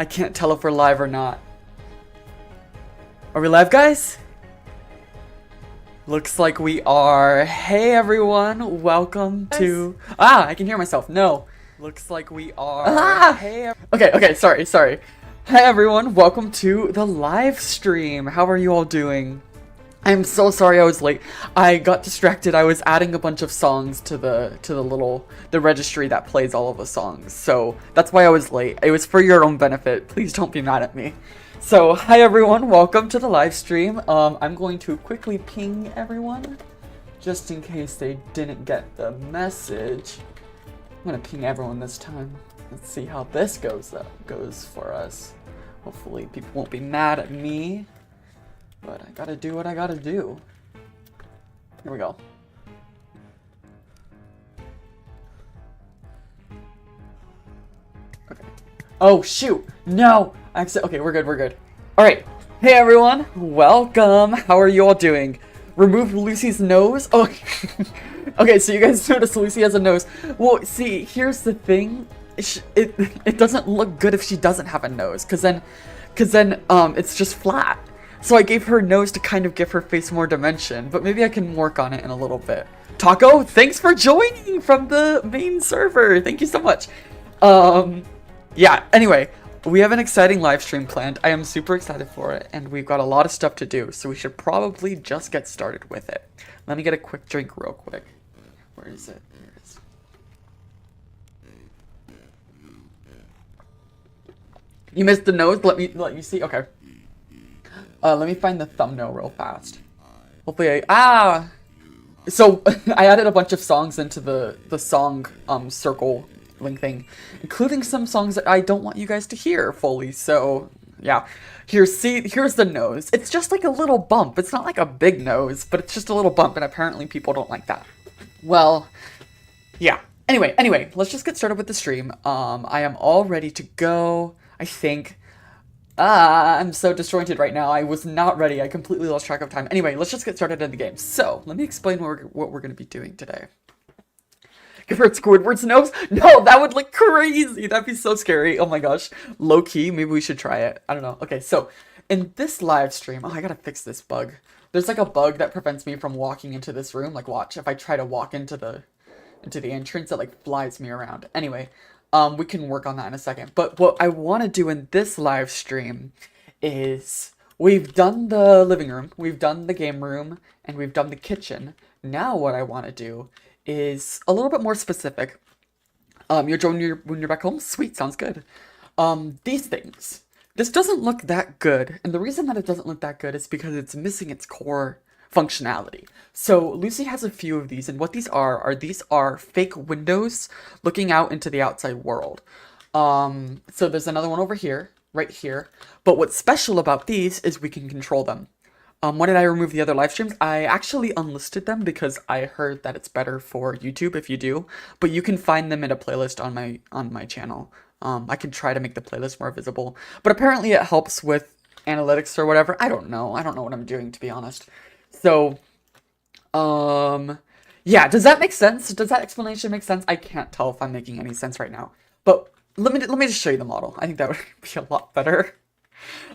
I can't tell if we're live or not. Are we live, guys? Looks like we are. Hey everyone, welcome to... I can hear myself. No. Looks like we are. Hey. Okay, sorry. Hey everyone, welcome to the live stream. How are you all doing? I'm so sorry I was late. I got distracted. I was adding a bunch of songs to the registry that plays all of the songs. So that's why I was late. It was for your own benefit. Please don't be mad at me. So hi everyone, welcome to the live stream. I'm going to quickly ping everyone just in case they didn't get the message. I'm gonna ping everyone this time. Let's see how this goes for us. Hopefully people won't be mad at me. But I gotta do what I gotta do. Here we go. Okay. Oh, shoot! No! Okay, we're good. Alright. Hey, everyone! Welcome! How are you all doing? Remove Lucy's nose? Oh, okay, so you guys notice Lucy has a nose. Well, see, here's the thing. It doesn't look good if she doesn't have a nose, cause then, it's just flat. So I gave her a nose to kind of give her face more dimension, but maybe I can work on it in a little bit. Taco, thanks for joining from the main server. Thank you so much. Yeah, anyway, we have an exciting live stream planned. I am super excited for it, and we've got a lot of stuff to do, so we should probably just get started with it. Let me get a quick drink real quick. Where is it? Here it is. You missed the nose? Let you see? Okay. Let me find the thumbnail real fast. Hopefully So, I added a bunch of songs into the song, circle link thing. Including some songs that I don't want you guys to hear fully, so, yeah. Here's the nose. It's just like a little bump. It's not like a big nose, but it's just a little bump, and apparently people don't like that. Well, yeah. Anyway, let's just get started with the stream. I am all ready to go, I think. I'm so disjointed right now. I was not ready. I completely lost track of time. Anyway, let's just get started in the game. So, let me explain what we're going to be doing today. Give her Squidward's nose? No, that would look crazy. That'd be so scary. Oh my gosh. Low key, maybe we should try it. I don't know. Okay, so, in this live stream... Oh, I gotta fix this bug. There's like a bug that prevents me from walking into this room. Like, watch. If I try to walk into the entrance, it like flies me around. Anyway... we can work on that in a second. But what I want to do in this live stream is we've done the living room, we've done the game room, and we've done the kitchen. Now what I want to do is a little bit more specific. You're joining when you're back home? Sweet, sounds good. These things. This doesn't look that good. And the reason that it doesn't look that good is because it's missing its core functionality. So Lucy has a few of these, and what these are fake windows looking out into the outside world. So there's another one over here, right here. But what's special about these is we can control them. When did I remove the other live streams? I actually unlisted them because I heard that it's better for YouTube if you do. But you can find them in a playlist on my channel. I can try to make the playlist more visible. But apparently it helps with analytics or whatever. I don't know what I'm doing, to be honest. So, yeah, does that make sense? Does that explanation make sense? I can't tell if I'm making any sense right now. But let me just show you the model. I think that would be a lot better.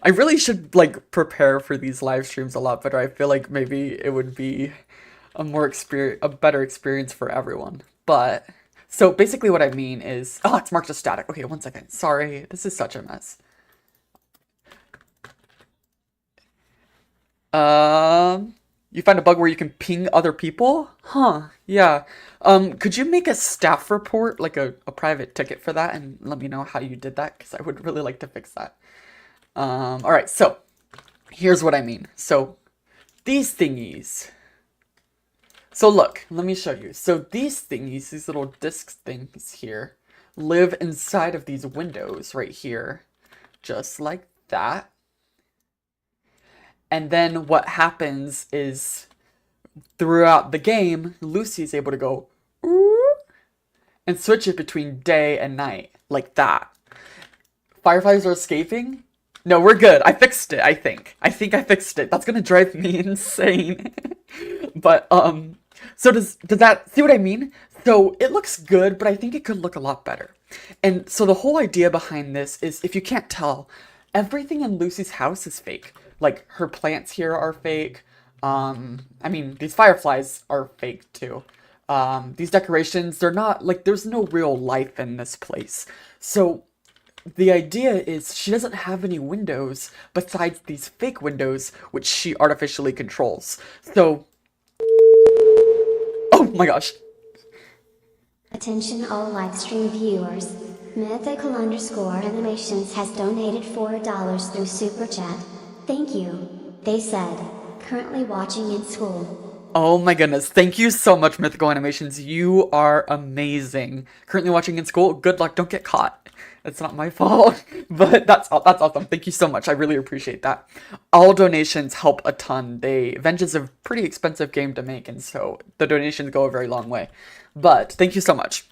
I really should, like, prepare for these live streams a lot better. I feel like maybe it would be a better experience for everyone. But, so basically what I mean is, oh, it's marked as static. Okay, one second. Sorry, this is such a mess. You find a bug where you can ping other people? Huh, yeah. Could you make a staff report, like a private ticket for that, and let me know how you did that? Because I would really like to fix that. Alright, so, here's what I mean. So, these thingies. So look, let me show you. So these thingies, these little disc things here, live inside of these windows right here. Just like that. And then what happens is, throughout the game, Lucy's able to go, ooh, and switch it between day and night, like that. Fireflies are escaping? No, we're good. I fixed it, I think. I think I fixed it. That's gonna drive me insane. But, so does that, see what I mean? So, it looks good, but I think it could look a lot better. And so the whole idea behind this is, if you can't tell, everything in Lucy's house is fake. Like, her plants here are fake. I mean, these fireflies are fake too. These decorations, they're not, like, there's no real life in this place. So the idea is she doesn't have any windows besides these fake windows, which she artificially controls. So, oh my gosh. Attention all live stream viewers. Mythical_animations has donated $4 through Super Chat. Thank you. They said, currently watching in school. Oh my goodness. Thank you so much, Mythical Animations. You are amazing. Currently watching in school. Good luck. Don't get caught. It's not my fault. But that's awesome. Thank you so much. I really appreciate that. All donations help a ton. VENGE is a pretty expensive game to make, and so the donations go a very long way. But thank you so much.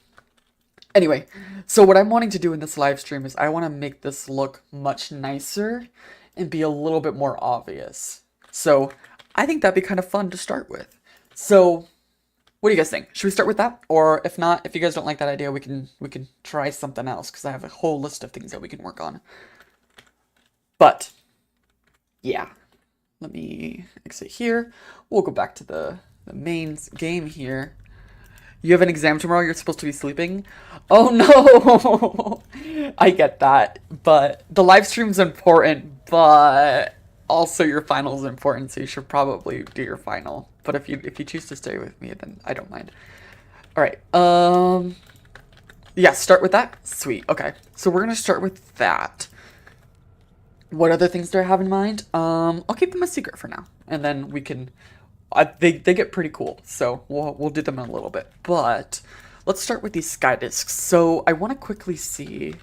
Anyway, so what I'm wanting to do in this live stream is I want to make this look much nicer and be a little bit more obvious. So I think that'd be kind of fun to start with. So what do you guys think? Should we start with that? Or if not, if you guys don't like that idea, we can try something else, because I have a whole list of things that we can work on. But yeah, let me exit here. We'll go back to the main game here. You have an exam tomorrow, you're supposed to be sleeping? Oh no! I get that, but the live stream's important, but also your final is important, so you should probably do your final. But if you choose to stay with me, then I don't mind. Alright, yeah, start with that? Sweet, okay. So we're gonna start with that. What other things do I have in mind? I'll keep them a secret for now, and then we can... they get pretty cool, so we'll do them in a little bit. But let's start with these sky discs. So I want to quickly see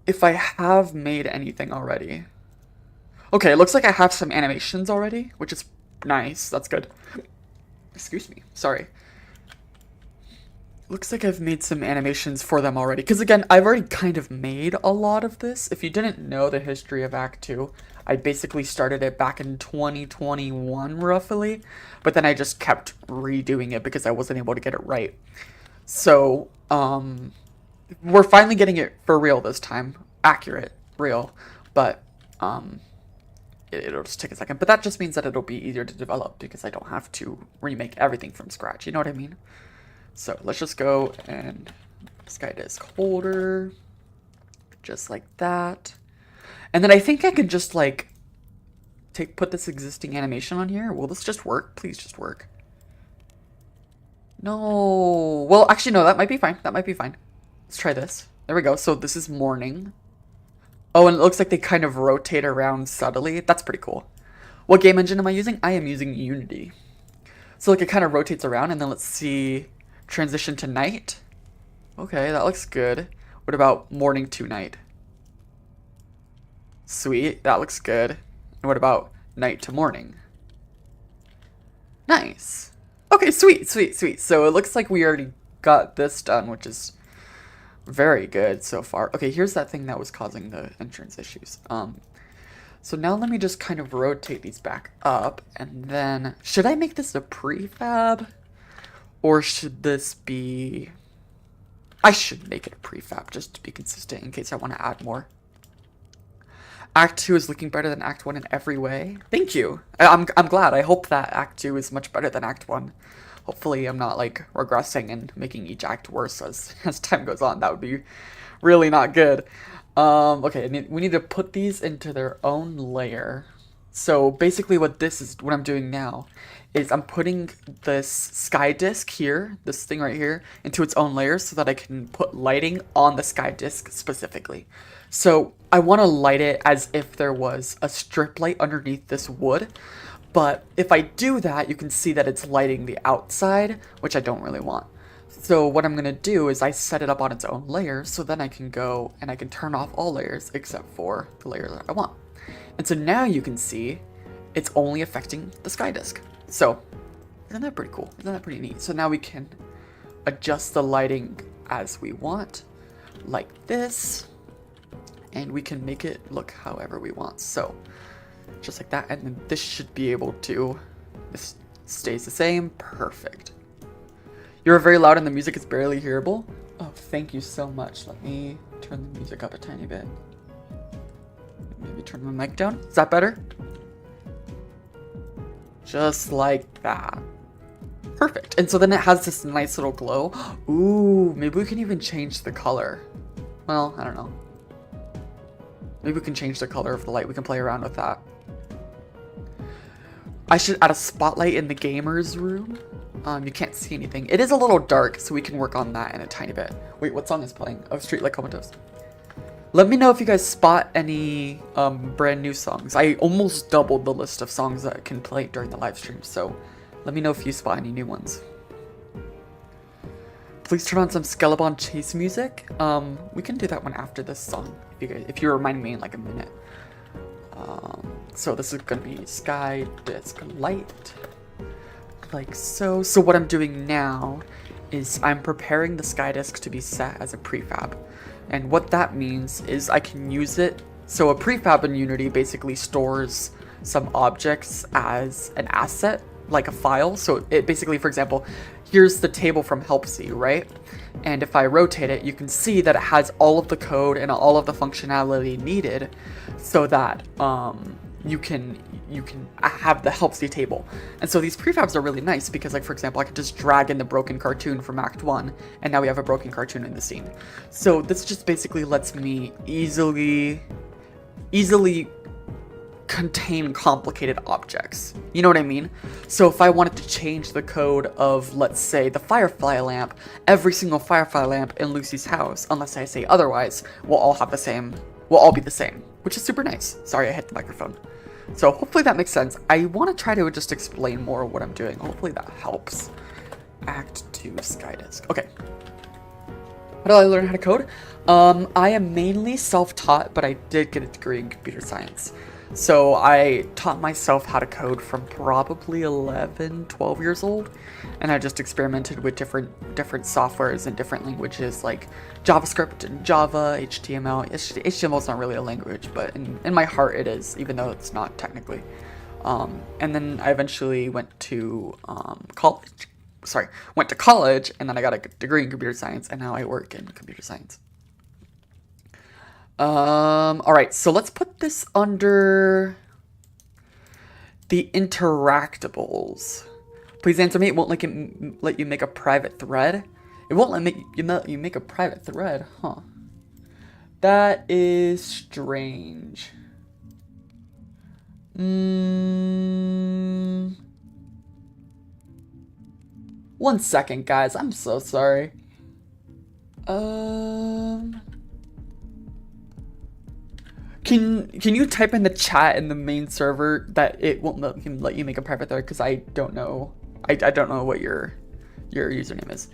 if I have made anything already. Okay, it looks like I have some animations already, which is nice. That's good. Excuse me. Sorry. Looks like I've made some animations for them already. Because again, I've already kind of made a lot of this. If you didn't know the history of Act 2, I basically started it back in 2021, roughly. But then I just kept redoing it because I wasn't able to get it right. So, we're finally getting it for real this time. Accurate. Real. But, it'll just take a second. But that just means that it'll be easier to develop because I don't have to remake everything from scratch. You know what I mean? So let's just go and sky disc holder, just like that. And then I think I could just like put this existing animation on here. Will this just work? Please just work. No. Well, actually, no, that might be fine. That might be fine. Let's try this. There we go. So this is morning. Oh, and it looks like they kind of rotate around subtly. That's pretty cool. What game engine am I using? I am using Unity. So like it kind of rotates around, and then let's see... Transition to night. Okay, that looks good. What about morning to night? Sweet, that looks good. And what about night to morning? Nice. Okay, sweet, sweet, sweet. So it looks like we already got this done, which is very good so far. Okay, here's that thing that was causing the entrance issues. So now let me just kind of rotate these back up, and then should I make this a prefab? Or should this be... I should make it a prefab just to be consistent in case I want to add more. Act 2 is looking better than Act 1 in every way. Thank you. I'm glad. I hope that Act 2 is much better than Act 1. Hopefully I'm not like regressing and making each act worse as time goes on. That would be really not good. Okay, we need to put these into their own layer. So basically what I'm doing now is I'm putting this sky disk here, this thing right here, into its own layer so that I can put lighting on the sky disk specifically. So I want to light it as if there was a strip light underneath this wood, but if I do that, you can see that it's lighting the outside, which I don't really want. So what I'm going to do is I set it up on its own layer, so then I can go and I can turn off all layers except for the layer that I want. And so now you can see it's only affecting the sky disk. So, isn't that pretty cool? Isn't that pretty neat? So now we can adjust the lighting as we want, like this, and we can make it look however we want. So, just like that, and then this should be able to, this stays the same, perfect. You're very loud and the music is barely hearable. Oh, thank you so much. Let me turn the music up a tiny bit. Maybe turn my mic down. Is that better? Just like that. Perfect. And so then it has this nice little glow. Ooh, maybe we can even change the color. Well, I don't know. Maybe we can change the color of the light. We can play around with that. I should add a spotlight in the gamer's room. You can't see anything. It is a little dark, so we can work on that in a tiny bit. Wait, what song is playing? Oh, Streetlight Comatose. Let me know if you guys spot any brand new songs. I almost doubled the list of songs that I can play during the live stream, so let me know if you spot any new ones. Please turn on some Skelebon Chase music. We can do that one after this song, if you remind me in like a minute. So this is gonna be Sky Disc Light, like so. So what I'm doing now is I'm preparing the Sky Disc to be set as a prefab. And what that means is I can use it. So a prefab in Unity basically stores some objects as an asset, like a file. So it basically, for example, here's the table from helpc, right? And if I rotate it, you can see that it has all of the code and all of the functionality needed so that you can have the helpc table. And so these prefabs are really nice because, like, for example, I could just drag in the broken cartoon from Act 1, and now we have a broken cartoon in the scene. So this just basically lets me easily contain complicated objects. You know what I mean? So if I wanted to change the code of, let's say, the Firefly lamp, every single Firefly lamp in Lucy's house, unless I say otherwise, will all be the same, which is super nice. Sorry, I hit the microphone. So hopefully that makes sense. I want to try to just explain more of what I'm doing. Hopefully that helps. Act 2 Skydisk. Okay. How do I learn how to code? I am mainly self-taught, but I did get a degree in computer science. So I taught myself how to code from probably 11, 12 years old, and I just experimented with different softwares and different languages like JavaScript and Java, HTML. HTML is not really a language, but in my heart it is, even though it's not technically. And then I eventually went to college, and then I got a degree in computer science, and now I work in computer science. Alright, so let's put this under the interactables. Please answer me. It won't let you make a private thread. It won't let you make a private thread, huh? That is strange. One second, guys. I'm so sorry. Can you type in the chat in the main server that it won't let you make a private thread, because I don't know. I don't know what your username is.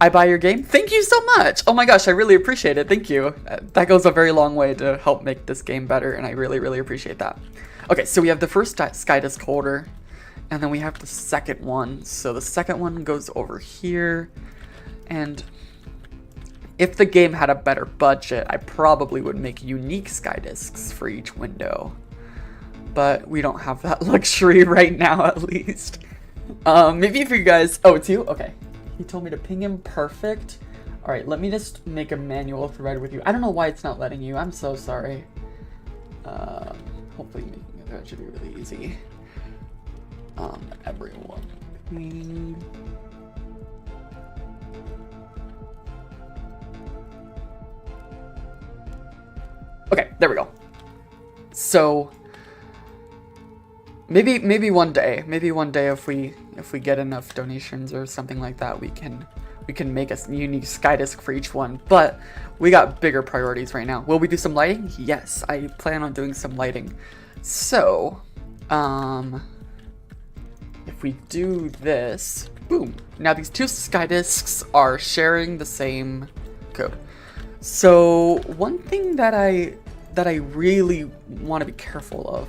I buy your game. Thank you so much. Oh my gosh, I really appreciate it. Thank you. That goes a very long way to help make this game better, and I really appreciate that. Okay, so we have the first Skydisk holder, and then we have the second one. So the second one goes over here, and if the game had a better budget, I probably would make unique Skydisks for each window. But we don't have that luxury right now, at least. Maybe if you guys... Oh, it's you? Okay. He told me to ping him. Perfect. Alright, let me just make a manual thread with you. I don't know why it's not letting you. I'm so sorry. Hopefully making a thread should be really easy. Everyone. Okay, there we go. So maybe one day if we get enough donations or something like that, we can make a unique Skydisk for each one. But we got bigger priorities right now. Will we do some lighting? Yes, I plan on doing some lighting. So, if we do this, boom. Now these two Skydisks are sharing the same code. So one thing that I really want to be careful of,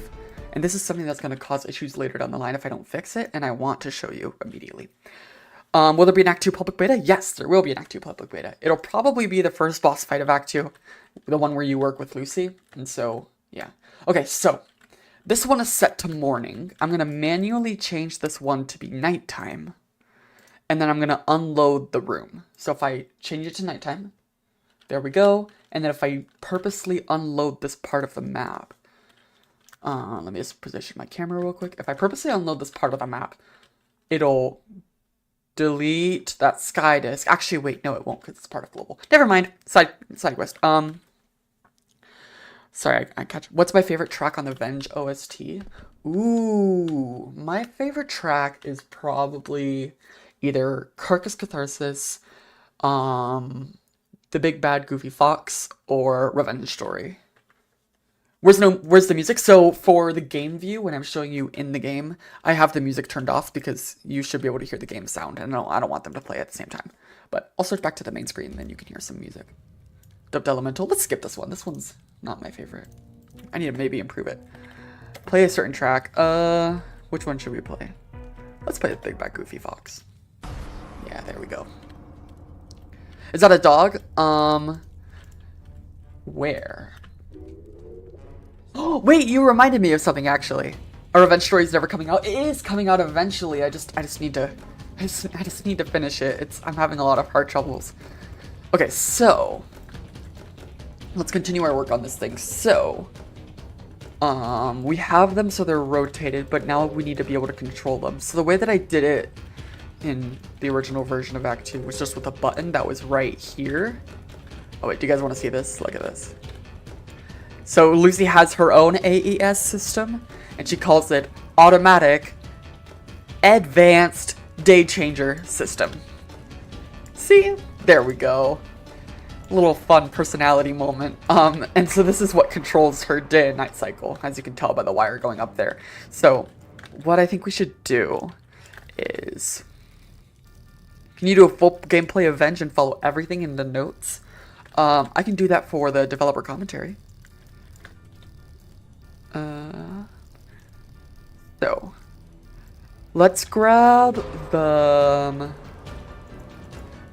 and this is something that's going to cause issues later down the line if I don't fix it, and I want to show you immediately. Will there be an Act 2 public beta? Yes, there will be an Act 2 public beta. It'll probably be the first boss fight of Act 2, the one where you work with Lucy, and so, yeah. Okay, so, this one is set to morning. I'm going to manually change this one to be nighttime. and then I'm going to unload the room. So if I change it to nighttime, there we go. And then if I purposely unload this part of the map, let me just position my camera real quick. If I purposely unload this part of the map, it'll delete that sky disk. Actually, wait, no, it won't because it's part of global. Never mind. Side quest. Sorry, I catch. What's my favorite track on the Venge OST? Ooh, my favorite track is probably either Carcass Catharsis, The Big Bad Goofy Fox, or Revenge Story. Where's the music? So for the game view, when I'm showing you in the game, I have the music turned off because you should be able to hear the game sound, and I don't want them to play at the same time. But I'll switch back to the main screen, and then you can hear some music. Dubbed Elemental. Let's skip this one. This one's not my favorite. I need to maybe improve it. Play a certain track. Which one should we play? Let's play the Big Bad Goofy Fox. Yeah, there we go. Is that a dog? Where? Oh, wait, you reminded me of something, actually. A Revenge Story is never coming out. It is coming out eventually. I just need to finish it. I'm having a lot of heart troubles. Okay, so let's continue our work on this thing. So, we have them so they're rotated, but now we need to be able to control them. So the way that I did it in the original version of Act 2 was just with a button that was right here. Oh wait, do you guys want to see this? Look at this. So Lucy has her own AES system, and she calls it Automatic Advanced Day Changer System. See? There we go. A little fun personality moment. And so this is what controls her day and night cycle, as you can tell by the wire going up there. So what I think we should do is, can you do a full gameplay of Venge and follow everything in the notes? I can do that for the developer commentary. So let's grab the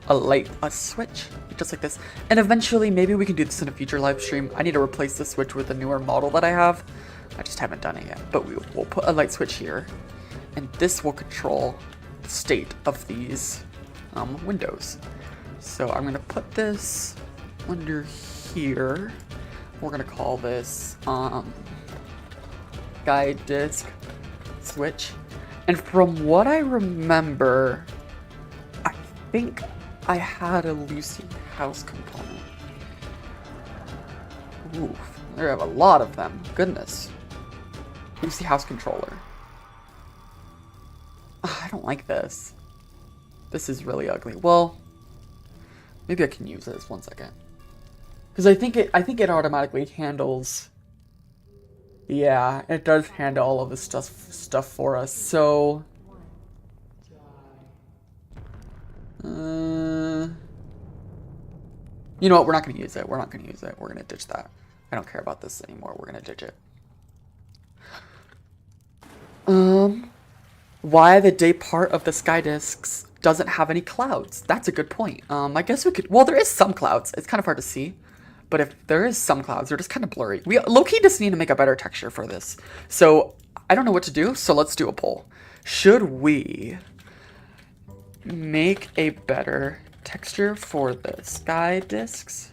a switch, just like this, and eventually maybe we can do this in a future live stream. I need to replace the switch with a newer model that I have. I just haven't done it yet, but we'll put a light switch here, and this will control the state of these windows. So I'm gonna put this under here. We're gonna call this guide disk switch. And from what I remember, I think I had a Lucy house component. Oof, there have a lot of them. Goodness. Lucy house controller. I don't like this. This is really ugly. Well, maybe I can use this. 1 second. Because I think it automatically handles. Yeah, it does handle all of this stuff for us. So, you know what? We're not going to use it. We're not going to use it. We're going to ditch that. I don't care about this anymore. We're going to ditch it. Why the day part of the sky discs doesn't have any clouds? That's a good point. I guess we could. Well, there is some clouds. It's kind of hard to see. But if there is some clouds, they're just kind of blurry. We low-key just need to make a better texture for this. So I don't know what to do, so let's do a poll. Should we make a better texture for the sky discs,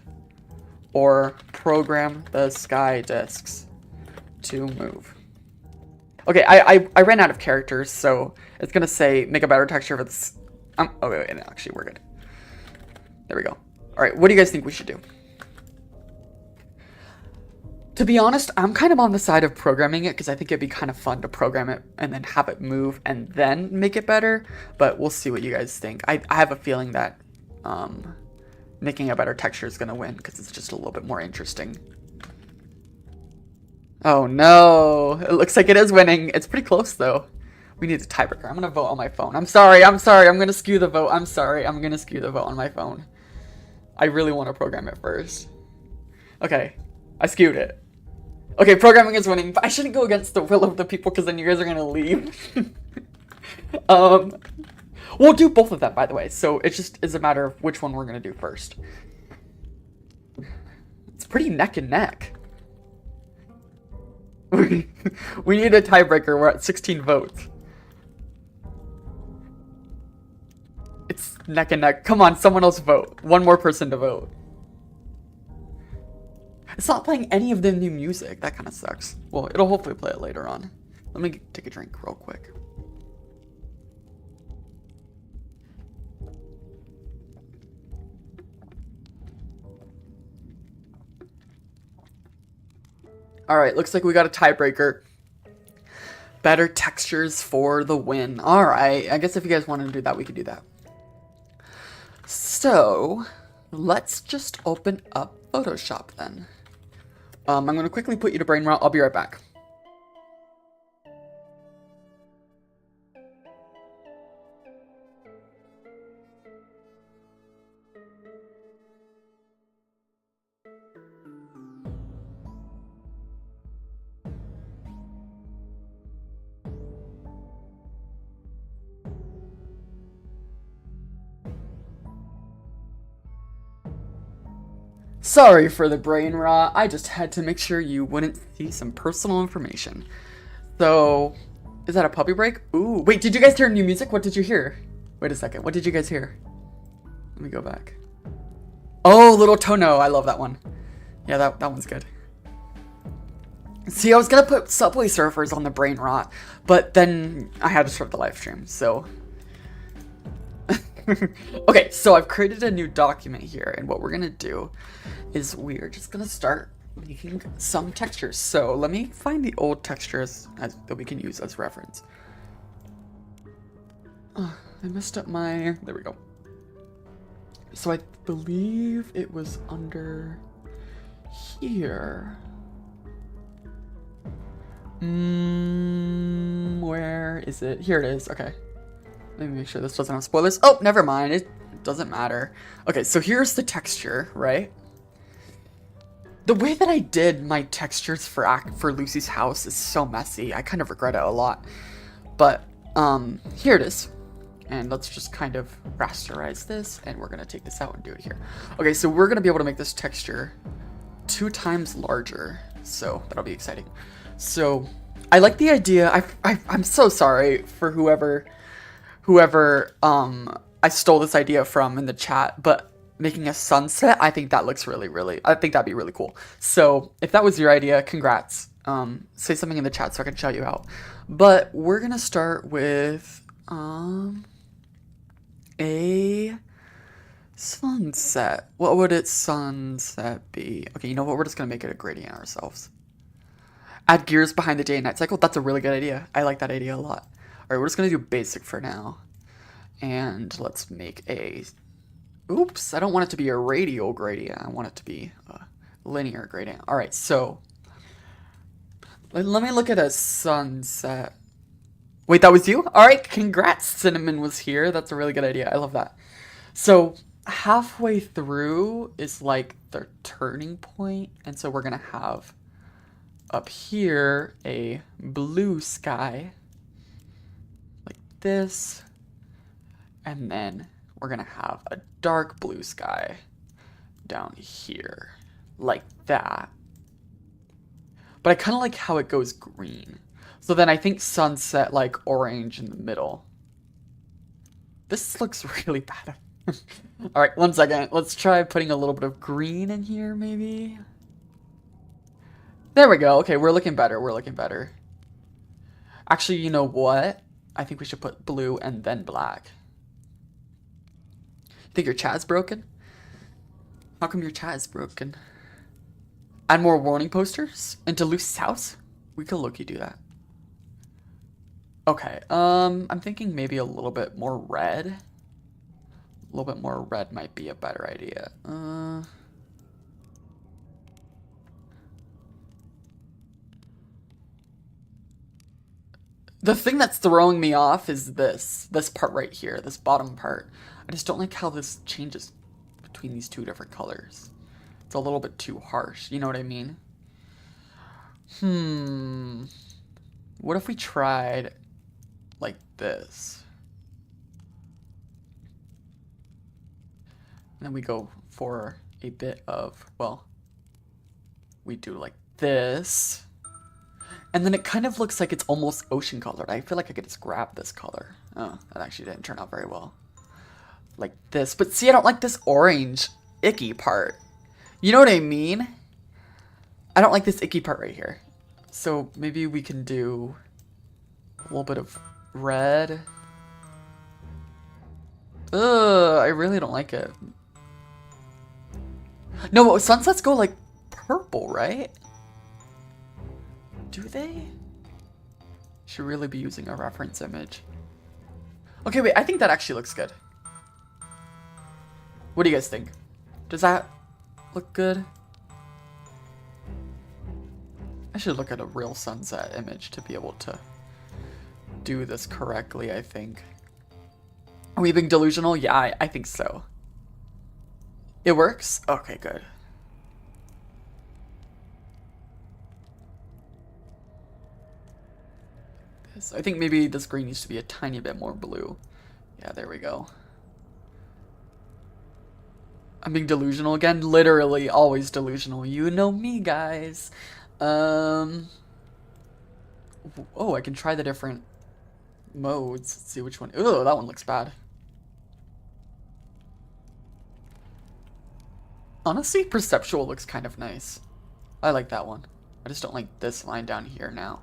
or program the sky discs to move? Okay, I ran out of characters, so it's gonna say make a better texture for this. Oh wait, no, actually we're good. There we go. All right, what do you guys think we should do? To be honest, I'm kind of on the side of programming it because I think it'd be kind of fun to program it and then have it move and then make it better. But we'll see what you guys think. I have a feeling that making a better texture is going to win because it's just a little bit more interesting. Oh no, it looks like it is winning. It's pretty close though. We need a tiebreaker. I'm going to vote on my phone. I'm sorry. I'm going to skew the vote. I'm sorry. I'm going to skew the vote on my phone. I really want to program it first. Okay, I skewed it. Okay, programming is winning, but I shouldn't go against the will of the people because then you guys are gonna leave. We'll do both of them, by the way, so it just is a matter of which one we're gonna do first. It's pretty neck and neck. We need a tiebreaker. We're at 16 votes. It's neck and neck. Come on, someone else vote. One more person to vote. It's not playing any of the new music. That kind of sucks. Well, it'll hopefully play it later on. Let me take a drink real quick. Alright, looks like we got a tiebreaker. Better textures for the win. Alright, I guess if you guys wanted to do that, we could do that. So, let's just open up Photoshop then. I'm going to quickly put you to brain rot. I'll be right back. Sorry for the brain rot, I just had to make sure you wouldn't see some personal information. So, is that a puppy break? Ooh, wait, did you guys hear new music? What did you hear? Wait a second, what did you guys hear? Let me go back. Oh, Little Tono, I love that one. Yeah, that one's good. See, I was gonna put Subway Surfers on the brain rot, but then I had to start the live stream, so... Okay, so I've created a new document here, and what we're gonna do is we're just gonna start making some textures. So let me find the old textures that we can use as reference. I messed up my... There we go. So I believe it was under here. Where is it? Here it is. Okay. Let me make sure this doesn't have spoilers. Oh, never mind. It doesn't matter. Okay, so here's the texture, right? The way that I did my textures for Lucy's house is so messy. I kind of regret it a lot. But, here it is. And let's just kind of rasterize this, and we're gonna take this out and do it here. Okay, so we're gonna be able to make this texture 2 times larger. So, that'll be exciting. So, I like the idea. I'm so sorry for whoever I stole this idea from in the chat, but making a sunset, I think that looks I think that'd be really cool. So if that was your idea, congrats. Say something in the chat so I can shout you out. But we're gonna start with a sunset. What would its sunset be? Okay, you know what? We're just gonna make it a gradient ourselves. Add gears behind the day and night cycle. That's a really good idea. I like that idea a lot. Alright, we're just gonna do basic for now. And let's make a... Oops, I don't want it to be a radial gradient. I want it to be a linear gradient. Alright, so... Let me look at a sunset. Wait, that was you? Alright, congrats, Cinnamon was here. That's a really good idea. I love that. So, halfway through is like the turning point. And so we're gonna have up here a blue sky. Like this. And then we're gonna have a dark blue sky down here, like that. But I kind of like how it goes green. So then I think sunset like orange in the middle. This looks really bad. All right, 1 second. Let's try putting a little bit of green in here, maybe. There we go. Okay, we're looking better. We're looking better. Actually, you know what? I think we should put blue and then black. Think your chat's broken? How come your chat is broken? Add more warning posters into Lucy's house? We could look-y do that. Okay, I'm thinking maybe a little bit more red. A little bit more red might be a better idea. The thing that's throwing me off is this part right here, this bottom part. I just don't like how this changes between these 2 different colors. It's a little bit too harsh, you know what I mean? What if we tried like this? And then we go for a bit of, well, we do like this. And then it kind of looks like it's almost ocean colored. I feel like I could just grab this color. Oh, that actually didn't turn out very well. like this. But see, I don't like this orange icky part. You know what I mean? I don't like this icky part right here. So maybe we can do a little bit of red. Ugh, I really don't like it. No, sunsets go like purple, right? Do they? Should really be using a reference image. Okay, wait, I think that actually looks good. What do you guys think? Does that look good? I should look at a real sunset image to be able to do this correctly, I think. Are we being delusional? Yeah, I think so. It works? Okay, good. I think maybe this green needs to be a tiny bit more blue. Yeah, there we go. I'm being delusional again. Literally always delusional. You know me, guys. Oh, I can try the different modes. Let's see which one. Ooh, that one looks bad. Honestly, perceptual looks kind of nice. I like that one. I just don't like this line down here now.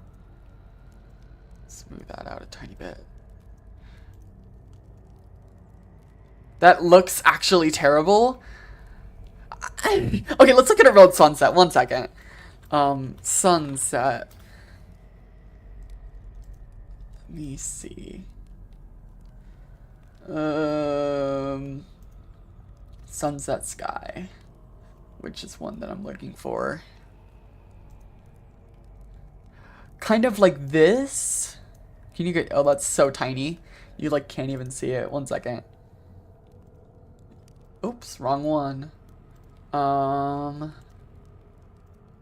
Smooth that out a tiny bit. That looks actually terrible. Okay, let's look at a real sunset. 1 second. Sunset. Let me see. Sunset sky. Which is one that I'm looking for. Kind of like this. Can you get... Oh, that's so tiny. You, like, can't even see it. 1 second. Oops, wrong one.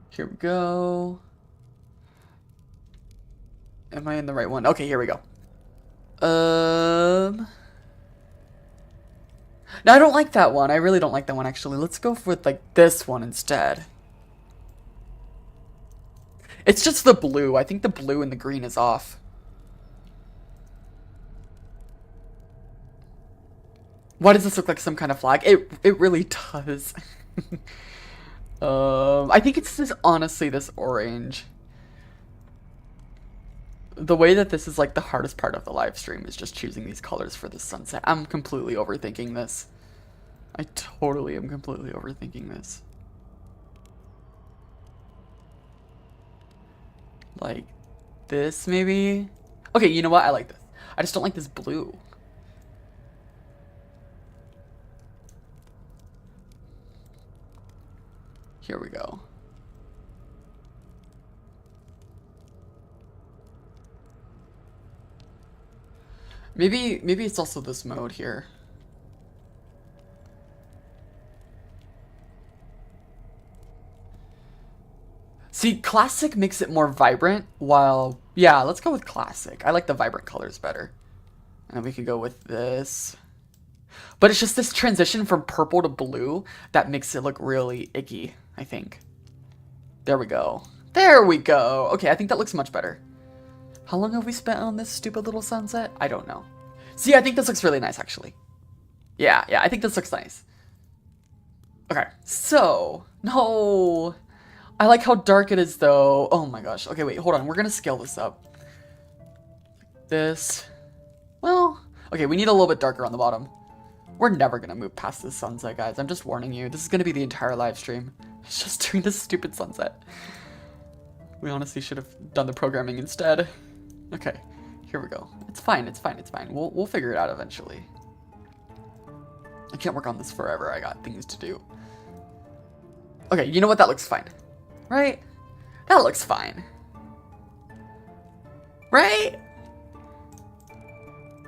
Here we go. Am I in the right one? Okay, here we go. No, I don't like that one. I really don't like that one, actually. Let's go with, like, this one instead. It's just the blue. I think the blue and the green is off. Why does this look like some kind of flag? It really does. I think it's just honestly this orange. The way that this is like the hardest part of the live stream is just choosing these colors for the sunset. I'm completely overthinking this. I totally am completely overthinking this. Like this maybe? Okay, you know what? I like this. I just don't like this blue. Here we go. Maybe it's also this mode here. See, classic makes it more vibrant, while... Yeah, let's go with classic. I like the vibrant colors better. And we could go with this. But it's just this transition from purple to blue that makes it look really icky, I think. There we go. There we go! Okay, I think that looks much better. How long have we spent on this stupid little sunset? I don't know. See, I think this looks really nice, actually. Yeah, I think this looks nice. Okay, so... No... I like how dark it is, though. Oh my gosh. Okay, wait, hold on. We're gonna scale this up. Like this. Well, okay, we need a little bit darker on the bottom. We're never gonna move past this sunset, guys. I'm just warning you. This is gonna be the entire live stream. It's just doing this stupid sunset. We honestly should have done the programming instead. Okay, here we go. It's fine, it's fine, it's fine. We'll figure it out eventually. I can't work on this forever. I got things to do. Okay, you know what? That looks fine. Right? That looks fine. Right?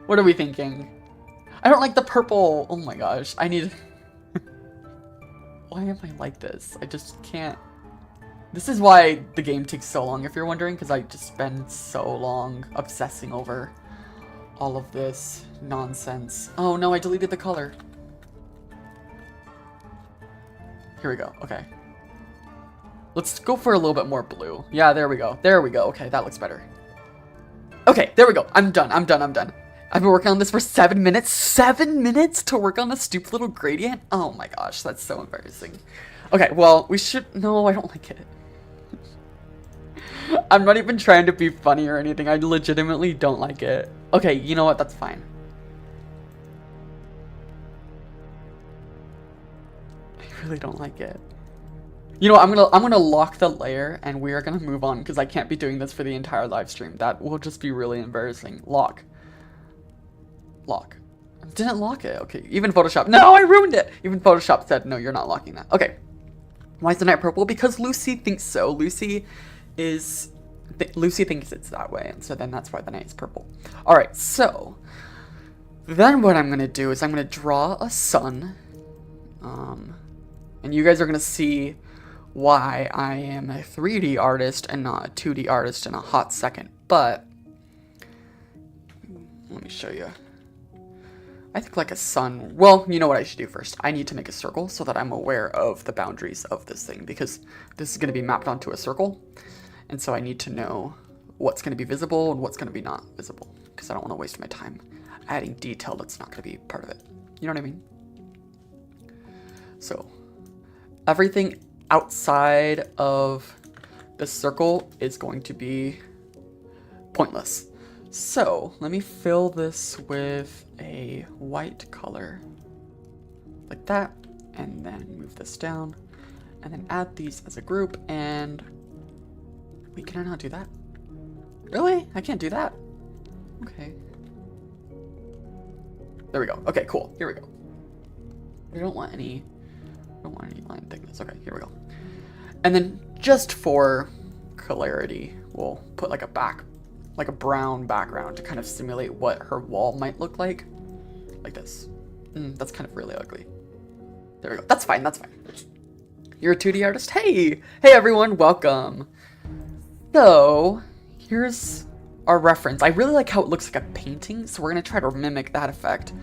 What are we thinking? I don't like the purple. Oh my gosh. I need... Why am I like this? I just can't... This is why the game takes so long, if you're wondering, because I just spend so long obsessing over all of this nonsense. Oh no, I deleted the color. Here we go. Okay. Let's go for a little bit more blue. Yeah, there we go. There we go. Okay, that looks better. Okay, there we go. I'm done. I'm done. I'm done. I've been working on this for 7 minutes. 7 minutes to work on a stupid little gradient? Oh my gosh, that's so embarrassing. Okay, well, we should... No, I don't like it. I'm not even trying to be funny or anything. I legitimately don't like it. Okay, you know what? That's fine. I really don't like it. You know what? I'm gonna lock the layer and we are gonna move on because I can't be doing this for the entire live stream. That will just be really embarrassing. Lock. Lock. Didn't lock it. Okay. Even Photoshop. No, I ruined it. Even Photoshop said, no, you're not locking that. Okay. Why is the night purple? Because Lucy thinks so. Lucy thinks it's that way. And so then that's why the night is purple. All right. So then what I'm going to do is I'm going to draw a sun. And you guys are going to see why I am a 3D artist and not a 2D artist in a hot second. But let me show you. I think like a sun. Well, you know what I should do first. I need to make a circle so that I'm aware of the boundaries of this thing because this is going to be mapped onto a circle. And so I need to know what's going to be visible and what's going to be not visible because I don't want to waste my time adding detail that's not going to be part of it. You know what I mean? So everything outside of the circle is going to be pointless. So let me fill this with a white color like that, and then move this down, and then add these as a group. And wait, can I not do that? Really? I can't do that? Okay. There we go. Okay, cool. Here we go. I don't want any line thickness. Okay, here we go. And then just for clarity, we'll put like a brown background to kind of simulate what her wall might look like this. That's kind of really ugly. There we go. That's fine. That's fine. You're a 2D artist? Hey everyone, welcome. So here's our reference. I really like how it looks like a painting, so we're gonna try to mimic that effect.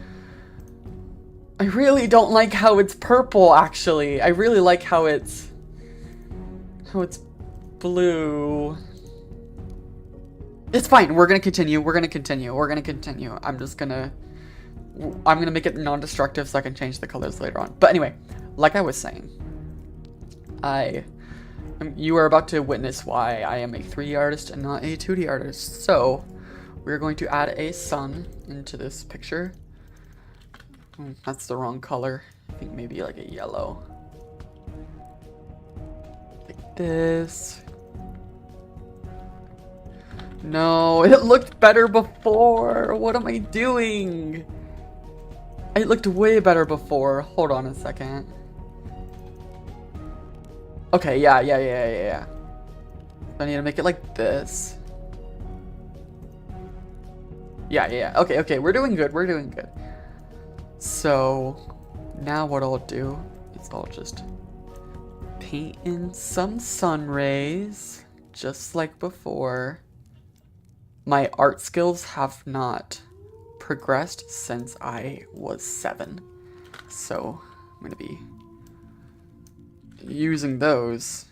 I really don't like how it's purple, actually. I really like how it's blue. It's fine. We're gonna continue. I'm gonna make it non-destructive so I can change the colors later on. But anyway, like I was saying, you are about to witness why I am a 3D artist and not a 2D artist. So we're going to add a sun into this picture. That's the wrong color. I think maybe like a yellow. Like this. No, it looked better before. What am I doing? It looked way better before. Hold on a second. Okay, yeah. I need to make it like this. Yeah. Okay, we're doing good. So now what I'll do is I'll just paint in some sun rays, just like before. My art skills have not progressed since I was 7, so I'm gonna be using those.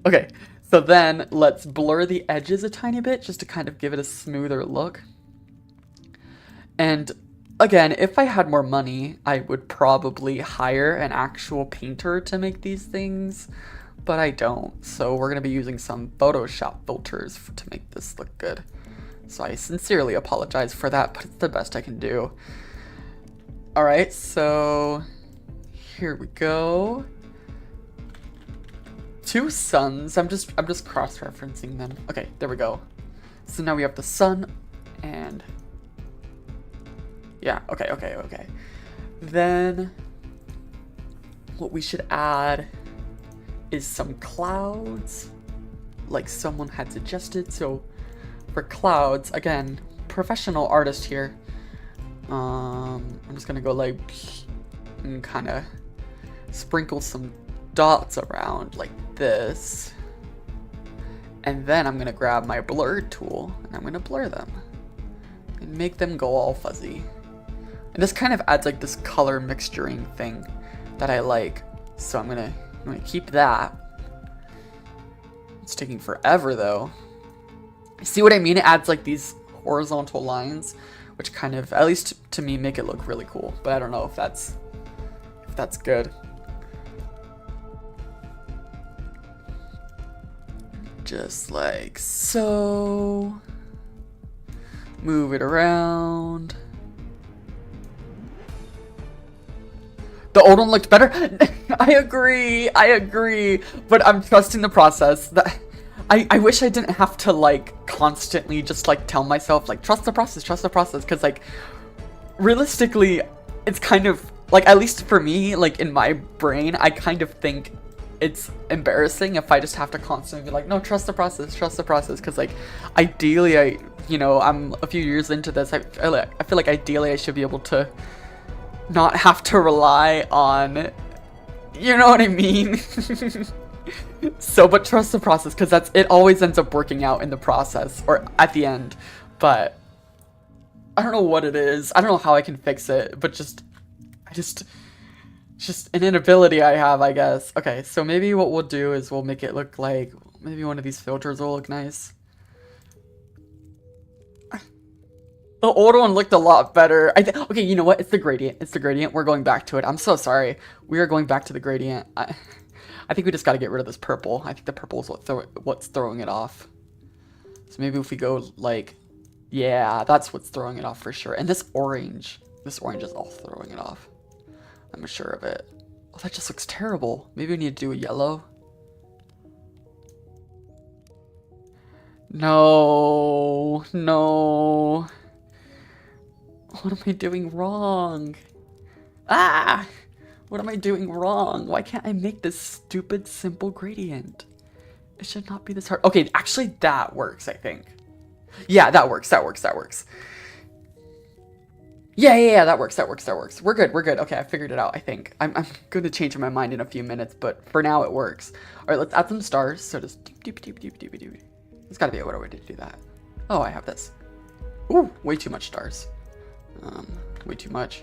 Okay, so then let's blur the edges a tiny bit just to kind of give it a smoother look. And again, if I had more money, I would probably hire an actual painter to make these things, but I don't. So we're going to be using some Photoshop filters to make this look good. So I sincerely apologize for that, but it's the best I can do. All right, so here we go. 2 suns. I'm just cross-referencing them. Okay, there we go. So now we have the sun and yeah, okay. Then what we should add is some clouds, like someone had suggested. So for clouds, again, professional artist here. I'm just gonna go like and kind of sprinkle some dots around like this. And then I'm gonna grab my blur tool and I'm gonna blur them and make them go all fuzzy. And this kind of adds like this color mixturing thing that I like. So I'm gonna keep that. It's taking forever though. See what I mean? It adds like these horizontal lines, which kind of, at least to me, make it look really cool. But I don't know if that's good. Just like so. Move it around. The old one looked better. I agree. But I'm trusting the process. I wish I didn't have to like constantly just like tell myself like trust the process, because like realistically, it's kind of like, at least for me, like in my brain, I kind of think it's embarrassing if I just have to constantly be like, no, trust the process, because like ideally I'm a few years into this. I feel like ideally I should be able to not have to rely on, you know what I mean? So, but trust the process, because it always ends up working out in the process or at the end. But I don't know what it is. I don't know how I can fix it, but just an inability I have, I guess. Okay, so maybe what we'll do is we'll make it look like, maybe one of these filters will look nice. The old one looked a lot better. Okay, you know what? It's the gradient. We're going back to it. I'm so sorry. We are going back to the gradient. I think we just got to get rid of this purple. I think the purple is what's throwing it off. So maybe if we go like, yeah, that's what's throwing it off for sure. And this orange is all throwing it off. I'm sure of it. Oh, that just looks terrible. Maybe we need to do a yellow. No. What am I doing wrong? Ah! What am I doing wrong? Why can't I make this stupid, simple gradient? It should not be this hard. Okay, actually, that works, I think. Yeah, that works. Yeah, that works. We're good. Okay, I figured it out, I think. I'm going to change my mind in a few minutes, but for now, it works. All right, let's add some stars. So just doop. There's got to be a better way to do that. Oh, I have this. Ooh, way too much stars. Way too much.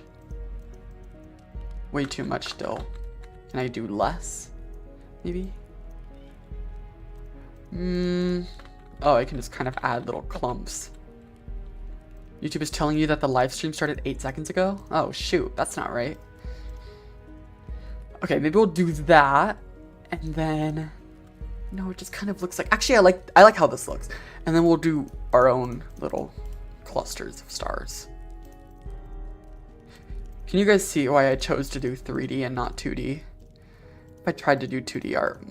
Way too much still. Can I do less? Maybe? Oh, I can just kind of add little clumps. YouTube is telling you that the live stream started 8 seconds ago? Oh, shoot. That's not right. Okay, maybe we'll do that. And then... No, it just kind of looks like... Actually, I like how this looks. And then we'll do our own little clusters of stars. Can you guys see why I chose to do 3D and not 2D? If I tried to do 2D art,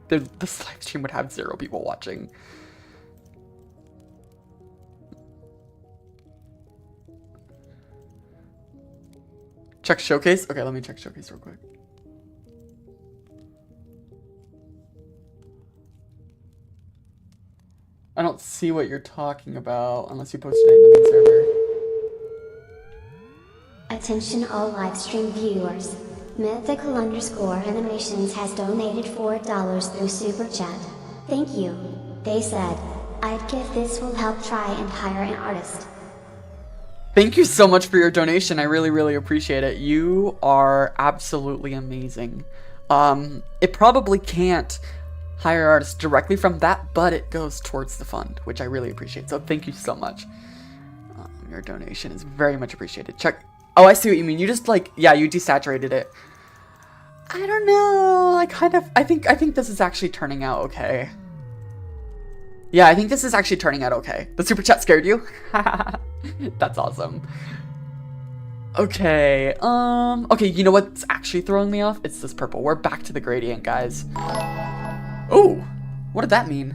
this live stream would have 0 people watching. Check showcase? Okay, let me check showcase real quick. I don't see what you're talking about unless you posted it in the main server. Attention all live stream viewers. Mythical_animations has donated $4 through Super Chat. Thank you. They said, I'd give this will help try and hire an artist. Thank you so much for your donation. I really appreciate it. You are absolutely amazing. It probably can't hire artists directly from that, but it goes towards the fund, which I really appreciate. So thank you so much. Your donation is very much appreciated. Check. Oh, I see what you mean. You just like, yeah, you desaturated it. I don't know. I think this is actually turning out okay. Yeah, I think this is actually turning out okay. The super chat scared you? That's awesome. Okay, okay, you know what's actually throwing me off? It's this purple. We're back to the gradient, guys. Oh, what did that mean?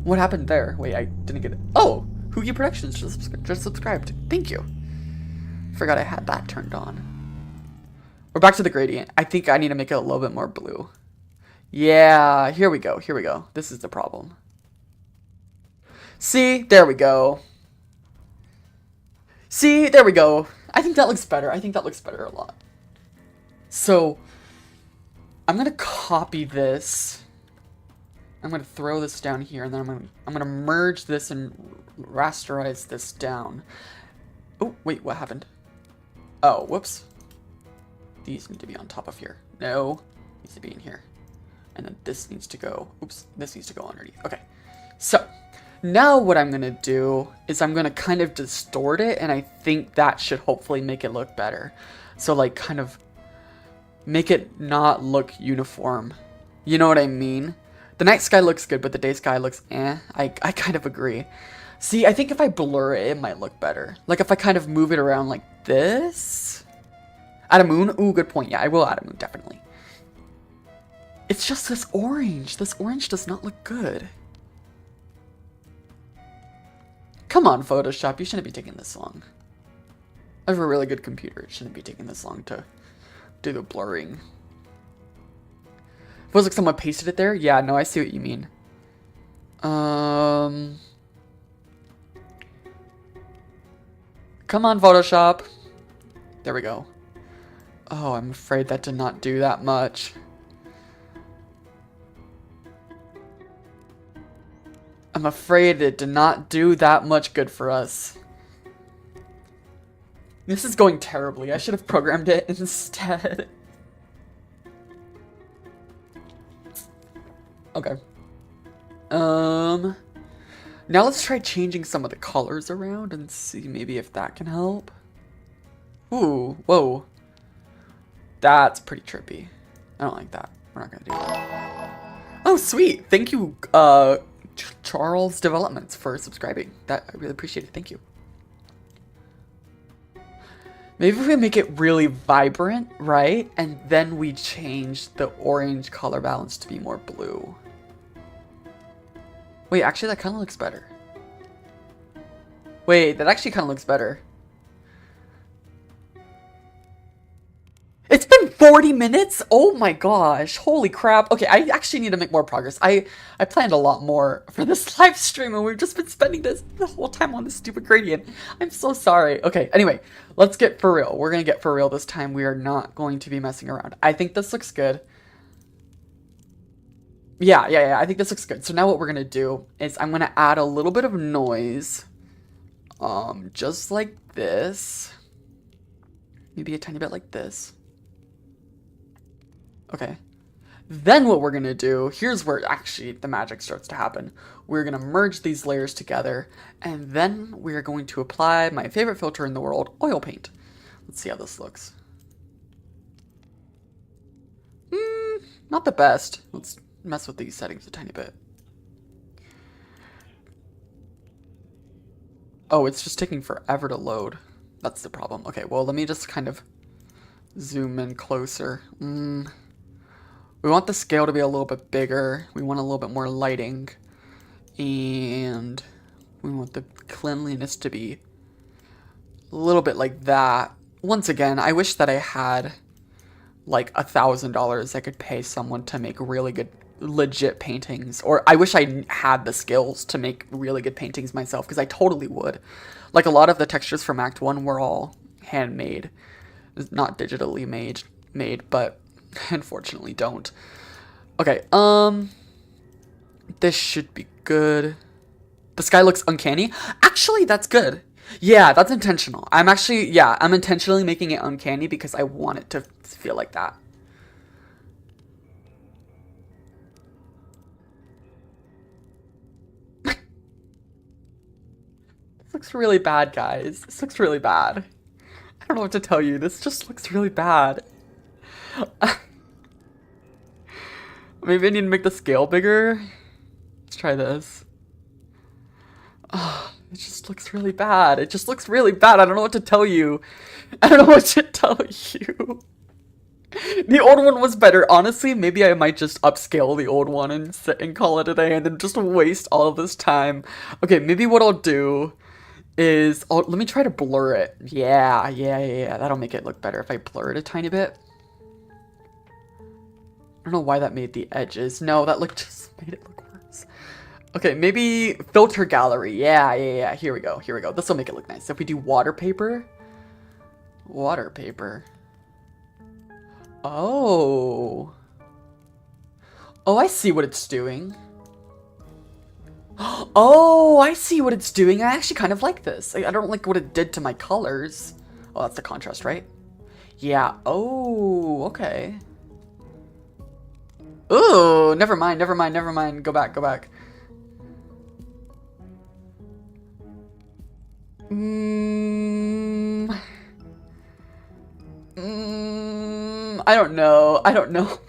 What happened there? Wait, I didn't get it. Oh, Hoogie Productions just subscribed. Thank you. Forgot I had that turned on. We're back to the gradient. I think I need to make it a little bit more blue. Yeah, here we go. This is the problem. See, there we go. See, there we go. I think that looks better. A lot. So, I'm gonna copy this. I'm gonna throw this down here, and then I'm gonna merge this and rasterize this down. Oh, wait, what happened? Oh, whoops. These need to be on top of here. No, needs to be in here. And then this needs to go, oops, this needs to go underneath. Okay, so Now what I'm gonna do is I'm gonna kind of distort it, and I think that should hopefully make it look better. So like kind of make it not look uniform. You know what I mean? The night sky looks good, but the day sky looks eh. I kind of agree. See, I think if I blur it, it might look better. Like if I kind of move it around like this. Add a moon? Ooh, good point. Yeah, I will add a moon, definitely. It's just this orange. This orange does not look good. Come on, Photoshop. You shouldn't be taking this long. I have a really good computer. It shouldn't be taking this long to do the blurring. Feels like someone pasted it there. Yeah, no, I see what you mean. Come on, Photoshop. There we go. Oh, I'm afraid that did not do that much. I'm afraid it did not do that much good for us. This is going terribly. I should have programmed it instead. Okay. Now let's try changing some of the colors around and see maybe if that can help. Ooh, whoa. That's pretty trippy. I don't like that. We're not gonna do that. Oh, sweet. Thank you, Charles Developments, for subscribing. That I really appreciate it. Thank you. Maybe if we make it really vibrant, right? And then we change the orange color balance to be more blue. Wait, actually that kind of looks better. Wait, that actually kind of looks better. It's been 40 minutes? Oh my gosh. Holy crap. Okay, I actually need to make more progress. I planned a lot more for this live stream, and we've just been spending this the whole time on this stupid gradient. I'm so sorry. Okay, anyway, let's get for real. We're gonna get for real this time. We are not going to be messing around. I think this looks good. Yeah, I think this looks good. So now what we're gonna do is I'm gonna add a little bit of noise. Just like this. Maybe a tiny bit like this. Okay. Then what we're going to do, here's where actually the magic starts to happen. We're going to merge these layers together, and then we're going to apply my favorite filter in the world, oil paint. Let's see how this looks. Not the best. Let's mess with these settings a tiny bit. Oh, it's just taking forever to load. That's the problem. Okay, well, let me just kind of zoom in closer. We want the scale to be a little bit bigger. We want a little bit more lighting. And we want the cleanliness to be a little bit like that. Once again, I wish that I had like $1,000 I could pay someone to make really good, legit paintings. Or I wish I had the skills to make really good paintings myself, because I totally would. Like a lot of the textures from Act 1 were all handmade. Not digitally made, but unfortunately don't. Okay, this should be good. The sky looks uncanny. Actually, that's good. Yeah, that's intentional. I'm intentionally making it uncanny because I want it to feel like that. This looks really bad, guys. This looks really bad. I don't know what to tell you. This just looks really bad. Maybe I need to make the scale bigger. Let's try this. Oh, it just looks really bad. It just looks really bad. I don't know what to tell you. I don't know what to tell you. The old one was better. Honestly, maybe I might just upscale the old one and call it a day and then just waste all of this time. Okay, maybe what I'll do is... let me try to blur it. Yeah. That'll make it look better if I blur it a tiny bit. I don't know why that made the edges. No, that just made it look worse. Okay, maybe filter gallery. Yeah. Here we go. This will make it look nice. If we do water paper. Oh, I see what it's doing. Oh, I see what it's doing. I actually kind of like this. I don't like what it did to my colors. Oh, that's the contrast, right? Yeah. Oh, okay. Ooh, never mind. Go back. I don't know. I don't know.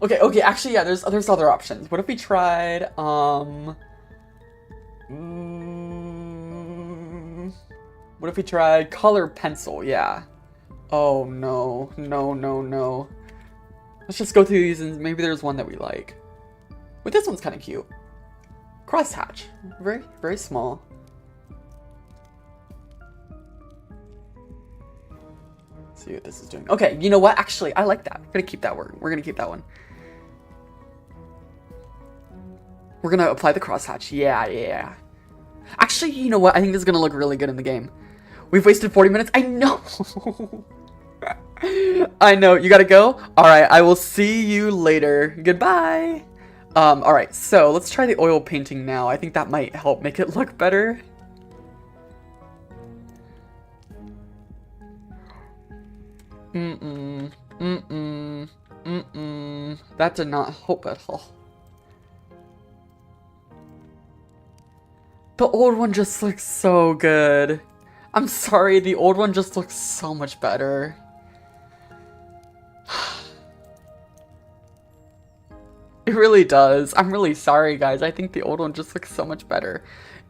Okay, actually, yeah, there's other options. What if we tried, what if we tried color pencil? Yeah. Oh, no. No. Let's just go through these and maybe there's one that we like. But this one's kind of cute. Crosshatch. Very, very small. Let's see what this is doing. Okay, you know what? Actually, I like that. We're gonna keep that word. We're gonna keep that one. We're gonna apply the crosshatch. Yeah. Actually, you know what? I think this is gonna look really good in the game. We've wasted 40 minutes. I know. I know. You gotta go? Alright, I will see you later. Goodbye. Alright, so let's try the oil painting now. I think that might help make it look better. That did not help at all. The old one just looks so good. I'm sorry, the old one just looks so much better. It really does. I'm really sorry, guys. I think the old one just looks so much better.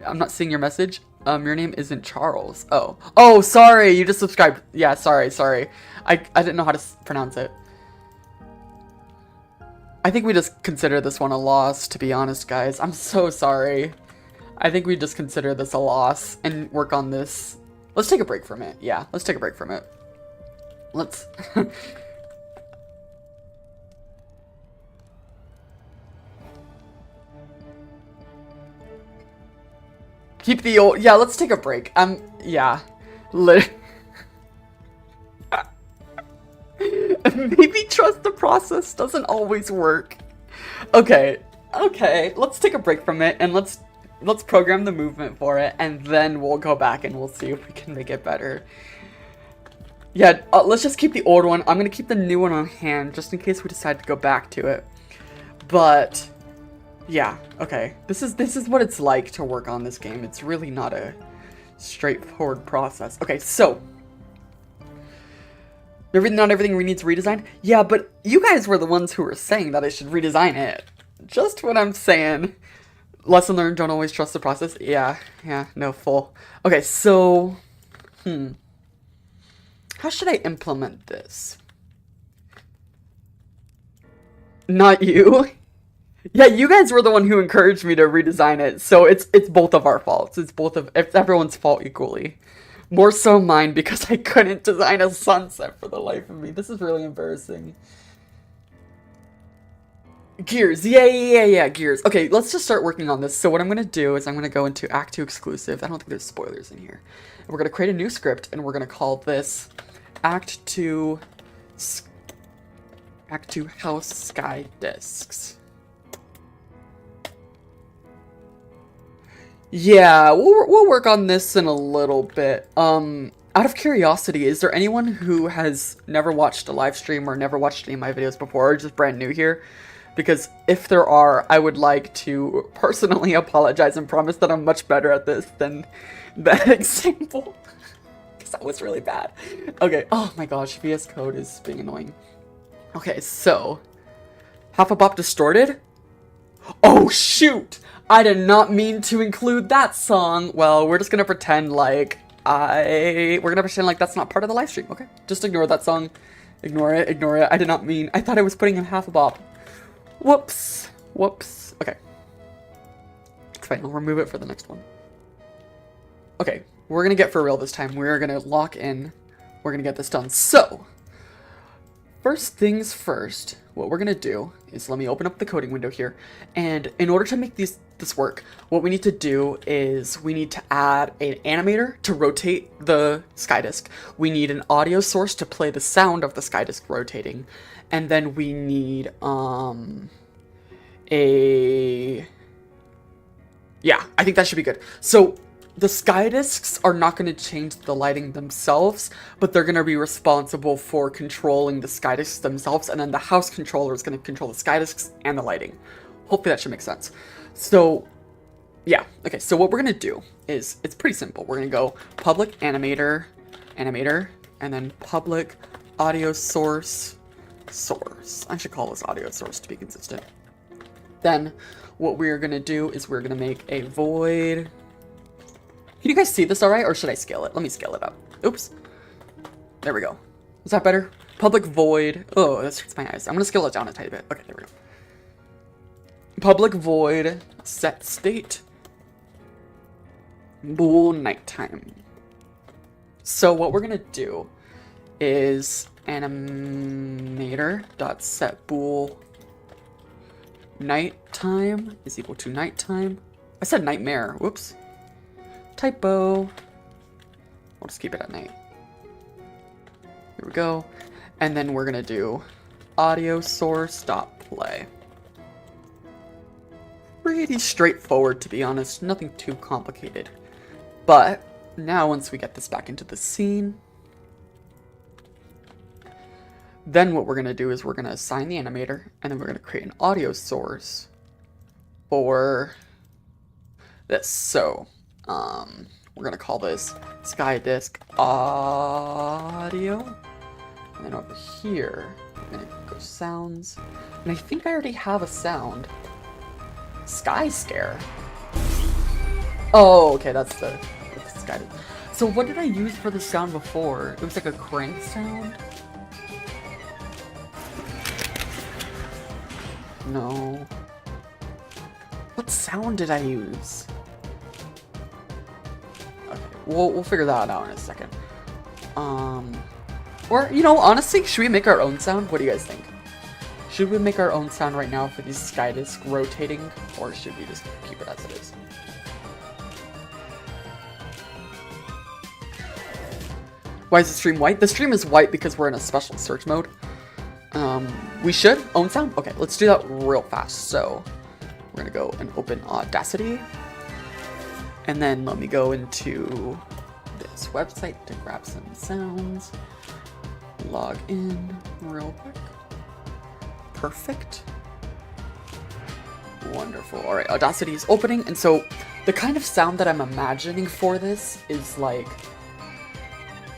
I'm not seeing your message. Your name isn't Charles. Oh, sorry. You just subscribed. Yeah, sorry. I didn't know how to pronounce it. I think we just consider this one a loss, to be honest, guys. I'm so sorry. I think we just consider this a loss and work on this. Let's take a break from it. Yeah, let's take a break from it. Let's... Keep the old... Yeah, let's take a break. Yeah. Maybe trust the process doesn't always work. Okay, let's take a break from it and let's program the movement for it and then we'll go back and we'll see if we can make it better. Yeah, let's just keep the old one. I'm gonna keep the new one on hand just in case we decide to go back to it. But... yeah, okay. This is what it's like to work on this game. It's really not a straightforward process. Okay, so not everything we need to redesign. Yeah, but you guys were the ones who were saying that I should redesign it. Just what I'm saying. Lesson learned, don't always trust the process. Yeah, no, full. Okay, so how should I implement this? Not you. Yeah, you guys were the one who encouraged me to redesign it, so it's both of our faults. It's everyone's fault equally. More so mine because I couldn't design a sunset for the life of me. This is really embarrassing. Gears, yeah, gears. Okay, let's just start working on this. So what I'm gonna do is I'm gonna go into Act 2 exclusive. I don't think there's spoilers in here. And we're gonna create a new script and we're gonna call this Act 2 House Sky Discs. Yeah, we'll work on this in a little bit. Out of curiosity, is there anyone who has never watched a live stream or never watched any of my videos before or just brand new here? Because if there are, I would like to personally apologize and promise that I'm much better at this than that example. Because that was really bad. Okay, oh my gosh, VS Code is being annoying. Okay, so, half a bop distorted? Oh shoot! I did not mean to include that song. Well, we're just gonna pretend like we're gonna pretend like that's not part of the live stream, okay? Just ignore that song. Ignore it. I did not mean, I thought I was putting in half a bop. Whoops. Okay. It's fine, I'll remove it for the next one. Okay, we're gonna get for real this time. We're gonna lock in. We're gonna get this done. So, first things first, what we're gonna do is let me open up the coding window here. And in order to make this work, what we need to do is we need to add an animator to rotate the SkyDisk. We need an audio source to play the sound of the SkyDisk rotating. And then we need, yeah, I think that should be good. So, the SkyDisks are not going to change the lighting themselves, but they're going to be responsible for controlling the SkyDisks themselves, and then the house controller is going to control the SkyDisks and the lighting. Hopefully that should make sense. So, Yeah, okay, so what we're gonna do is, it's pretty simple. We're gonna go public animator, and then public audio source. I should call this audio source to be consistent. Then what we're gonna do is we're gonna make a void. Can you guys see this all right, or should I scale it? Let me scale it up. Oops. There we go. Is that better? Public void. Oh, that hurts my eyes. I'm gonna scale it down a tiny bit. Okay, there we go. Public void set state bool nighttime. So what we're gonna do is animator.set bool nighttime is equal to nighttime. I said nightmare. Whoops. Typo. We'll just keep it at night. Here we go. And then we're gonna do audio source dot play. Pretty straightforward, to be honest. Nothing too complicated. But now once we get this back into the scene, then what we're gonna do is we're gonna assign the animator, and then we're gonna create an audio source for this. So we're gonna call this SkyDisk audio. And then over here, we're gonna go sounds. And I think I already have a sound. Sky Scare. Oh, okay, that's the Sky. So what did I use for the sound before? It was like a crank sound? No. What sound did I use? Okay, we'll figure that out in a second. Or, you know, honestly, should we make our own sound? What do you guys think? Should we make our own sound right now for these SkyDisk rotating, or should we just keep it as it is? Why is the stream white? The stream is white because we're in a special search mode. We should own sound? Okay, let's do that real fast. So we're gonna go and open Audacity. And then let me go into this website to grab some sounds. Log in real quick. Perfect. Wonderful. All right, Audacity is opening. And so the kind of sound that I'm imagining for this is like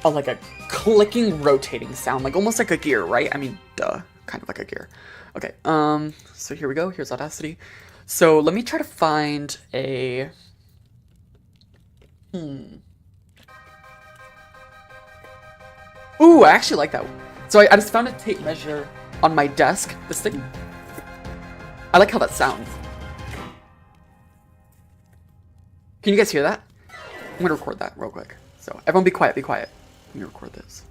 a clicking, rotating sound, like almost like a gear, right? I mean, duh, kind of like a gear. Okay, so here we go. Here's Audacity. So let me try to find a... Ooh, I actually like that one. So I just found a tape measure on my desk. This thing. I like how that sounds. Can you guys hear that? I'm gonna record that real quick. So everyone be quiet, be quiet. Let me record this.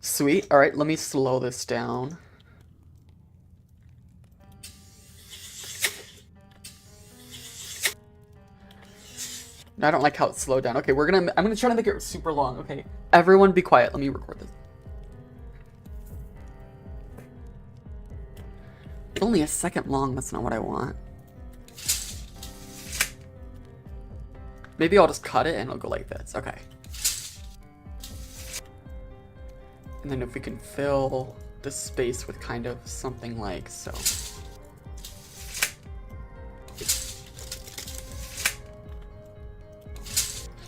Sweet. All right, let me slow this down. I don't like how it's slowed down. Okay, I'm gonna try to make it super long. Okay, everyone be quiet. Let me record this. It's only a second long. That's not what I want. Maybe I'll just cut it and it'll go like this. Okay. And then if we can fill the space with kind of something like so.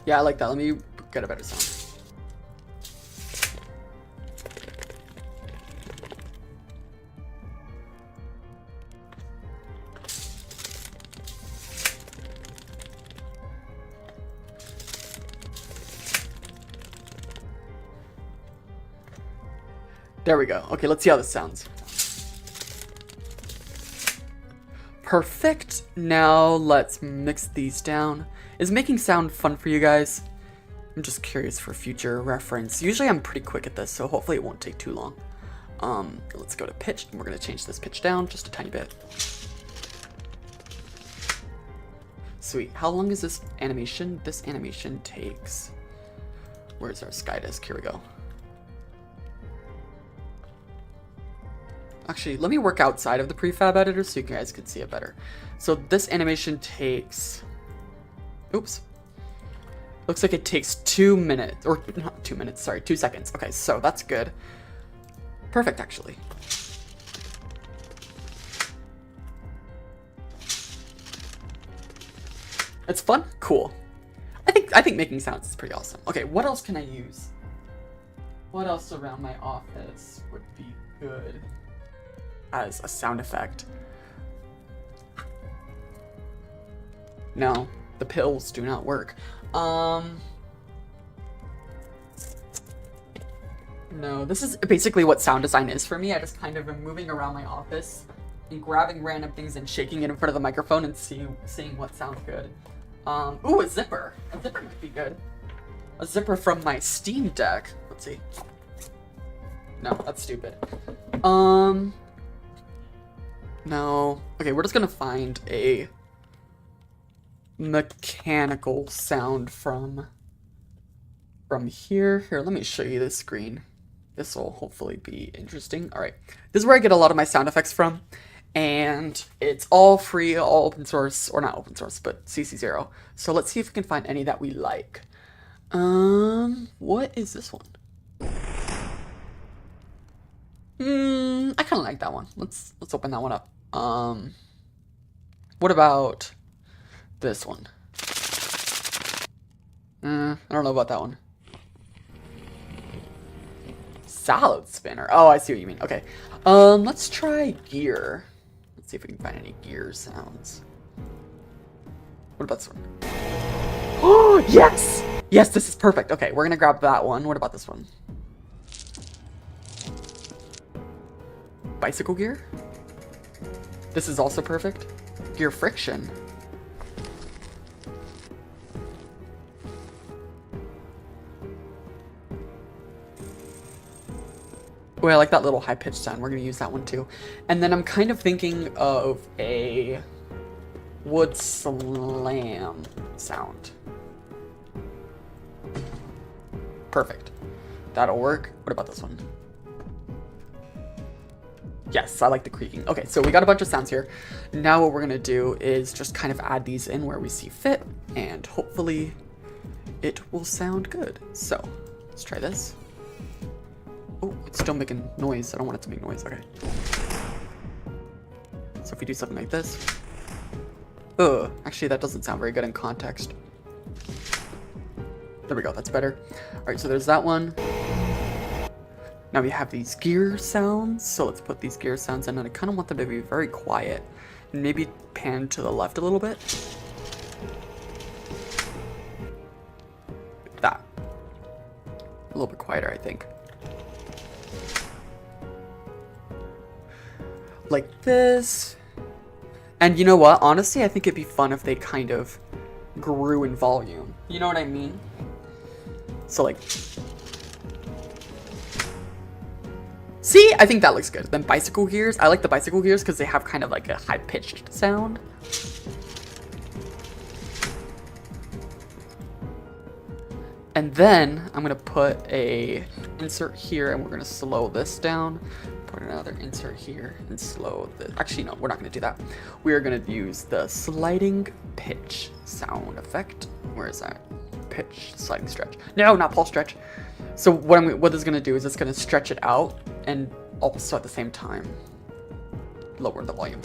Yeah, I like that. Let me get a better sound. There we go. Okay, let's see how this sounds. Perfect. Now let's mix these down. Is making sound fun for you guys? I'm just curious for future reference. Usually I'm pretty quick at this, so hopefully it won't take too long. Let's go to pitch, and we're gonna change this pitch down just a tiny bit. Sweet. How long is this animation? This animation takes... Where's our SkyDisk? Here we go. Actually, let me work outside of the prefab editor so you guys can see it better. So this animation takes... Oops. Looks like it takes 2 minutes, or not 2 minutes, sorry, 2 seconds. Okay, so that's good. Perfect, actually. It's fun? Cool. I think making sounds is pretty awesome. Okay, what else can I use? What else around my office would be good as a sound effect? No, the pills do not work. No, this is basically what sound design is for me. I just kind of am moving around my office and grabbing random things and shaking it in front of the microphone and seeing what sounds good. Ooh, a zipper. A zipper might be good. A zipper from my Steam Deck. Let's see. No, that's stupid. No. Okay, we're just gonna find a mechanical sound from here. Here, let me show you this screen. This will hopefully be interesting. All right, this is where I get a lot of my sound effects from, and it's all free, all open source, or not open source, but CC0. So let's see if we can find any that we like. What is this one? I kind of like that one. Let's open that one up. What about this one? I don't know about that one. Salad spinner. Oh, I see what you mean. Okay. Let's try gear. Let's see if we can find any gear sounds. What about this one? Oh, yes! Yes, this is perfect. Okay, we're gonna grab that one. What about this one? Bicycle gear? This is also perfect. Gear friction. Oh, I like that little high-pitched sound. We're gonna use that one too. And then I'm kind of thinking of a wood slam sound. Perfect. That'll work. What about this one? Yes, I like the creaking. Okay, so we got a bunch of sounds here. Now what we're gonna do is just kind of add these in where we see fit, and hopefully it will sound good. So let's try this. Oh, it's still making noise. I don't want it to make noise. Okay. So if we do something like this. Actually that doesn't sound very good in context. There we go, that's better. Alright, so there's that one. Now we have these gear sounds. So let's put these gear sounds in, and I kind of want them to be very quiet. And maybe pan to the left a little bit. Like that. A little bit quieter, I think. Like this. And you know what? Honestly, I think it'd be fun if they kind of grew in volume. You know what I mean? So like... See? I think that looks good. Then bicycle gears. I like the bicycle gears because they have kind of like a high-pitched sound. And then I'm going to put a insert here, and we're going to slow this down. Put another insert here and slow this. Actually, no, we're not going to do that. We are going to use the sliding pitch sound effect. Where is that? Pitch, sliding stretch. No, not pulse stretch. So what this is going to do is it's going to stretch it out and also at the same time lower the volume.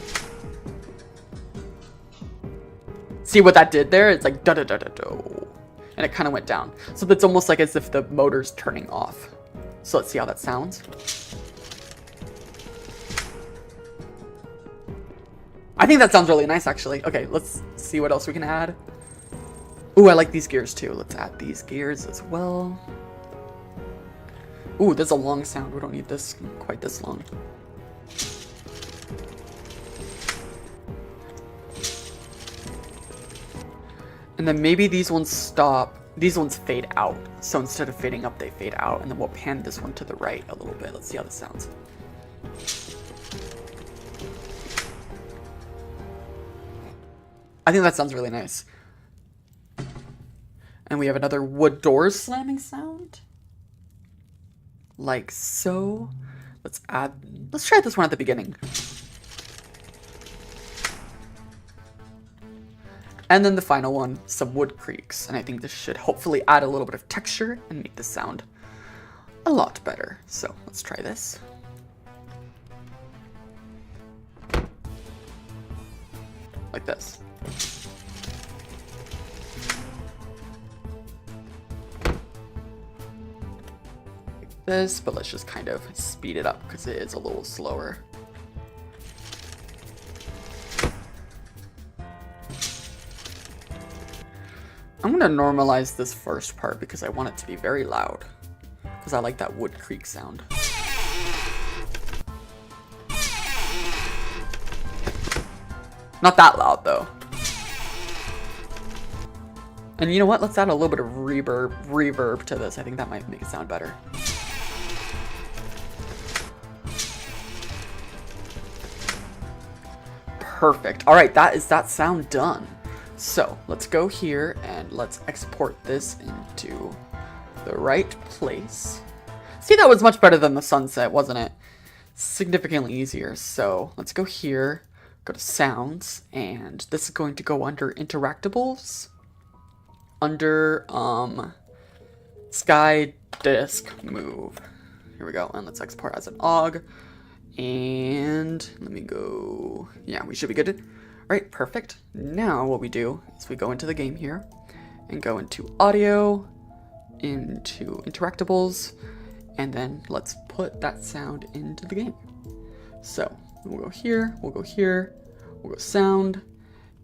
See what that did there? It's like da-da-da-da-do. And it kind of went down. So that's almost like as if the motor's turning off. So let's see how that sounds. I think that sounds really nice, actually. Okay, let's see what else we can add. Ooh, I like these gears too. Let's add these gears as well. Ooh, there's a long sound. We don't need this quite this long. And then maybe these ones stop. These ones fade out. So instead of fading up, they fade out. And then we'll pan this one to the right a little bit. Let's see how this sounds. I think that sounds really nice. And we have another wood doors slamming sound. Like so. Let's try this one at the beginning. And then the final one, some wood creaks. And I think this should hopefully add a little bit of texture and make the sound a lot better. So let's try this. like this. Like this, but let's just kind of speed it up because it is a little slower. I'm gonna normalize this first part because I want it to be very loud. Because I like that wood creak sound. Not that loud though. And you know what? Let's add a little bit of reverb to this. I think that might make it sound better. Perfect. All right, that is that sound done. So let's go here and let's export this into the right place. See, that was much better than the sunset, wasn't it? Significantly easier. So let's go here, go to sounds, and this is going to go under interactables, under sky disk move. Here we go, and let's export as an OGG. And let me go, yeah, we should be good. All right, perfect. Now what we do is we go into the game here and go into audio, into interactables, and then let's put that sound into the game. So we'll go here, we'll go here, we'll go sound,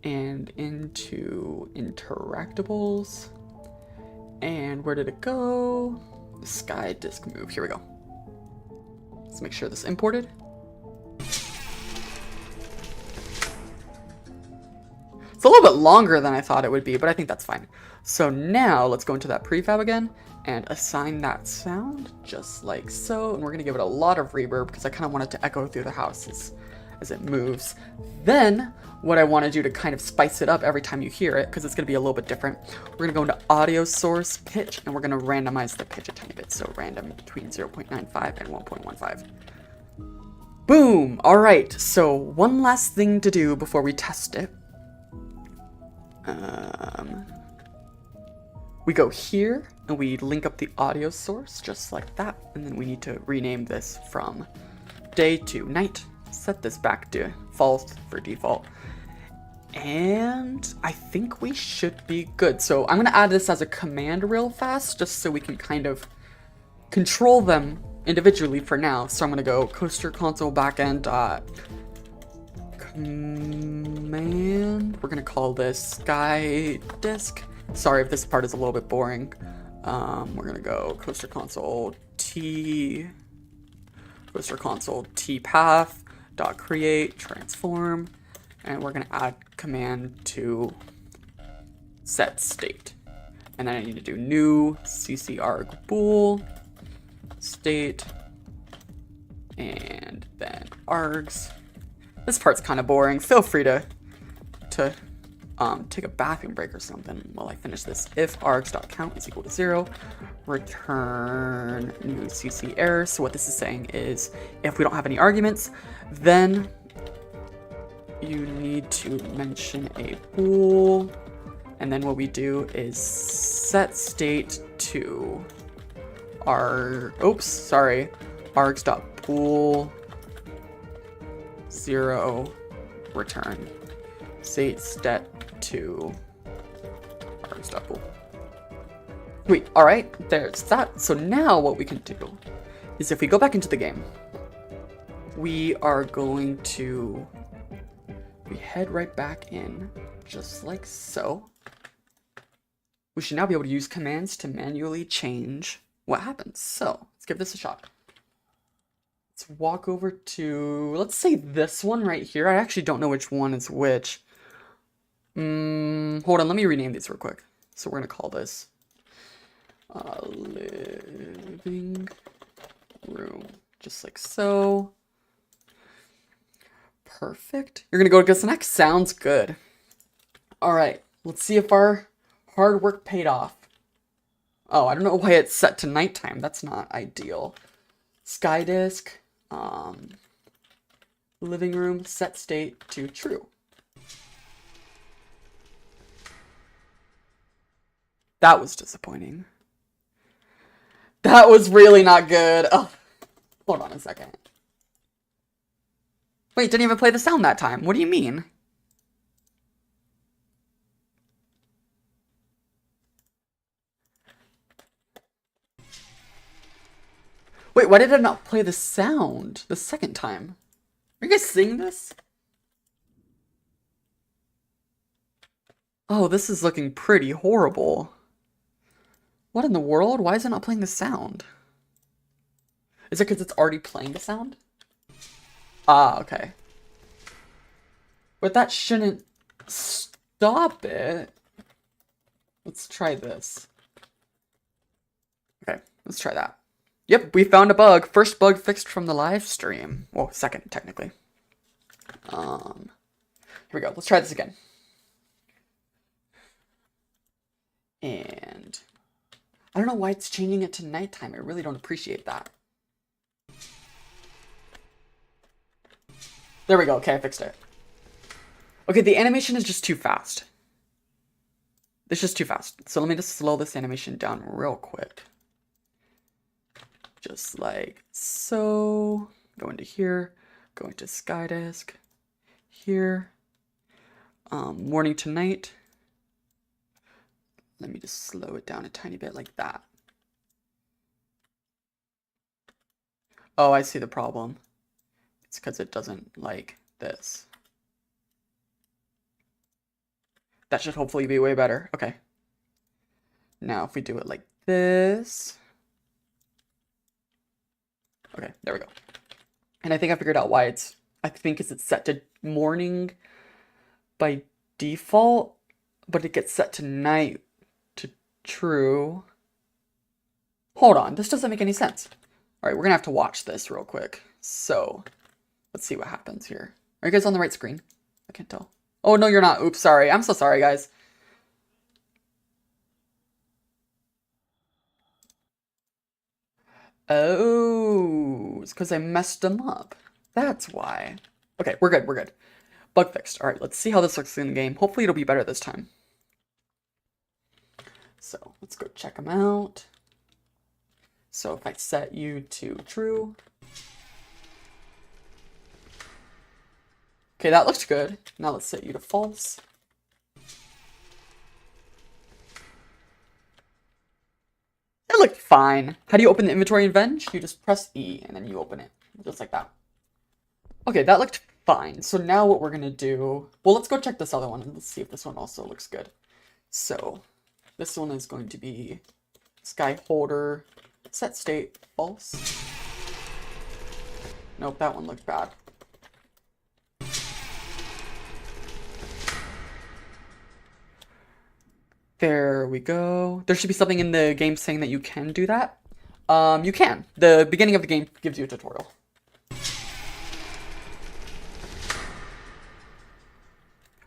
and into interactables. And where did it go? The sky disk move, here we go. Let's make sure this imported. It's a little bit longer than I thought it would be, but I think that's fine. So now let's go into that prefab again and assign that sound just like so. And we're gonna give it a lot of reverb because I kind of want it to echo through the house as it moves. Then what I want to do to kind of spice it up every time you hear it, because it's gonna be a little bit different, we're gonna go into audio source pitch and we're gonna randomize the pitch a tiny bit. So random between 0.95 and 1.15. Boom! All right, so one last thing to do before we test it. We go here and we link up the audio source just like that, and then we need to rename this from day to night, set this back to false for default, and I think we should be good. So I'm gonna add this as a command real fast just so we can kind of control them individually for now. So I'm gonna go coaster console backend command. We're gonna call this sky disk. Sorry if this part is a little bit boring. We're gonna go coaster console t path dot create transform, and we're gonna add command to set state, and then I need to do new ccarg bool state, and then args. This part's kind of boring. Feel free to take a bathroom break or something while I finish this. If args.count is equal to 0, return new cc error. So what this is saying is if we don't have any arguments, then you need to mention a bool, and then what we do is set state to args.bool 0 return state to args.bool. Sweet. All right, there's that. So now what we can do is if we go back into the game, we are going to head right back in just like so. We should now be able to use commands to manually change what happens. So let's give this a shot. Let's walk over to, let's say this one right here. I actually don't know which one is which. Hold on, let me rename these real quick. So we're gonna call this living room, just like so. Perfect. You're gonna go to guess next. Sounds good. All right, let's see if our hard work paid off. Oh, I don't know why it's set to nighttime. That's not ideal. Sky disk, living room, set state to true. That was disappointing. That was really not good. Oh, hold on a second. Wait, didn't even play the sound that time. What do you mean? Wait, why did I not play the sound the second time? Are you guys seeing this? Oh, this is looking pretty horrible. What in the world? Why is it not playing the sound? Is it because it's already playing the sound? Ah, okay. But that shouldn't stop it. Let's try this. Okay, let's try that. Yep, we found a bug. First bug fixed from the live stream. Well, second, technically. Here we go. Let's try this again. And I don't know why it's changing it to nighttime. I really don't appreciate that. There we go. Okay, I fixed it. Okay, the animation is just too fast. It's just too fast. So let me just slow this animation down real quick. Just like so. Go into here. Go into Skydesk. Here. Morning to night. Let me just slow it down a tiny bit like that. Oh, I see the problem. It's because it doesn't like this. That should hopefully be way better. Okay. Now if we do it like this. Okay, there we go. And I think I figured out why it's, I think it's set to morning by default, but it gets set to night to true. Hold on, this doesn't make any sense. All right, we're gonna have to watch this real quick. So let's see what happens here. Are you guys on the right screen? I can't tell. Oh, no, you're not. Oops, sorry. I'm so sorry, guys. Oh, it's because I messed them up. That's why. Okay, we're good, we're good. Bug fixed. All right, let's see how this looks in the game. Hopefully it'll be better this time. So let's go check them out. So if I set you to true. Okay, that looks good. Now let's set you to false. It looked fine. How do you open the inventory in Venge? You just press E and then you open it. Just like that. Okay, that looked fine. So now what we're gonna do... Well, let's go check this other one and let's see if this one also looks good. So, this one is going to be sky holder, set state, false. Nope, that one looked bad. There we go. There should be something in the game saying that you can do that. You can. The beginning of the game gives you a tutorial.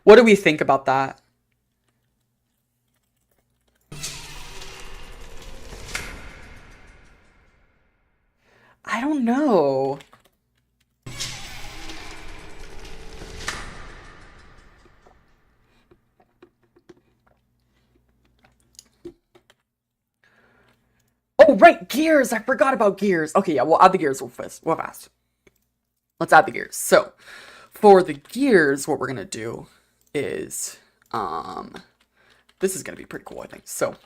What do we think about that? I don't know. Oh, right, gears! I forgot about gears. Okay, yeah, we'll add the gears real fast. Let's add the gears. So, for the gears, what we're gonna do is, this is gonna be pretty cool, I think. So,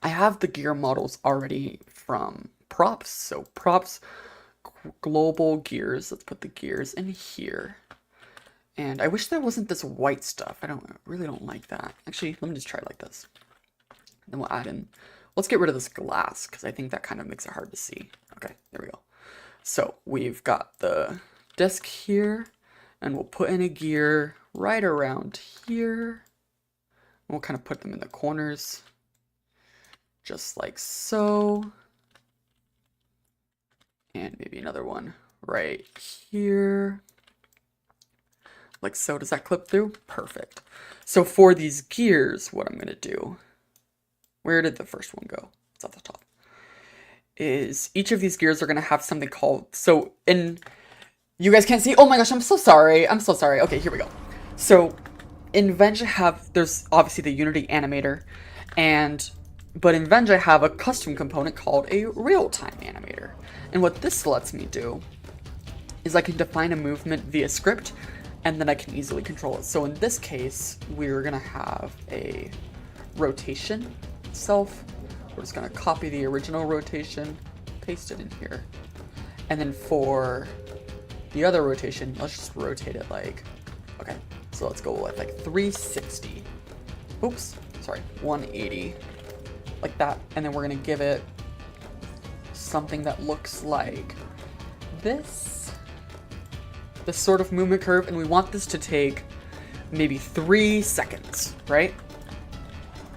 I have the gear models already from props. So, props, global gears. Let's put the gears in here. And I wish there wasn't this white stuff. I really don't like that. Actually, let me just try it like this. Then we'll add in... Let's get rid of this glass, because I think that kind of makes it hard to see. Okay, there we go. So, we've got the disc here, and we'll put in a gear right around here. We'll kind of put them in the corners, just like so. And maybe another one right here. Like so. Does that clip through? Perfect. So for these gears, what I'm going to do... Where did the first one go? It's at the top. Is each of these gears are going to have something called... So, you guys can't see... Oh my gosh, I'm so sorry. I'm so sorry. Okay, here we go. So, in Venge there's obviously the Unity animator. But in Venge I have a custom component called a real-time animator. And what this lets me do is I can define a movement via script, and then I can easily control it. So in this case, we're going to have a rotation itself. We're just going to copy the original rotation, paste it in here. And then for the other rotation, let's just rotate it like, okay, so let's go with like 360. Oops, sorry, 180. Like that. And then we're gonna give it something that looks like this sort of movement curve, and we want this to take maybe 3 seconds, right?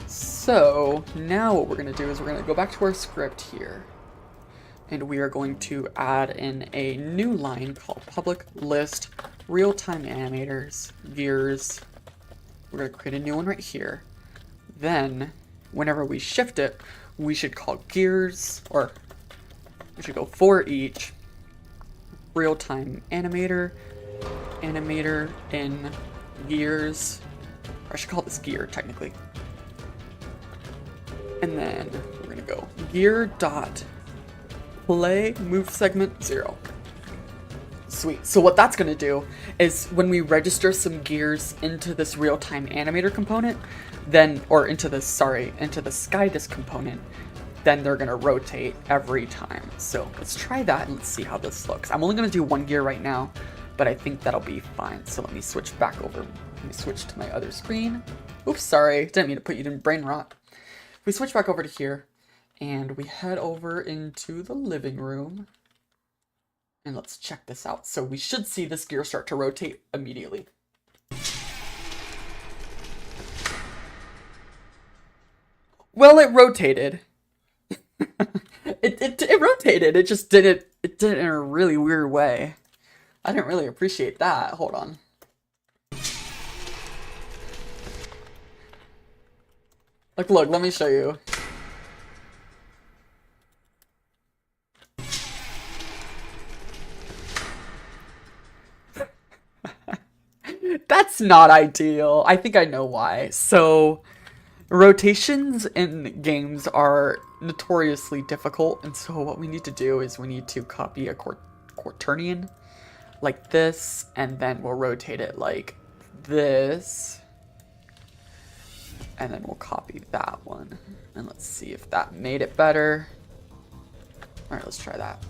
So now what we're gonna do is we're gonna go back to our script here, and we are going to add in a new line called public list real-time animators gears. We're gonna create a new one right here. Then whenever we shift it, we should call gears, or we should go for each real-time animator in gears, or I should call this gear technically. And then we're gonna go gear dot play move segment 0. Sweet. So what that's gonna do is when we register some gears into this real-time animator component, then, or into the sky disk component, then they're gonna rotate every time. So let's try that and let's see how this looks. I'm only gonna do 1 gear right now, but I think that'll be fine. So let me switch back over. Let me switch to my other screen. Oops, sorry, didn't mean to put you in brain rot. We switch back over to here, and we head over into the living room. And let's check this out. So we should see this gear start to rotate immediately. Well, it rotated. It rotated. It just did it. It did it in a really weird way. I didn't really appreciate that. Hold on. Like, look, let me show you. That's not ideal. I think I know why. So, rotations in games are notoriously difficult, and so what we need to do is we need to copy a quaternion like this, and then we'll rotate it like this, and then we'll copy that one, and let's see if that made it better. All right, let's try that.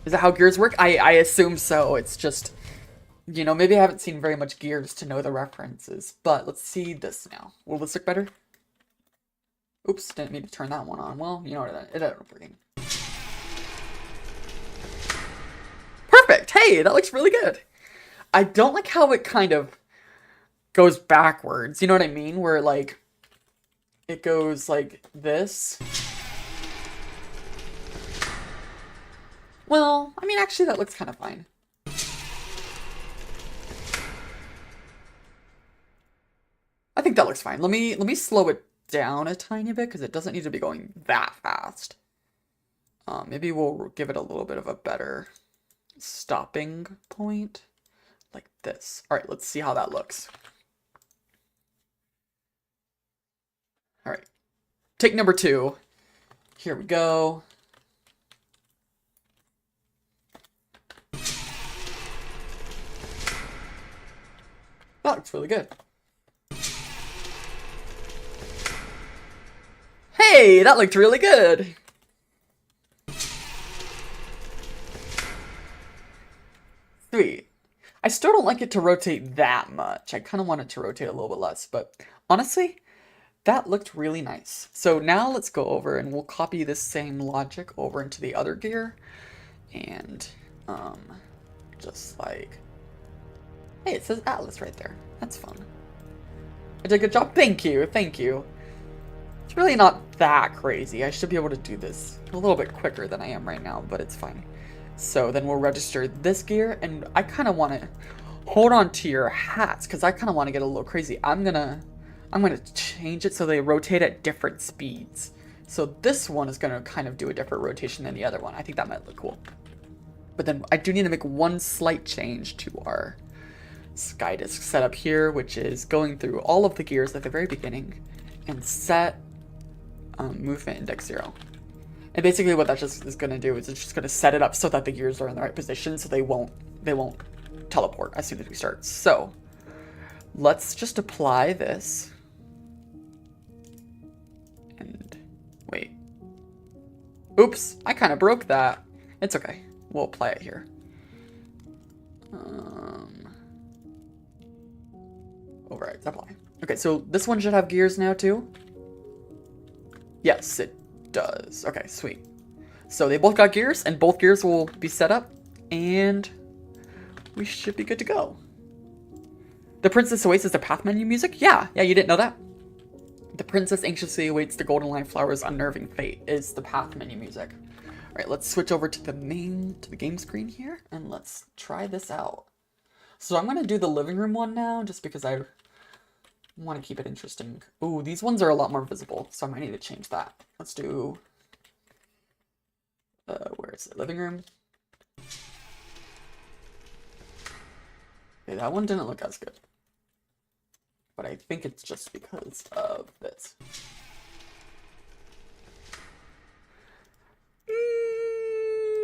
Is that how gears work? I assume so. It's just, you know, maybe I haven't seen very much gears to know the references, but let's see this now. Will this look better? Oops, didn't mean to turn that one on. Well, you know what, it ended up working. Perfect! Hey, that looks really good! I don't like how it kind of goes backwards, you know what I mean? Where, like, it goes like this. Well, I mean, actually, that looks kind of fine. I think that looks fine. Let me slow it down a tiny bit because it doesn't need to be going that fast. Maybe we'll give it a little bit of a better stopping point, like this. All right, let's see how that looks. All right, take number 2. Here we go. That looks really good. Hey, that looked really good. Sweet. I still don't like it to rotate that much. I kind of want it to rotate a little bit less, but honestly, that looked really nice. So now let's go over and we'll copy this same logic over into the other gear. And, just like, hey, it says Atlas right there. That's fun. I did a good job. Thank you. Thank you. It's really not that crazy. I should be able to do this a little bit quicker than I am right now, but it's fine. So then we'll register this gear, and I kind of want to hold on to your hats because I kind of want to get a little crazy. I'm gonna change it so they rotate at different speeds. So this one is gonna kind of do a different rotation than the other one. I think that might look cool. But then I do need to make one slight change to our sky disk setup here, which is going through all of the gears at the very beginning and set movement index 0. And basically what that just is going to do is it's just going to set it up so that the gears are in the right position so they won't teleport as soon as we start. So let's just apply this. And wait. Oops, I kind of broke that. It's okay. We'll apply it here. Overrides, apply. Okay, so this one should have gears now too. Yes, it does. Okay, sweet. So they both got gears, and both gears will be set up, and we should be good to go. The princess awaits as the path menu music? Yeah, you didn't know that? The princess anxiously awaits the golden line flower's unnerving fate is the path menu music. All right, let's switch over to the game screen here, and let's try this out. So I'm gonna do the living room one now, just because I want to keep it interesting. Ooh, these ones are a lot more visible, so I might need to change that. Let's do, where is it? Living room. Okay, that one didn't look as good. But I think it's just because of this.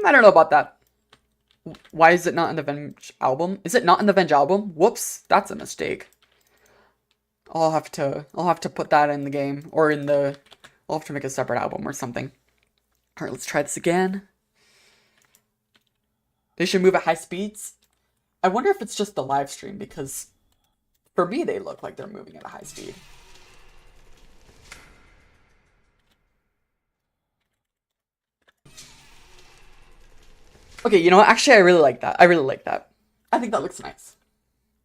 I don't know about that. Why is it not in the Venge album? Is it not in the Venge album? Whoops, that's a mistake. I'll have to put that in the game, or in the, I'll have to make a separate album or something. All right, let's try this again. They should move at high speeds. I wonder if it's just the live stream, because for me they look like they're moving at a high speed. Okay, you know what? Actually, I really like that. I really like that. I think that looks nice.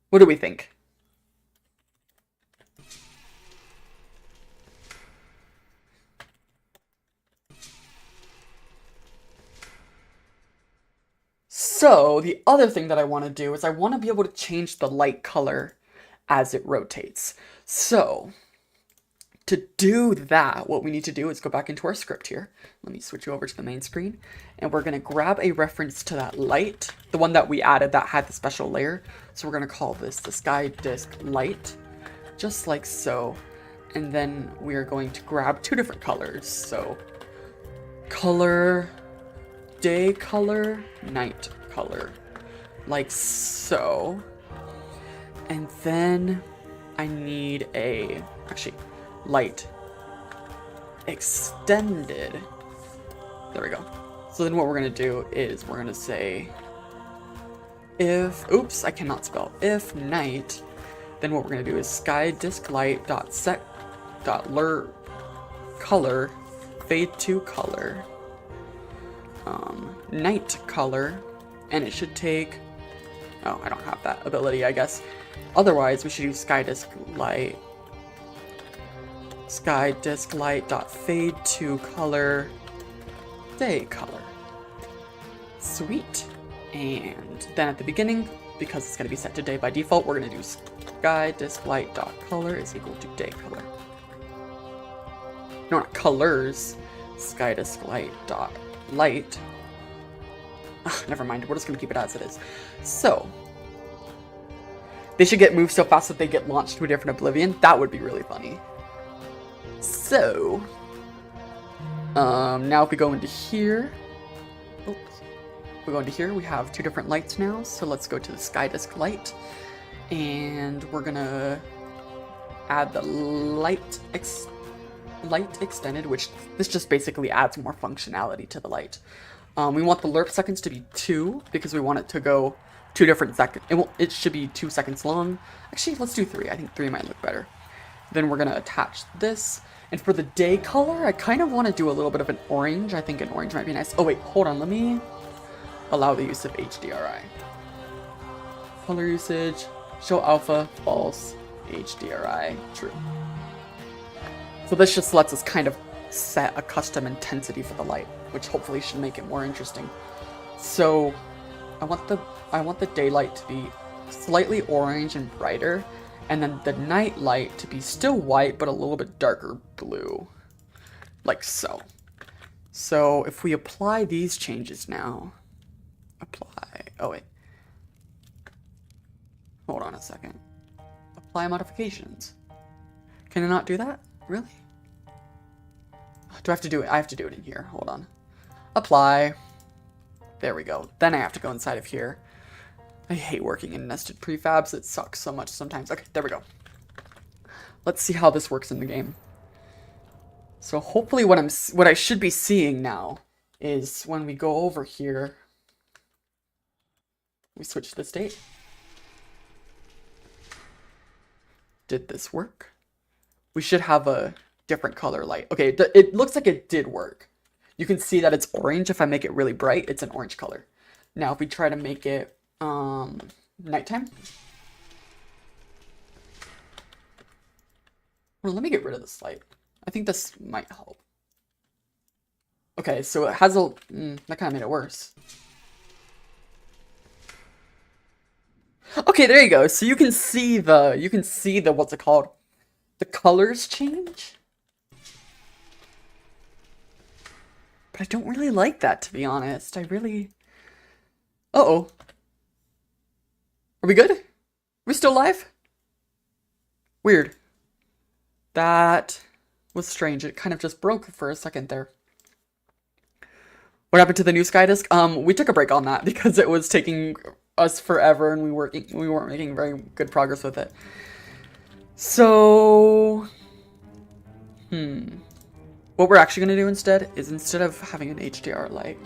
What do we think? So, the other thing that I want to do is I want to be able to change the light color as it rotates. So, to do that, what we need to do is go back into our script here. Let me switch you over to the main screen. And we're going to grab a reference to that light, the one that we added that had the special layer. So we're going to call this the sky disk light, just like so. And then we are going to grab two different colors. So, color, day color, night color, like so. And then I need a, actually, light extended. There we go. So then what we're going to do is we're going to say if, oops, I cannot spell, if night, then what we're going to do is sky disk light dot set dot lur color fade to color night color, and it should take, oh, I don't have that ability, I guess. Otherwise, we should use sky disk light dot fade to color day color. Sweet. And then at the beginning, because it's going to be set to day by default, we're going to do sky disk light dot color is equal to day color. No, not colors. Sky disk light dot light. Never mind. We're just going to keep it as it is. So, they should get moved so fast that they get launched to a different oblivion. That would be really funny. So, now if we go into here, oops, we go into here, we have two different lights now. So let's go to the sky disk light, and we're gonna add the light extended, which this just basically adds more functionality to the light. We want the lerp seconds to be 2 because we want it to go 2 different seconds. It should be 2 seconds long. Actually, let's do 3. I think 3 might look better. Then we're gonna attach this. And for the day color, I kind of want to do a little bit of an orange. I think an orange might be nice. Oh wait, hold on. Let me allow the use of HDRI. Color usage, show alpha, false, HDRI, true. So this just lets us kind of set a custom intensity for the light, which hopefully should make it more interesting. So I want the daylight to be slightly orange and brighter, and then the night light to be still white but a little bit darker blue, like so. So if we apply these changes now, oh wait, hold on a second, apply modifications. Can I not do that? Really? Do I have to do it? I have to do it in here. Hold on. Apply. There we go. Then I have to go inside of here. I hate working in nested prefabs. It sucks so much sometimes. Okay, there we go. Let's see how this works in the game. So hopefully what I should be seeing now is when we go over here, we switch the state. Did this work? We should have a different color light. Okay, it looks like it did work. You can see that it's orange. If I make it really bright, it's an orange color. Now, if we try to make it nighttime. Well, let me get rid of this light. I think this might help. Okay, so it has a... that kind of made it worse. Okay, there you go. So you can see the, what's it called? The colors change. But I don't really like that, to be honest. I really... Uh-oh. Are we good? Are we still live? Weird. That was strange. It kind of just broke for a second there. What happened to the new Sky Disc? We took a break on that because it was taking us forever and we weren't making very good progress with it. So, what we're actually gonna do instead is, instead of having an HDR light,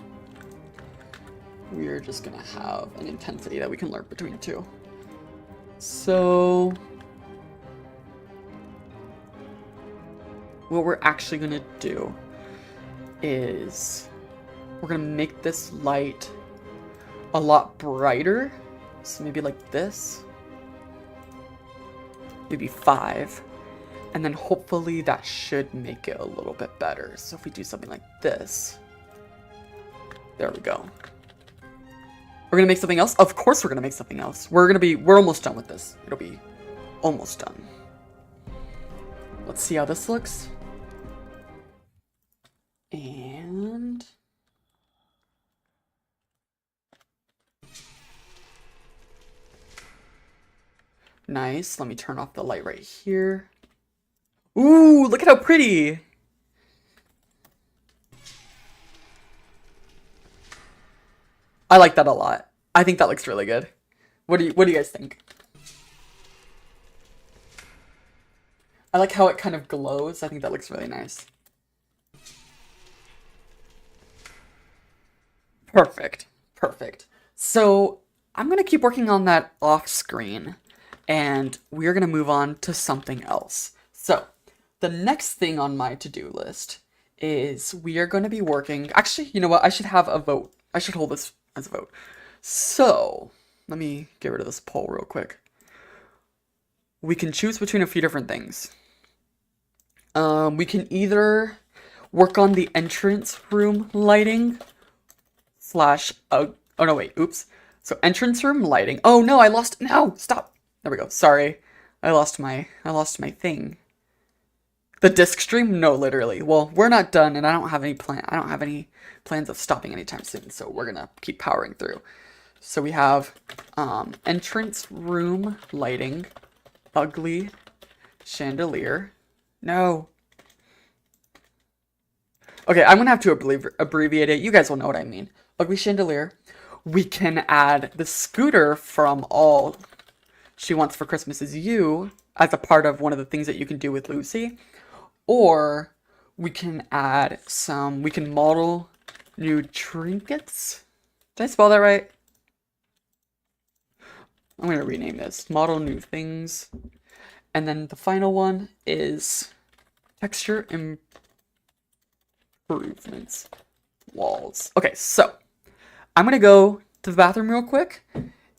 we're just gonna have an intensity that we can lerp between two. So, what we're actually gonna do is we're gonna make this light a lot brighter. So maybe like this. Maybe 5. And then hopefully that should make it a little bit better. So if we do something like this. There we go. We're gonna make something else? Of course we're gonna make something else. We're almost done with this. It'll be almost done. Let's see how this looks. And... nice. Let me turn off the light right here. Ooh, look at how pretty! I like that a lot. I think that looks really good. What do you guys think? I like how it kind of glows. I think that looks really nice. Perfect. Perfect. So I'm gonna keep working on that off screen, and we're gonna move on to something else. So the next thing on my to-do list is we are gonna be working. Actually, you know what? I should have a vote. I should hold this as a vote. So let me get rid of this poll real quick. We can choose between a few different things. We can either work on the entrance room lighting slash, oh no, wait, oops. So entrance room lighting. Oh no, I lost, no, stop. There we go, sorry. I lost my thing. The disc stream? No, literally. Well, we're not done, and I don't have any plans of stopping anytime soon, so we're gonna keep powering through. So we have, entrance room lighting, ugly chandelier. No. Okay, I'm gonna have to abbreviate it. You guys will know what I mean. Ugly chandelier. We can add the scooter from All She Wants for Christmas Is You as a part of one of the things that you can do with Lucy. Or we can add we can model new trinkets. Did I spell that right? I'm gonna rename this. Model new things. And then the final one is texture improvements. Walls. Okay, so I'm gonna go to the bathroom real quick,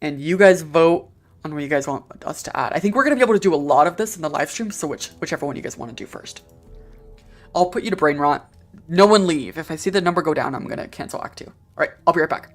and you guys vote on what you guys want us to add. I think we're gonna be able to do a lot of this in the live stream, so whichever one you guys want to do first. I'll put you to brain rot. No one leave. If I see the number go down, I'm gonna cancel Act 2. All right, I'll be right back.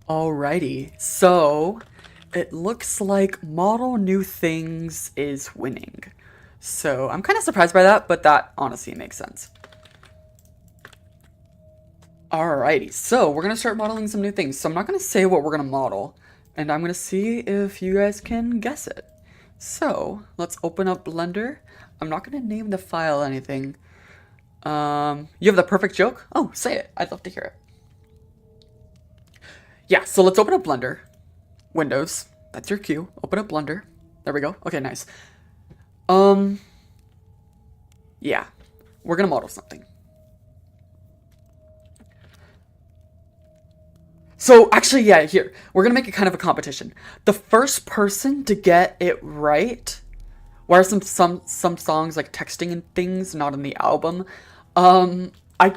Alrighty, so it looks like model new things is winning. So I'm kind of surprised by that, but that honestly makes sense. Alrighty, so we're gonna start modeling some new things. So I'm not gonna say what we're gonna model, and I'm gonna see if you guys can guess it. So let's open up Blender. I'm not gonna name the file anything. You have the perfect joke? Oh, say it. I'd love to hear it. Yeah, so let's open up Blender. Windows. That's your cue. Open up Blender. There we go. Okay, nice. Yeah. We're gonna model something. So, actually, yeah, here. We're gonna make it kind of a competition. The first person to get it right. Where are some songs like texting and things not in the album? I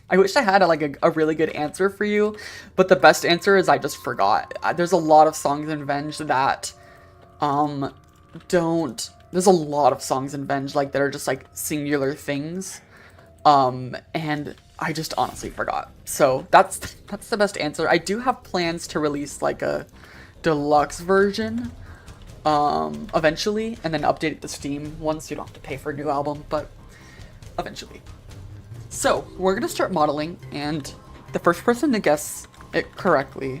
I wish I had a really good answer for you, but the best answer is I just forgot. There's a lot of songs in Venge that don't. There's a lot of songs in Venge like that are just like singular things, and I just honestly forgot. So that's the best answer. I do have plans to release like a deluxe version eventually, and then update the Steam once. You don't have to pay for a new album, but eventually. So we're gonna start modeling, and the first person to guess it correctly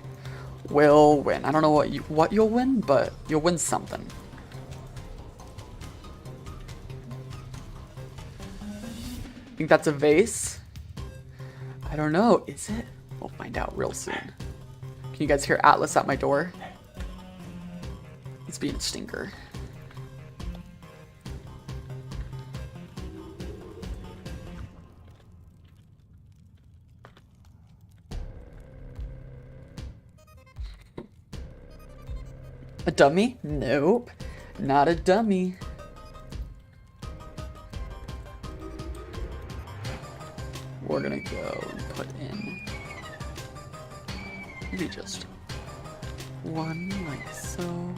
will win. I don't know what you'll win, but you'll win something. I think that's a vase. I don't know. Is it? We'll find out real soon. Can you guys hear Atlas at my door? He's being a stinker. A dummy? Nope. Not a dummy. We're gonna go and put in maybe just one like so.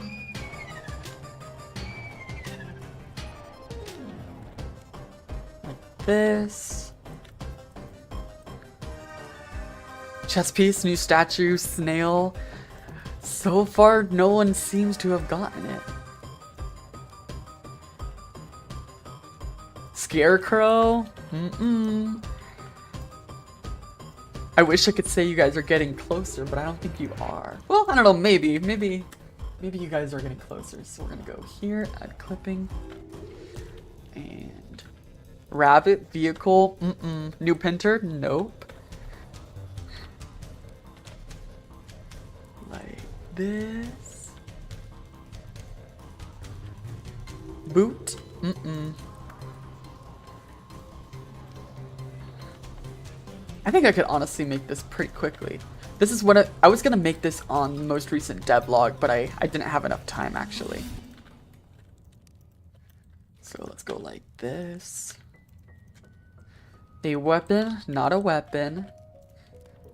Like this. Chess piece, new statue, snail. So far, no one seems to have gotten it. Scarecrow? I wish I could say you guys are getting closer, but I don't think you are. Well, I don't know, maybe you guys are getting closer. So we're gonna go here, add clipping. And rabbit, vehicle, new painter, nope. Like this. Boot, I think I could honestly make this pretty quickly. This is what I was gonna make this on the most recent devlog, but I didn't have enough time actually. So let's go like this. A weapon, not a weapon.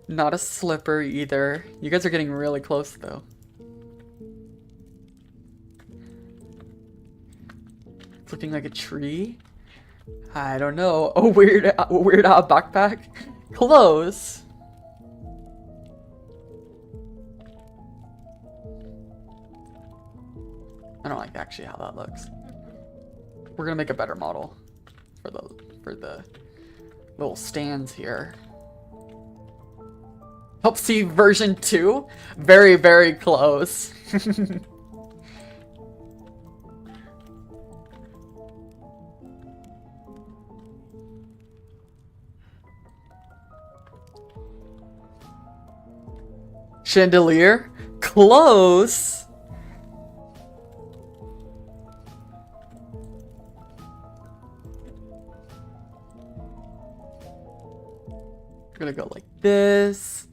Not a slipper either. You guys are getting really close though. It's looking like a tree. I don't know. A weird Al backpack. Close. I don't like actually how that looks. We're gonna make a better model for the little stands here. Help see version 2. Very, very close. Chandelier? Close! We're gonna go like this,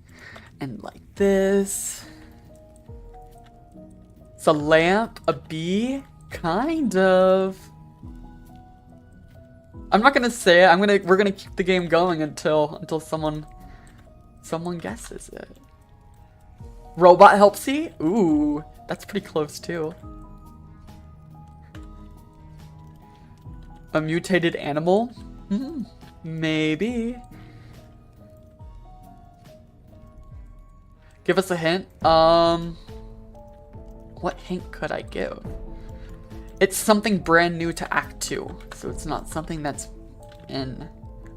and like this. It's a lamp, a bee? Kind of. I'm not gonna say it, we're gonna keep the game going until someone guesses it. Robot help see? Ooh, that's pretty close too. A mutated animal? Maybe. Give us a hint. What hint could I give? It's something brand new to Act 2, so it's not something that's in...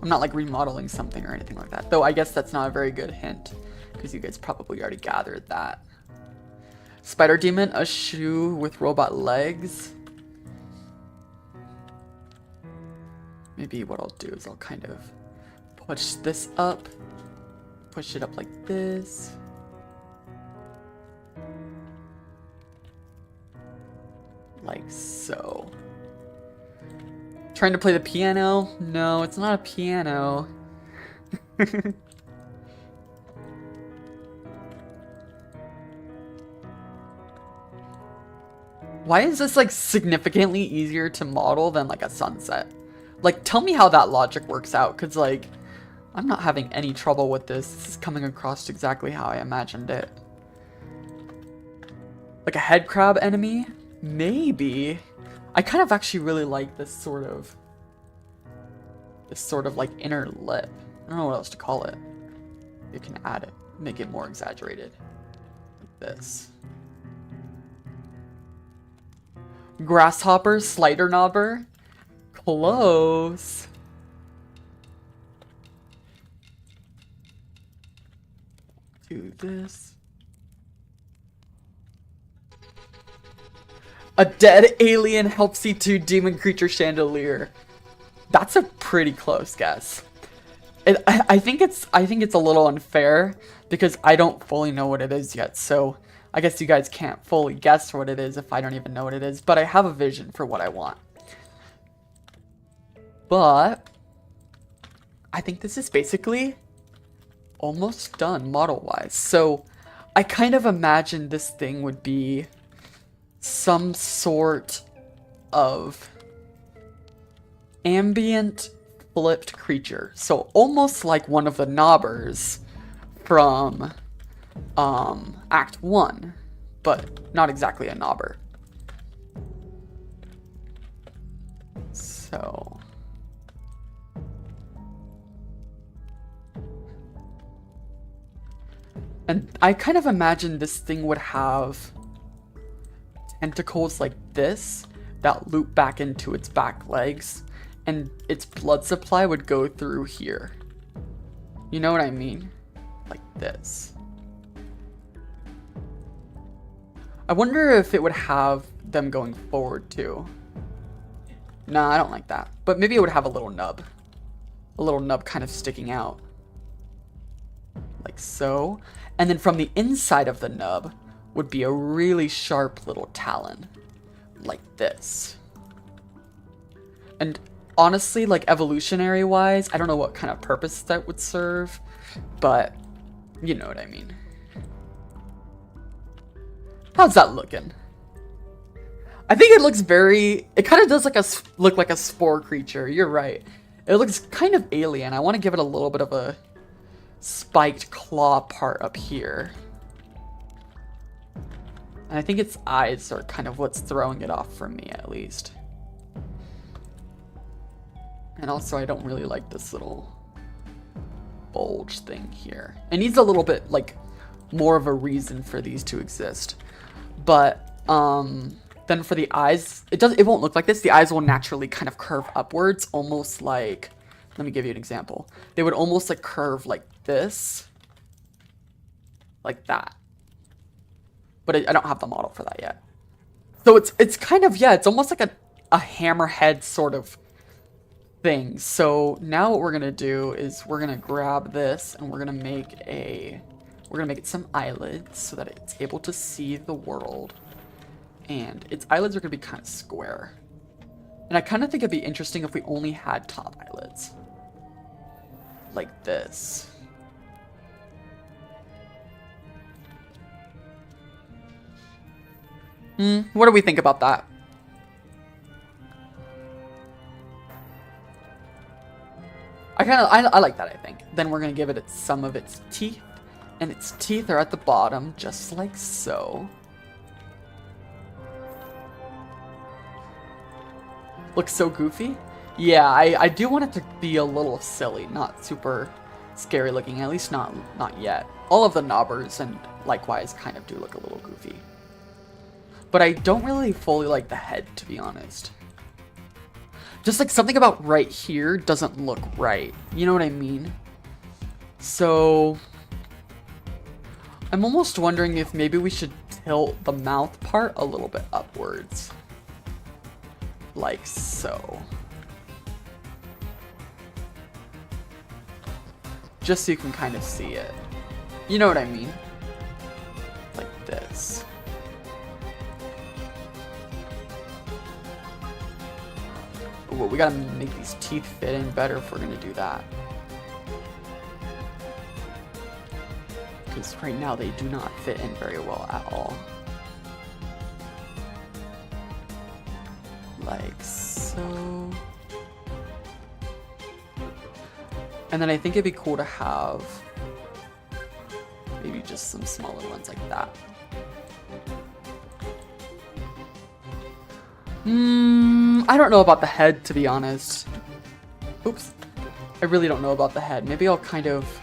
I'm not like remodeling something or anything like that. Though I guess that's not a very good hint, because you guys probably already gathered that. Spider Demon, a shoe with robot legs. Maybe what I'll do is I'll kind of push this up, push it up like this. Like so. Trying to play the piano? No, it's not a piano. Why is this like significantly easier to model than like a sunset? Like, tell me how that logic works out, because like, I'm not having any trouble with this. This is coming across exactly how I imagined it. Like a head crab enemy? Maybe. I kind of actually really like this sort of like inner lip. I don't know what else to call it. You can add it, make it more exaggerated. Like this. Grasshopper, slider knobber. Close. Do this. A dead alien helps C2 demon creature chandelier. That's a pretty close guess. I think it's a little unfair because I don't fully know what it is yet. So I guess you guys can't fully guess what it is if I don't even know what it is. But I have a vision for what I want. But I think this is basically almost done model-wise. So I kind of imagine this thing would be some sort of ambient flipped creature. So almost like one of the knobbers from Act 1, but not exactly a knobber. So and I kind of imagine this thing would have tentacles like this that loop back into its back legs, and its blood supply would go through here. You know what I mean? Like this. I wonder if it would have them going forward too. Nah, I don't like that. But maybe it would have a little nub. A little nub kind of sticking out. Like so. And then from the inside of the nub would be a really sharp little talon. Like this. And honestly, like evolutionary wise, I don't know what kind of purpose that would serve, but you know what I mean. How's that looking? I think it looks very, it kind of does like look like a spore creature. You're right. It looks kind of alien. I want to give it a little bit of a spiked claw part up here. And I think its eyes are kind of what's throwing it off for me, at least. And also, I don't really like this little bulge thing here. It needs a little bit, like, more of a reason for these to exist. But, then for the eyes, it won't look like this. The eyes will naturally kind of curve upwards, almost like, let me give you an example. They would almost, like, curve like this. Like that. But I don't have the model for that yet. So it's kind of, yeah, it's almost like a hammerhead sort of thing. So now what we're gonna do is we're gonna grab this and we're gonna make it some eyelids so that it's able to see the world. And its eyelids are gonna be kind of square. And I kind of think it'd be interesting if we only had top eyelids. Like this. What do we think about that? I like that, I think. Then we're gonna give it some of its teeth, and its teeth are at the bottom, just like so. Looks so goofy. Yeah, I do want it to be a little silly, not super scary looking, at least not yet. All of the knobbers and likewise kind of do look a little goofy. But I don't really fully like the head, to be honest. Just like something about right here doesn't look right. You know what I mean? So I'm almost wondering if maybe we should tilt the mouth part a little bit upwards. Like so. Just so you can kind of see it. You know what I mean? Like this. Ooh, we gotta make these teeth fit in better if we're gonna do that. Because right now they do not fit in very well at all. Like so. And then I think it'd be cool to have maybe just some smaller ones like that. I don't know about the head, to be honest. Oops. I really don't know about the head. Maybe I'll kind of...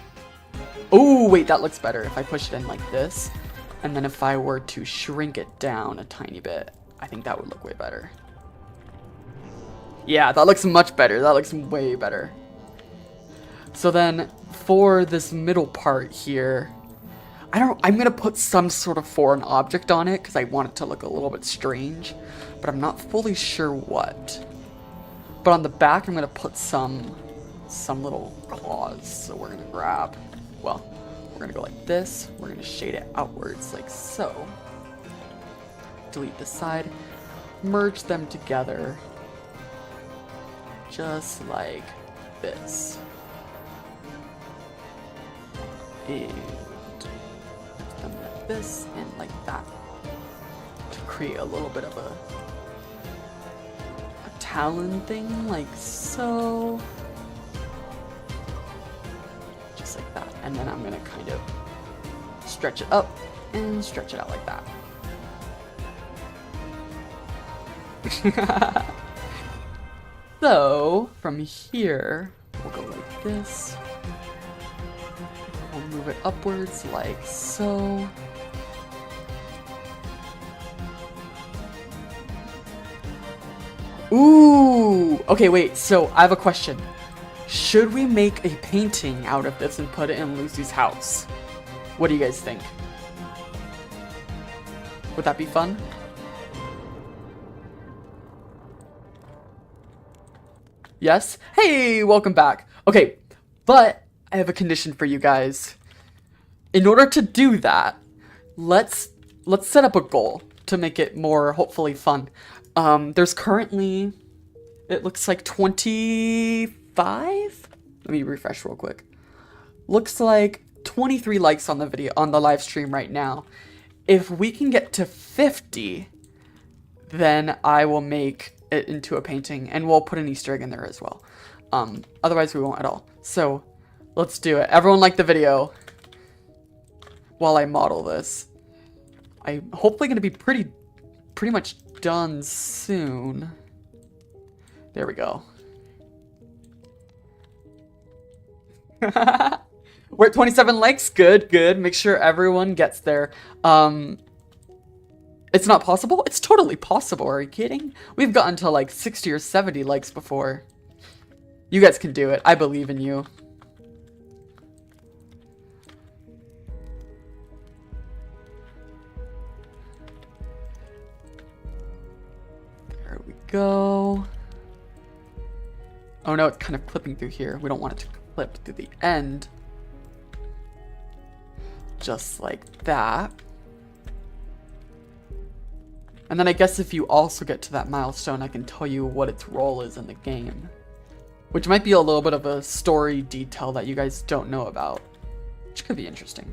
Oh, wait, that looks better if I push it in like this. And then if I were to shrink it down a tiny bit, I think that would look way better. Yeah, that looks much better. That looks way better. So then for this middle part here, I'm gonna put some sort of foreign object on it because I want it to look a little bit strange, but I'm not fully sure what. But on the back, I'm gonna put some little claws. So we're gonna grab, well, we're gonna go like this. We're gonna shade it outwards like so. Delete this side, merge them together, just like this. And them like this and like that to create a little bit of a talon thing, like so. Just like that. And then I'm gonna kind of stretch it up and stretch it out like that. So from here, we'll go like this. We'll move it upwards like so. Ooh! Okay, wait, so I have a question. Should we make a painting out of this and put it in Lucy's house? What do you guys think? Would that be fun? Yes? Hey, welcome back. Okay, but I have a condition for you guys. In order to do that, let's set up a goal to make it more hopefully fun. There's currently, it looks like 25? Let me refresh real quick. Looks like 23 likes on the video, on the live stream right now. If we can get to 50, then I will make it into a painting and we'll put an Easter egg in there as well. Otherwise we won't at all. So let's do it. Everyone like the video while I model this. I'm hopefully going to be pretty much done soon. There we go. We're at 27 likes. Good, good. Make sure everyone gets there. It's not possible? It's totally possible. Are you kidding? We've gotten to like 60 or 70 likes before. You guys can do it. I believe in you. There we go. Oh no, it's kind of clipping through here. We don't want it to clip through the end. Just like that. And then I guess if you also get to that milestone, I can tell you what its role is in the game. Which might be a little bit of a story detail that you guys don't know about. Which could be interesting.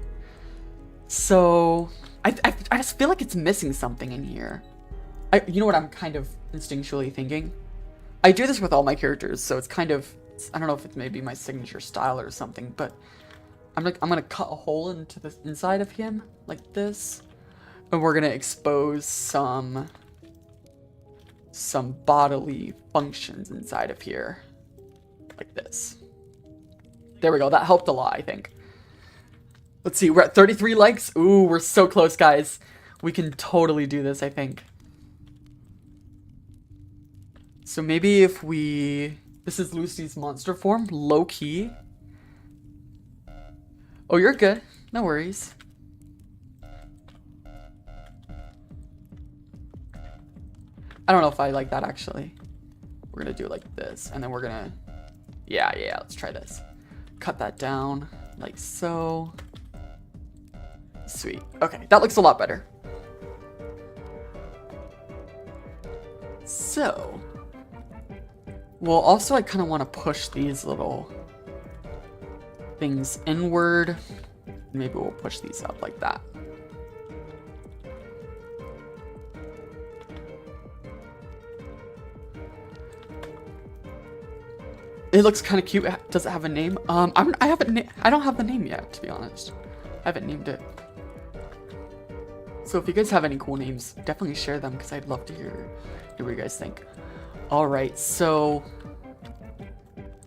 So, I just feel like it's missing something in here. You know what I'm kind of instinctually thinking? I do this with all my characters, so it's kind of, I don't know if it's maybe my signature style or something, but I'm gonna cut a hole into the inside of him, like this. And we're gonna expose some bodily functions inside of here, like this. There we go. That helped a lot, I think. Let's see. We're at 33 likes. Ooh, we're so close, guys. We can totally do this, I think. So maybe if we... This is Lucy's monster form. Low key. Oh, you're good. No worries. I don't know if I like that, actually. We're gonna do it like this. And then we're gonna... Yeah, let's try this. Cut that down like so. Sweet. Okay, that looks a lot better. So... Well, also I kind of want to push these little things inward. Maybe we'll push these up like that. It looks kind of cute. Does it have a name? I don't have the name yet, to be honest. I haven't named it. So if you guys have any cool names, definitely share them because I'd love to hear what you guys think. All right, so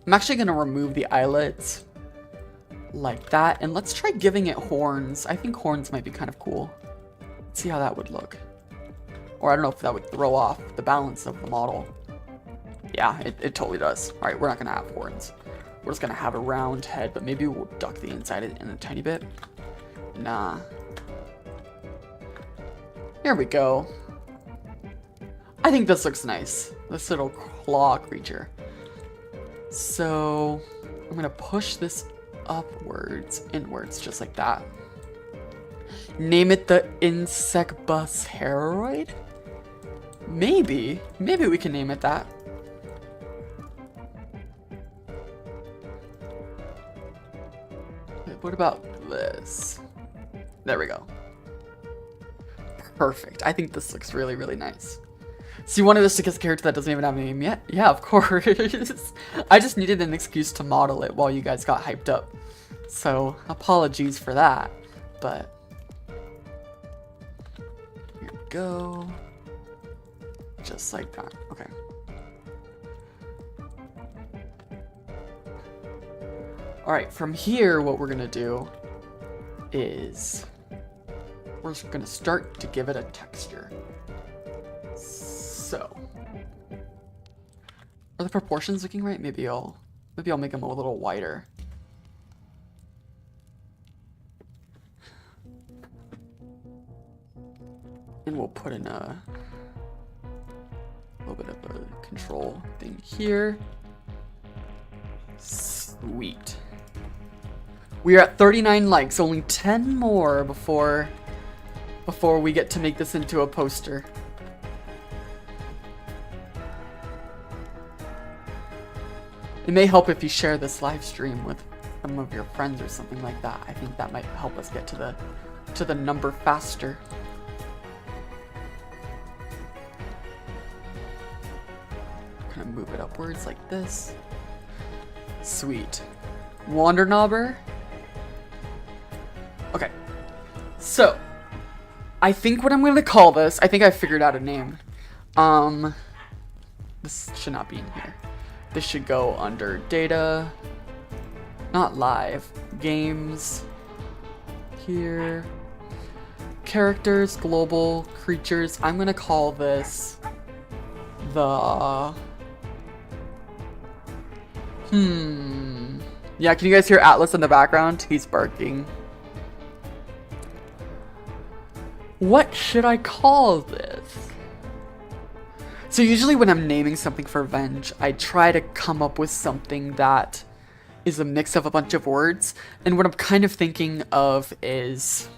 I'm actually gonna remove the eyelets like that, and let's try giving it horns. I think horns might be kind of cool. Let's see how that would look. Or I don't know if that would throw off the balance of the model. Yeah, it totally does. All right, we're not gonna have horns. We're just gonna have a round head, but maybe we'll duck the inside in a tiny bit. Nah. Here we go. I think this looks nice. This little claw creature. So I'm gonna push this upwards, inwards, just like that. Name it the Insectbus-heroid? Maybe we can name it that. What about this? There we go. Perfect. I think this looks really, really nice. So you wanted us to kiss a character that doesn't even have a name yet? Yeah, of course. I just needed an excuse to model it while you guys got hyped up. So apologies for that. But here we go. Just like that. Okay. Alright, from here, what we're gonna do is we're just gonna start to give it a texture. So, are the proportions looking right? Maybe I'll make them a little wider. And we'll put in a little bit of a control thing here. Sweet. We are at 39 likes, only 10 more before we get to make this into a poster. It may help if you share this live stream with some of your friends or something like that. I think that might help us get to the number faster. Kind of move it upwards like this. Sweet. Wandernobber. Okay. So, I think what I'm going to call this, I think I figured out a name. This should not be in here. This should go under data, not live, games, here, characters, global, creatures. I'm gonna call this the, yeah, can you guys hear Atlas in the background? He's barking. What should I call this? So usually when I'm naming something for Venge, I try to come up with something that is a mix of a bunch of words. And what I'm kind of thinking of is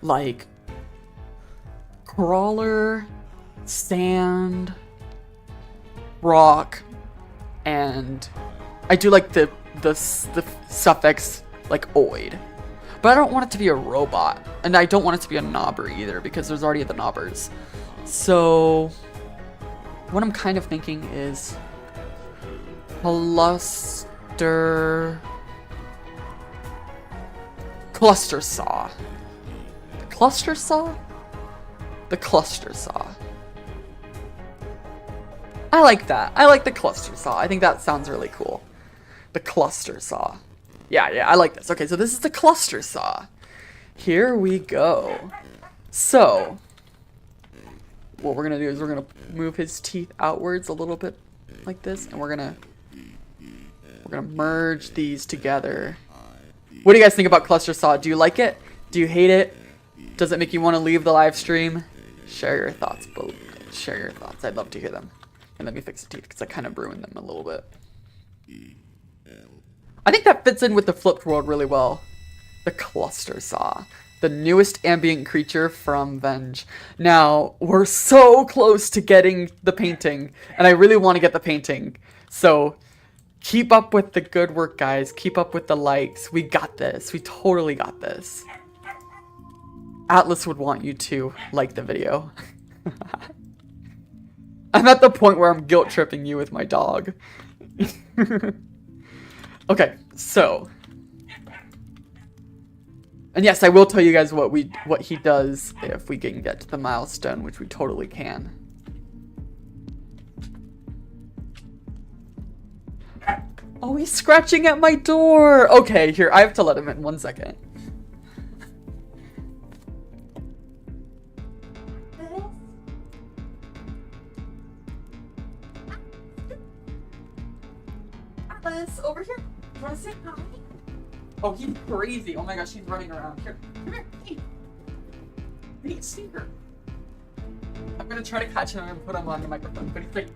like crawler, sand, rock, and I do like the suffix like oid. But I don't want it to be a robot, and I don't want it to be a knobber either because there's already the knobbers. So, what I'm kind of thinking is cluster saw. The cluster saw? The cluster saw. I like that. I like the cluster saw. I think that sounds really cool. The cluster saw. Yeah, I like this. Okay, so this is the cluster saw. Here we go. So, what we're gonna do is we're gonna move his teeth outwards a little bit like this, and we're gonna merge these together. What do you guys think about cluster saw? Do you like it? Do you hate it? Does it make you want to leave the live stream? Share your thoughts. Share your thoughts. I'd love to hear them. And let me fix the teeth because I kind of ruined them a little bit. I think that fits in with the flipped world really well. The cluster saw. The newest ambient creature from VENGE. Now, we're so close to getting the painting. And I really want to get the painting. So, keep up with the good work, guys. Keep up with the likes. We got this. We totally got this. Atlas would want you to like the video. I'm at the point where I'm guilt tripping you with my dog. Okay, so. And yes, I will tell you guys what he does if we can get to the milestone, which we totally can. Oh, he's scratching at my door. Okay, here, I have to let him in 1 second. Atlas, over here. You wanna sit? Oh, he's crazy. Oh my gosh, he's running around. Here, come here. Hey. Hey, stinker. I'm gonna try to catch him and put him on the microphone, but he's like,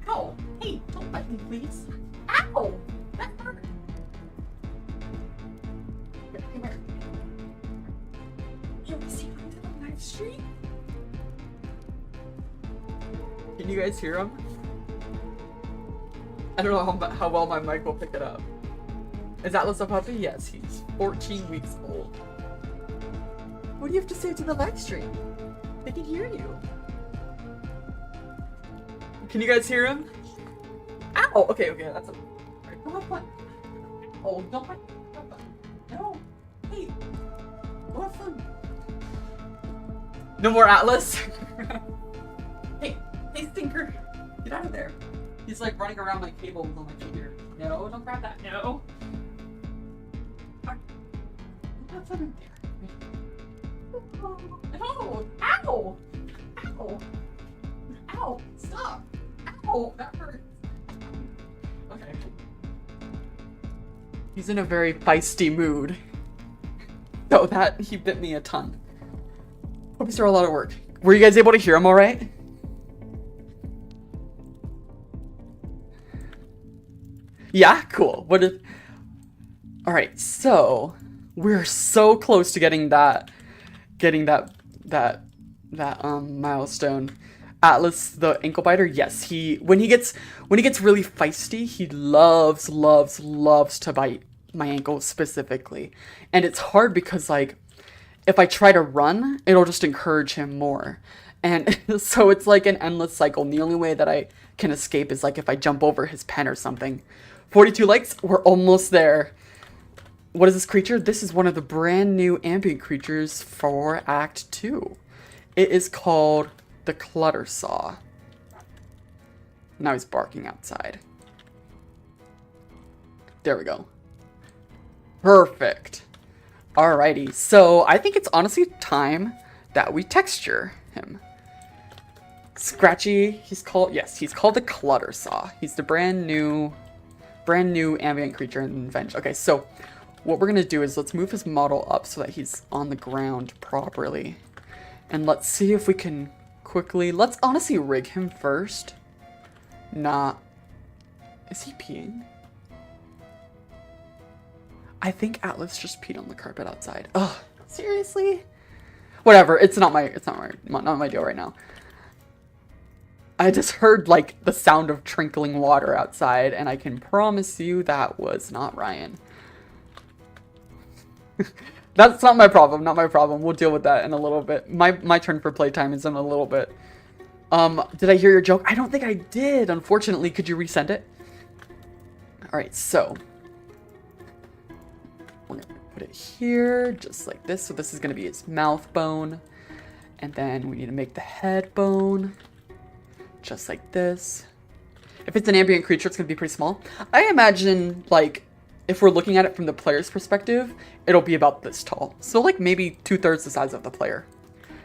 ow. Hey, don't bite me, please. Ow! That hurt. Here, come here. Yo, is he going to the live stream? Can you guys hear him? I don't know how well my mic will pick it up. Is Atlas a puppy? Yes, he's 14 weeks old. What do you have to say to the live stream? They can hear you. Can you guys hear him? Ow! Okay, that's a... Alright, go have fun. Oh, don't bite. No. Hey. Go have fun. No more Atlas? Hey, stinker. Get out of there. He's like running around my cables on my computer. No, don't grab that. No. Have fun in there. No. Ow. Ow. Ow. Stop. Ow. That hurts. Okay. He's in a very feisty mood. So that, he bit me a ton. Hope he's doing a lot of work. Were you guys able to hear him all right? Yeah, cool. What is... Alright, so we're so close to getting that milestone. Atlas the ankle biter, yes, when he gets really feisty, he loves to bite my ankle specifically. And it's hard because like if I try to run, it'll just encourage him more. And so it's like an endless cycle. And the only way that I can escape is like if I jump over his pen or something. 42 likes, we're almost there. What is this creature? This is one of the brand new ambient creatures for Act 2. It is called the Clutter Saw. Now he's barking outside. There we go. Perfect. Alrighty, so I think it's honestly time that we texture him. Scratchy, he's called the Clutter Saw. He's the brand new ambient creature in VENGE. Okay, so what we're gonna do is let's move his model up so that he's on the ground properly. And let's see if we can quickly, let's honestly rig him first. Is he peeing? I think Atlas just peed on the carpet outside. Ugh, seriously? Whatever, it's not my deal right now. I just heard like the sound of trickling water outside, and I can promise you that was not Ryan. That's not my problem, We'll deal with that in a little bit. My turn for playtime is in a little bit. Did I hear your joke? I don't think I did, unfortunately. Could you resend it? Alright, so we're gonna put it here, just like this. So this is gonna be his mouth bone. And then we need to make the head bone. Just like this. If it's an ambient creature, it's gonna be pretty small. I imagine, like, if we're looking at it from the player's perspective, it'll be about this tall. So like maybe 2/3 the size of the player.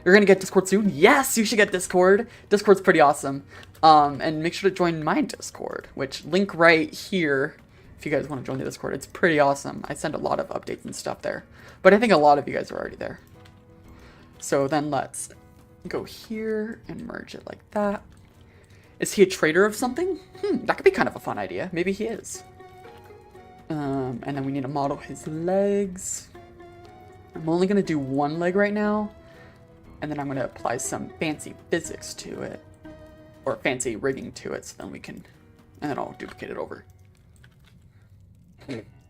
You're gonna get Discord soon? Yes, you should get Discord. Discord's pretty awesome. And make sure to join my Discord, which link right here if you guys want to join the Discord. It's pretty awesome. I send a lot of updates and stuff there. But I think a lot of you guys are already there. So then let's go here and merge it like that. Is he a trader of something? That could be kind of a fun idea. Maybe he is. And then we need to model his legs. I'm only going to do one leg right now. And then I'm going to apply some fancy physics to it. Or fancy rigging to it, so then we can... And then I'll duplicate it over.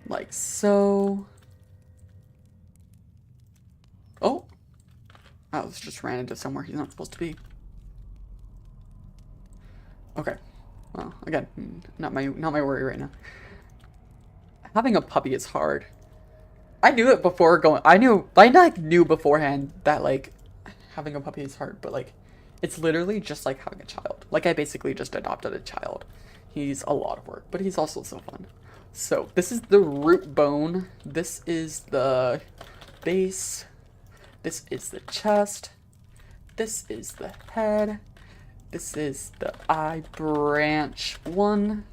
Like so. Oh! Oh, this just ran into somewhere he's not supposed to be. Okay. Well, again, not my worry right now. Having a puppy is hard. I knew it before going... I knew beforehand that, like... Having a puppy is hard, but like, it's literally just like having a child. Like, I basically just adopted a child. He's a lot of work, but he's also so fun. So, this is the root bone. This is the base. This is the chest. This is the head. This is the eye branch 1.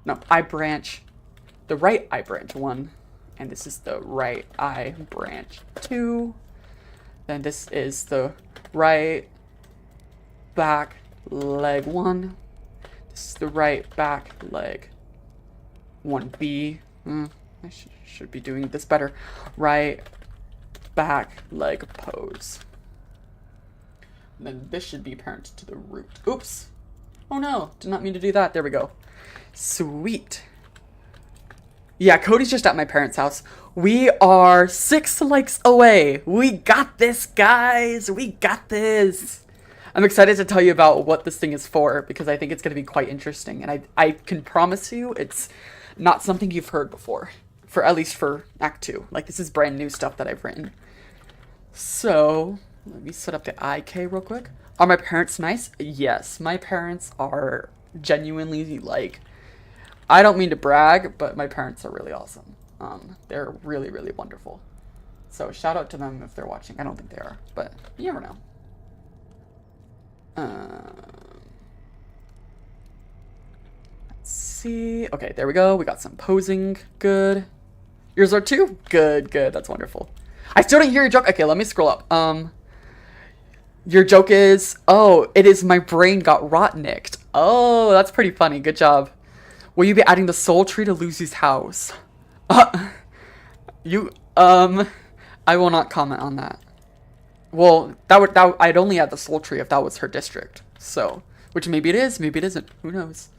No, eye branch. The right eye branch 1. And this is the right eye branch 2. Then this is the right back leg 1. This is the right back leg 1B. I should be doing this better. Right back leg pose. And then this should be parent to the root. Oops. Oh no, did not mean to do that. There we go. Sweet. Yeah, Cody's just at my parents' house. We are 6 likes away. We got this, guys. We got this. I'm excited to tell you about what this thing is for because I think it's going to be quite interesting. And I can promise you it's not something you've heard before. At least for Act 2. Like, this is brand new stuff that I've written. So, let me set up the IK real quick. Are my parents nice? Yes, my parents are genuinely, like... I don't mean to brag, but my parents are really awesome. They're really, really wonderful. So shout out to them if they're watching. I don't think they are, but you never know. Let's see. Okay, there we go. We got some posing. Good. Yours are too? Good, good. That's wonderful. I still didn't hear your joke. Okay, let me scroll up. Your joke is, oh, it is my brain got rot-nicked. Oh, that's pretty funny. Good job. Will you be adding the soul tree to Lucy's house? I will not comment on that. Well, I'd only add the soul tree if that was her district. So, which maybe it is, maybe it isn't. Who knows?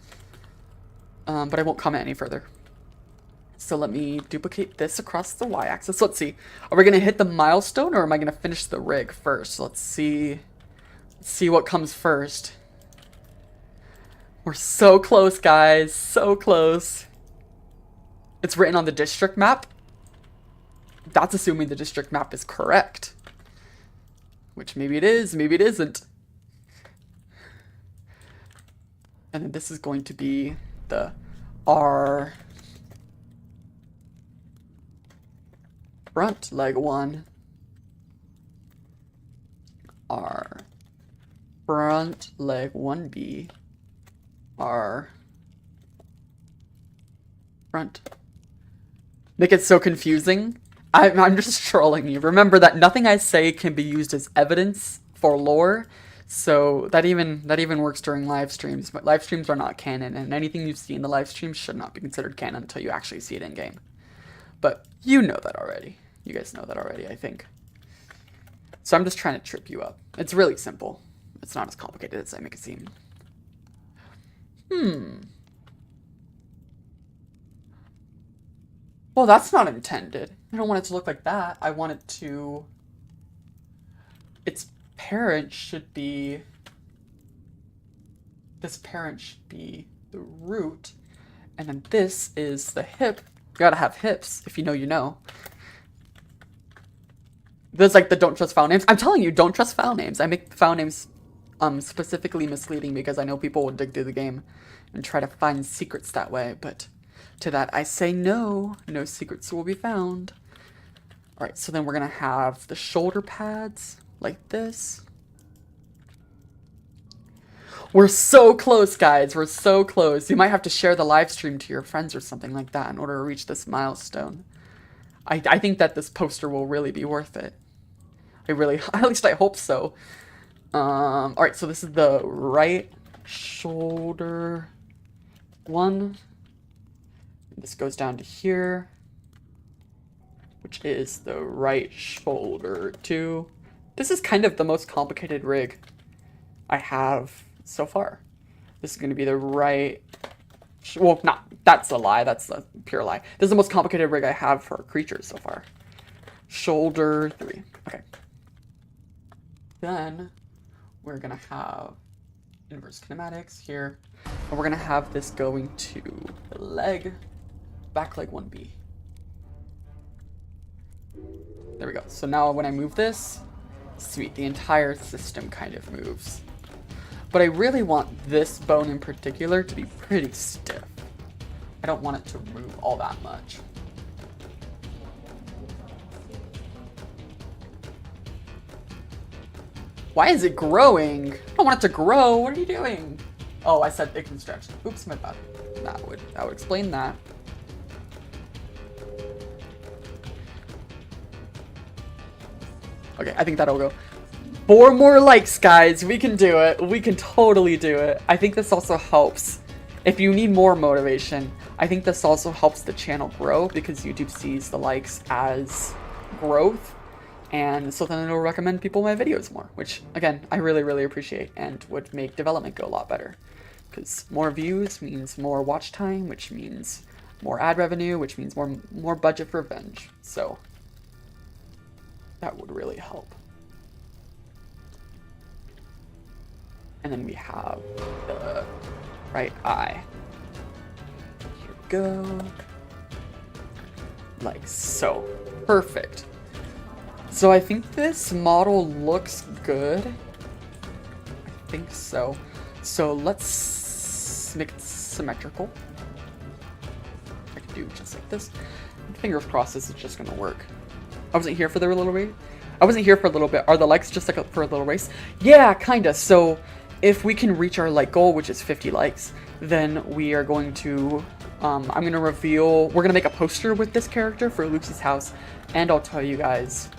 But I won't comment any further. So let me duplicate this across the y-axis. Let's see. Are we going to hit the milestone or am I going to finish the rig first? Let's see. Let's see what comes first. We're so close, guys. So close. It's written on the district map. That's assuming the district map is correct. Which maybe it is, maybe it isn't. And then this is going to be the R front leg 1. R front leg 1B. R front. Make it so confusing. I'm just trolling you. Remember that nothing I say can be used as evidence for lore. So that even works during live streams. But live streams are not canon, and anything you see in the live stream should not be considered canon until you actually see it in game. But you know that already. You guys know that already, I think. So I'm just trying to trip you up. It's really simple. It's not as complicated as I make it seem. Well, that's not intended. I don't want it to look like that. I want it to... Its parent should be... This parent should be the root. And then this is the hip. You gotta have hips. If you know, you know. There's like the don't trust file names. I'm telling you, don't trust file names. I make file names specifically misleading because I know people will dig through the game and try to find secrets that way, but To that I say no. No secrets will be found. Alright, so then we're gonna have the shoulder pads like this. We're so close, guys. We're so close. You might have to share the live stream to your friends or something like that in order to reach this milestone. I think that this poster will really be worth it. At least I hope so. Alright, so this is the right shoulder one. This goes down to here, which is the right shoulder two. This is kind of the most complicated rig I have so far. This is going to be the right... Well, not... That's a lie. That's a pure lie. This is the most complicated rig I have for creatures so far. Shoulder 3. Okay. Then we're going to have inverse kinematics here. And we're going to have this going to the leg. Back leg 1B. There we go. So now when I move this, sweet, the entire system kind of moves. But I really want this bone in particular to be pretty stiff. I don't want it to move all that much. Why is it growing? I don't want it to grow. What are you doing? Oh, I said it can stretch. Oops, my bad. That would explain that. Okay, I think that'll go. 4 more likes, guys. We can do it. We can totally do it. I think this also helps. If you need more motivation, I think this also helps the channel grow because YouTube sees the likes as growth. And so then it'll recommend people my videos more, which, again, I really, really appreciate and would make development go a lot better. Because more views means more watch time, which means more ad revenue, which means more budget for Venge. So that would really help. And then we have the right eye. Here we go. Like so. Perfect. So I think this model looks good. I think so. So let's make it symmetrical. I can do just like this. Fingers crossed this is just gonna work. I wasn't here for the little race. I wasn't here for a little bit. Are the likes just like for a little race? Yeah, kinda. So if we can reach our like goal, which is 50 likes, then we are going to, I'm going to reveal, we're going to make a poster with this character for Lucy's house, and I'll tell you guys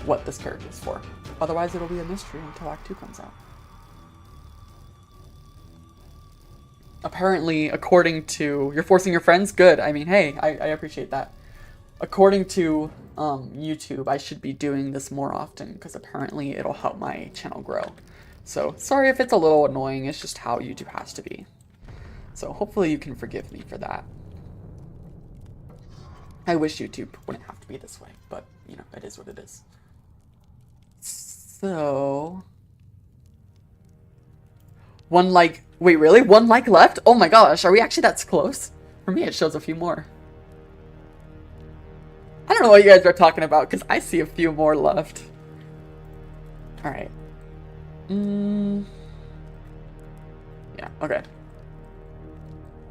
what this character is for. Otherwise, it'll be a mystery until Act 2 comes out. Apparently, according to, you're forcing your friends? Good. I mean, hey, I appreciate that. According to YouTube, I should be doing this more often, because apparently it'll help my channel grow. So, sorry if it's a little annoying, it's just how YouTube has to be. So, hopefully you can forgive me for that. I wish YouTube wouldn't have to be this way, but, you know, it is what it is. So... 1 like... Wait, really? 1 like left? Oh my gosh, are we actually that close? For me, it shows a few more. I don't know what you guys are talking about, because I see a few more left. Alright. Yeah, okay.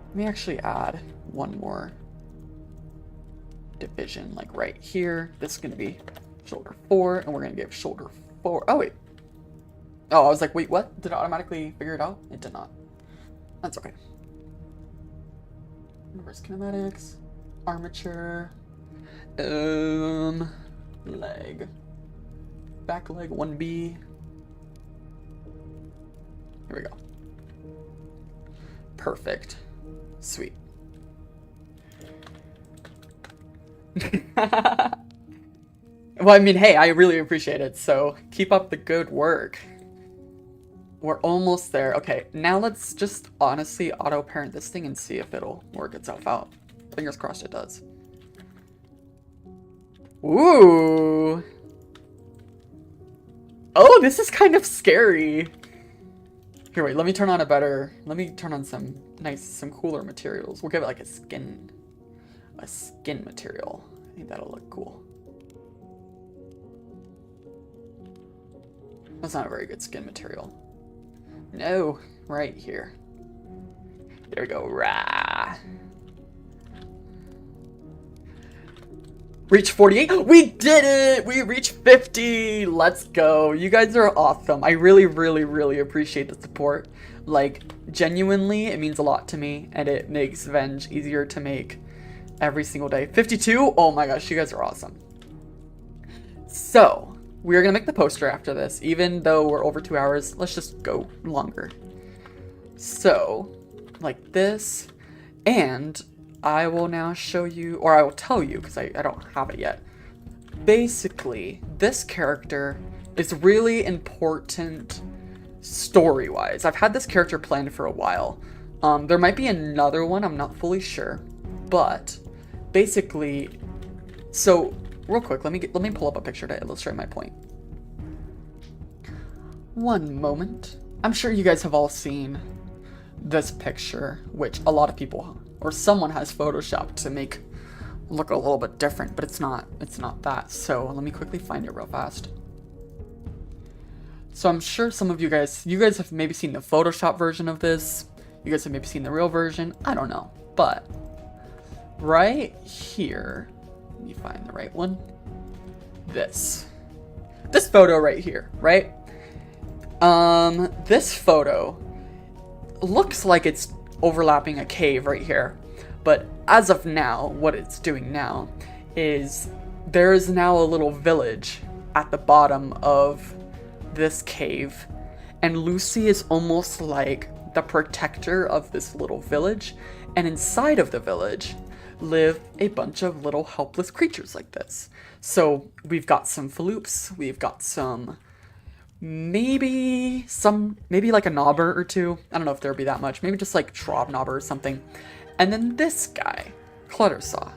Let me actually add 1 more division, like right here. This is going to be shoulder 4, and we're going to give shoulder 4. Oh, wait. Oh, I was like, wait, what? Did it automatically figure it out? It did not. That's okay. Reverse kinematics. Armature. Leg. Back leg 1B. Here we go. Perfect. Sweet. Well, I mean, hey, I really appreciate it, so keep up the good work. We're almost there. Okay, now let's just honestly auto-parent this thing and see if it'll work itself out. Fingers crossed it does. Ooh. Oh, this is kind of scary. Here, wait, let me turn on some some cooler materials. We'll give it like a skin material. I think that'll look cool. That's not a very good skin material. No, right here. There we go, rah. Reach 48. We did it! We reached 50! Let's go. You guys are awesome. I really, really, really appreciate the support. Like, genuinely, it means a lot to me, and it makes Venge easier to make every single day. 52? Oh my gosh, you guys are awesome. So, we're gonna make the poster after this, even though we're over 2 hours. Let's just go longer. So, like this, and I will now show you, or I will tell you, because I don't have it yet. Basically, this character is really important story-wise. I've had this character planned for a while. There might be another one, I'm not fully sure. But, basically, so, real quick, let me pull up a picture to illustrate my point. One moment. I'm sure you guys have all seen this picture, which a lot of people, or someone has photoshopped to make look a little bit different, but it's not that. So let me quickly find it real fast. So I'm sure some of you guys have maybe seen the Photoshop version of this. You guys have maybe seen the real version. I don't know, but right here, let me find the right one. This photo right here, right? This photo looks like it's overlapping a cave right here, but as of now, what it's doing now is there is now a little village at the bottom of this cave, and Lucy is almost like the protector of this little village, and inside of the village live a bunch of little helpless creatures like this. So we've got some faloops, we've got some maybe like a knobber or two. I don't know if there'd be that much. Maybe just like Schwab knobber or something. And then this guy, Cluttersaw.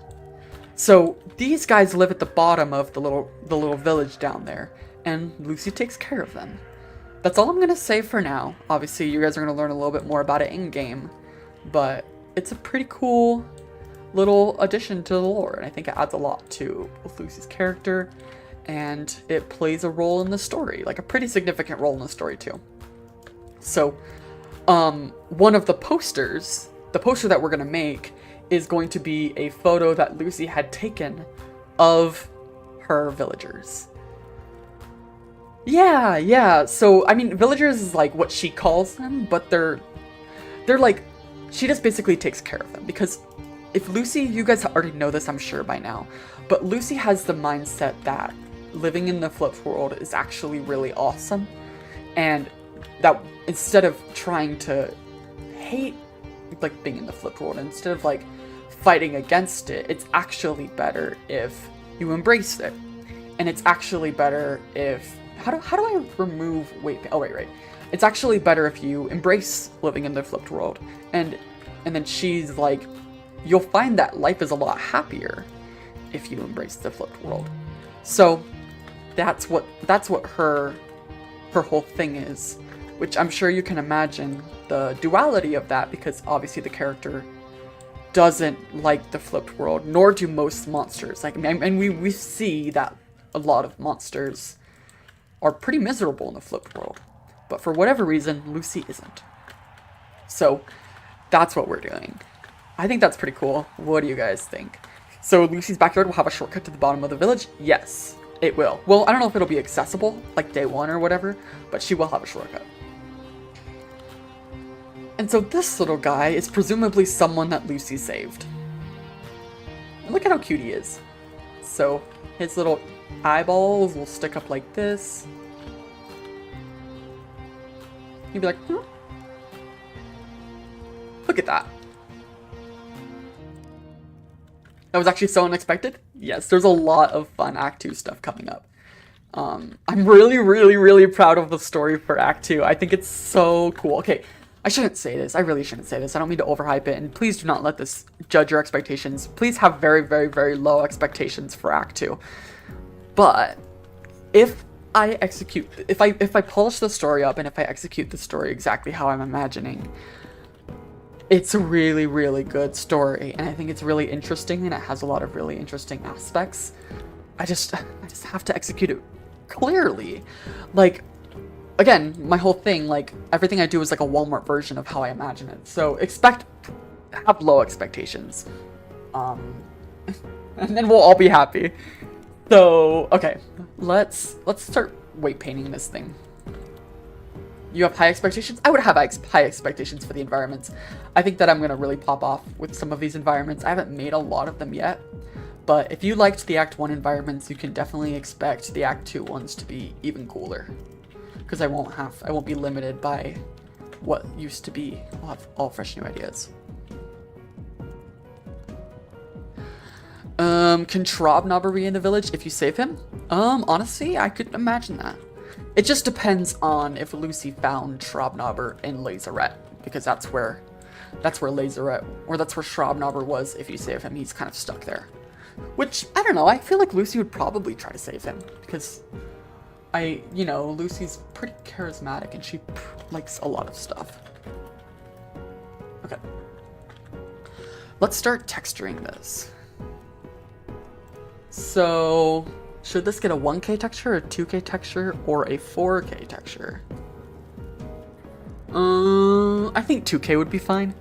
So these guys live at the bottom of the little village down there, and Lucy takes care of them. That's all I'm gonna say for now. Obviously, you guys are gonna learn a little bit more about it in game, but it's a pretty cool little addition to the lore, and I think it adds a lot to Lucy's character. And it plays a role in the story, like a pretty significant role in the story too. So, one of the posters, the poster that we're gonna make, is going to be a photo that Lucy had taken of her villagers. Yeah. So, I mean, villagers is like what she calls them, but they're like, she just basically takes care of them. Because if Lucy, you guys already know this, I'm sure by now, but Lucy has the mindset that living in the flipped world is actually really awesome, and that instead of trying to hate like being in the flipped world, instead of like fighting against it, it's actually better if you embrace it. And it's actually better if how do I remove wait it's actually better if you embrace living in the flipped world. And then she's like, you'll find that life is a lot happier if you embrace the flipped world. So that's what her whole thing is, which I'm sure you can imagine the duality of that, because obviously the character doesn't like the flipped world, nor do most monsters. Like, and we see that a lot of monsters are pretty miserable in the flipped world, but for whatever reason, Lucy isn't. So that's what we're doing. I think that's pretty cool. What do you guys think? So Lucy's backyard will have a shortcut to the bottom of the village? Yes, it will. Well, I don't know if it'll be accessible, like day one or whatever, but she will have a shortcut. And so this little guy is presumably someone that Lucy saved. And look at how cute he is. So his little eyeballs will stick up like this. You'd be like, hmm? Look at that. That was actually so unexpected. Yes, there's a lot of fun Act 2 stuff coming up. I'm really, really, really proud of the story for Act 2. I think it's so cool. Okay, I shouldn't say this. I really shouldn't say this. I don't mean to overhype it, and please do not let this judge your expectations. Please have very, very, very low expectations for Act 2. But if I polish the story up, and if I execute the story exactly how I'm imagining, it's a really, really good story, and I think it's really interesting, and it has a lot of really interesting aspects. I just have to execute it clearly. Like, again, my whole thing, like, everything I do is like a Walmart version of how I imagine it. So have low expectations. And then we'll all be happy. So, okay. Let's start weight painting this thing. You have high expectations? I would have high expectations for the environments. I think that I'm going to really pop off with some of these environments. I haven't made a lot of them yet. But if you liked the Act 1 environments, you can definitely expect the Act 2 ones to be even cooler. Because I won't be limited by what used to be. I'll have all fresh new ideas. Can Trobnobber be in the village if you save him? Honestly, I could imagine that. It just depends on if Lucy found Trobnobber in Lazarette, because that's where Lazarette, or that's where Trobnobber was. If you save him, he's kind of stuck there. Which, I don't know, I feel like Lucy would probably try to save him, because you know, Lucy's pretty charismatic and she likes a lot of stuff. Okay. Let's start texturing this. So, should this get a 1K texture, a 2K texture, or a 4K texture? I think 2K would be fine.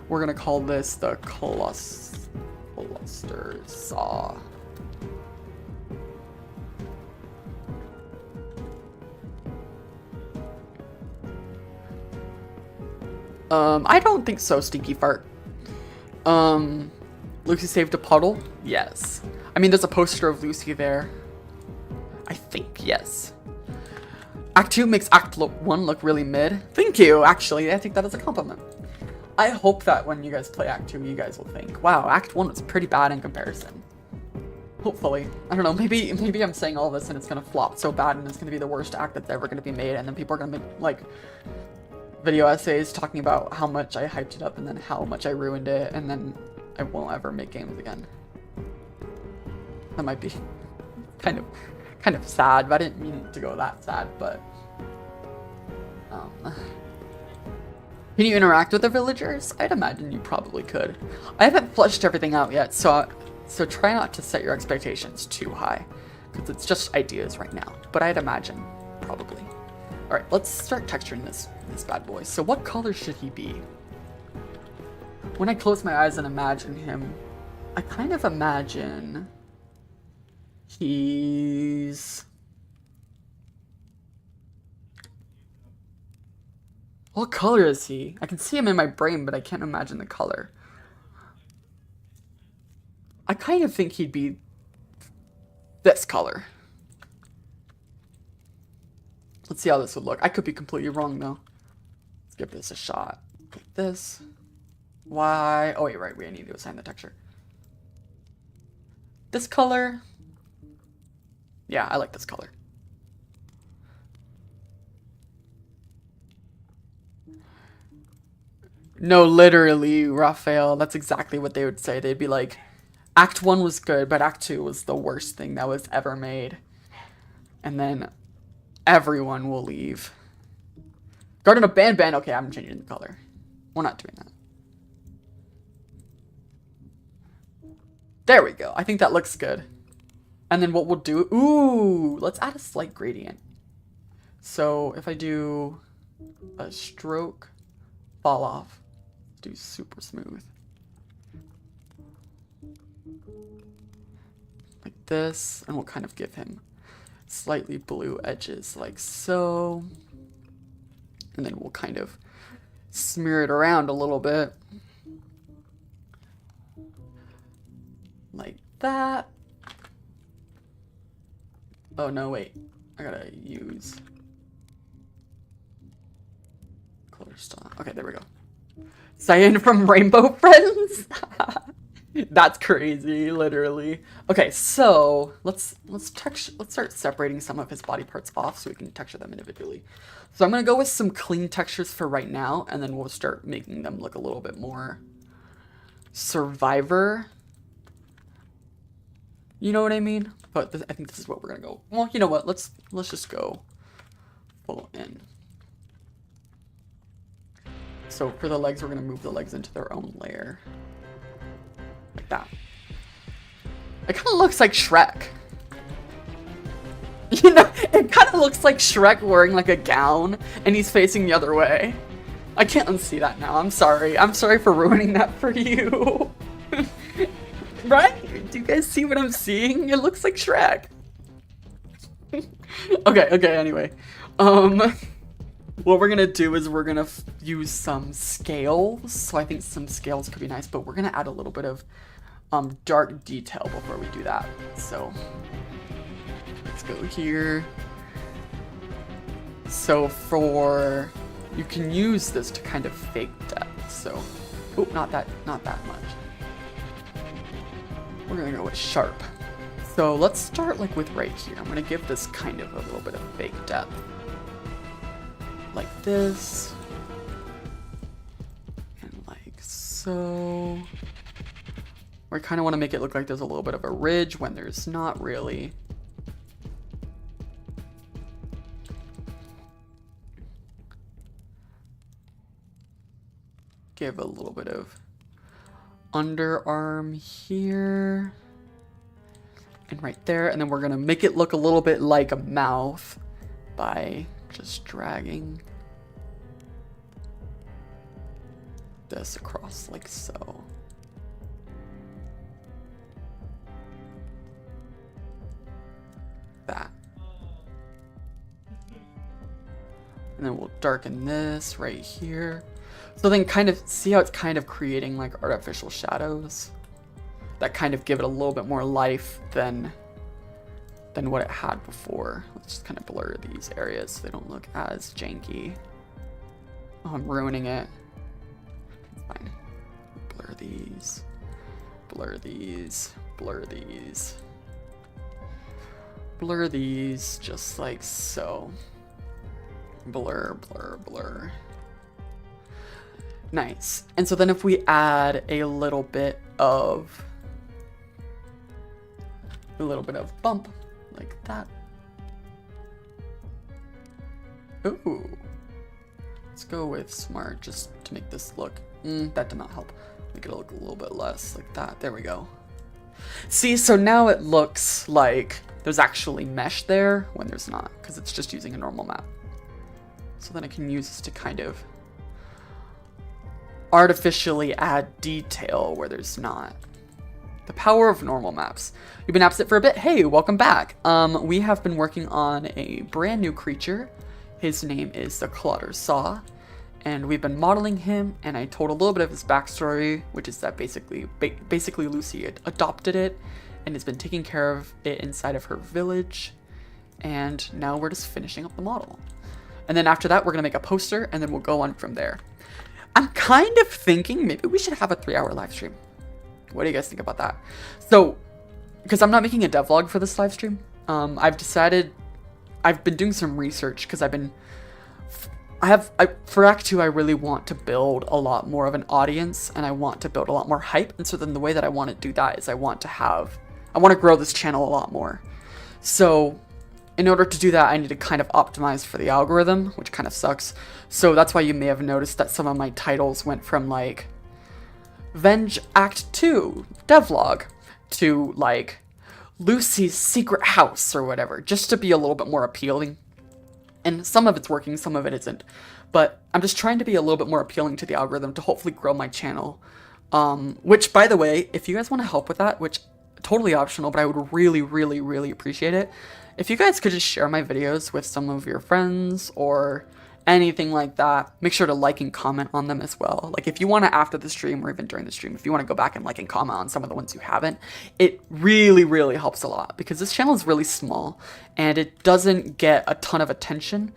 We're gonna call this the cluster saw. I don't think so, Stinky Fart. Lucy saved a puddle? Yes. I mean, there's a poster of Lucy there. I think, yes. Act 2 makes Act 1 look really mid. Thank you, actually. I take that as a compliment. I hope that when you guys play Act 2, you guys will think, wow, Act 1 was pretty bad in comparison. Hopefully. I don't know, maybe I'm saying all this and it's gonna flop so bad and it's gonna be the worst act that's ever gonna be made, and then people are gonna make, like, video essays talking about how much I hyped it up and then how much I ruined it, and then I won't ever make games again. That might be kind of sad, but I didn't mean it to go that sad, but can you interact with the villagers? I'd imagine you probably could. I haven't fleshed everything out yet, so try not to set your expectations too high, because it's just ideas right now, but I'd imagine probably. Alright, let's start texturing this bad boy. So what color should he be? When I close my eyes and imagine him, I kind of imagine he's... What color is he? I can see him in my brain, but I can't imagine the color. I kind of think he'd be this color. Let's see how this would look. I could be completely wrong, though. Let's give this a shot. Like this. Why? Oh, wait, right. We need to assign the texture. This color. Yeah, I like this color. No, literally, Raphael. That's exactly what they would say. They'd be like, Act 1 was good, but Act 2 was the worst thing that was ever made. And then everyone will leave. Garden of Ban. Okay, I'm changing the color. We're not doing that. There we go. I think that looks good. And then what we'll do... Ooh! Let's add a slight gradient. So if I do a stroke, fall off, do super smooth. Like this. And we'll kind of give him slightly blue edges like so. And then we'll kind of smear it around a little bit. Like that. Oh no, wait. I gotta use color style. Okay, there we go. Cyan from Rainbow Friends? That's crazy, literally. Okay, so let's start separating some of his body parts off so we can texture them individually. So I'm gonna go with some clean textures for right now, and then we'll start making them look a little bit more Survivor. You know what I mean? But I think this is what we're gonna go. Well, you know what? Let's just go full in. So for the legs, we're gonna move the legs into their own layer. Like that. It kind of looks like Shrek. You know, it kind of looks like Shrek wearing like a gown and he's facing the other way. I can't unsee that now. I'm sorry. I'm sorry for ruining that for you. Right? Do you guys see what I'm seeing? It looks like Shrek. Okay, anyway. What we're gonna do is we're gonna use some scales. So I think some scales could be nice, but we're gonna add a little bit of dark detail before we do that. So let's go here. So you can use this to kind of fake depth. So, oh, not that much. We're gonna go with sharp. So let's start like with right here. I'm gonna give this kind of a little bit of fake depth. Like this. And like so. We kind of want to make it look like there's a little bit of a ridge when there's not really. Give a little bit of underarm here and right there, and then we're gonna make it look a little bit like a mouth by just dragging this across like so. That. And then we'll darken this right here. So then kind of see how it's kind of creating like artificial shadows that kind of give it a little bit more life than what it had before. Let's just kind of blur these areas so they don't look as janky. Oh, I'm ruining it. It's fine. Blur these. Blur these. Blur these. Blur these just like so. Blur, blur, blur. Nice. And so then if we add a little bit of bump like that. Ooh. Let's go with smart just to make this look, that did not help. Make it look a little bit less like that. There we go. See, so now it looks like there's actually mesh there when there's not, because it's just using a normal map. So then I can use this to kind of artificially add detail where there's not. The power of normal maps. You've been absent for a bit. Hey, welcome back. We have been working on a brand new creature. His name is the Clotter Saw, and we've been modeling him, and I told a little bit of his backstory, which is that basically Lucy adopted it and has been taking care of it inside of her village, and now we're just finishing up the model. And then after that, we're gonna make a poster, and then we'll go on from there. I'm kind of thinking maybe we should have a 3-hour live stream. What do you guys think about that? So, because I'm not making a devlog for this live stream, I've decided, I've been doing some research because for Act 2, I really want to build a lot more of an audience, and I want to build a lot more hype. And so then the way that I want to do that is I want to grow this channel a lot more. So in order to do that, I need to kind of optimize for the algorithm, which kind of sucks. So that's why you may have noticed that some of my titles went from like Venge Act 2 devlog to like Lucy's secret house or whatever, just to be a little bit more appealing. And some of it's working, some of it isn't. But I'm just trying to be a little bit more appealing to the algorithm to hopefully grow my channel. Which, by the way, if you guys want to help with that, which totally optional, but I would really, really, really appreciate it. If you guys could just share my videos with some of your friends or anything like that, make sure to like and comment on them as well. Like if you want to, after the stream or even during the stream, if you want to go back and like and comment on some of the ones you haven't, it really, really helps a lot because this channel is really small and it doesn't get a ton of attention,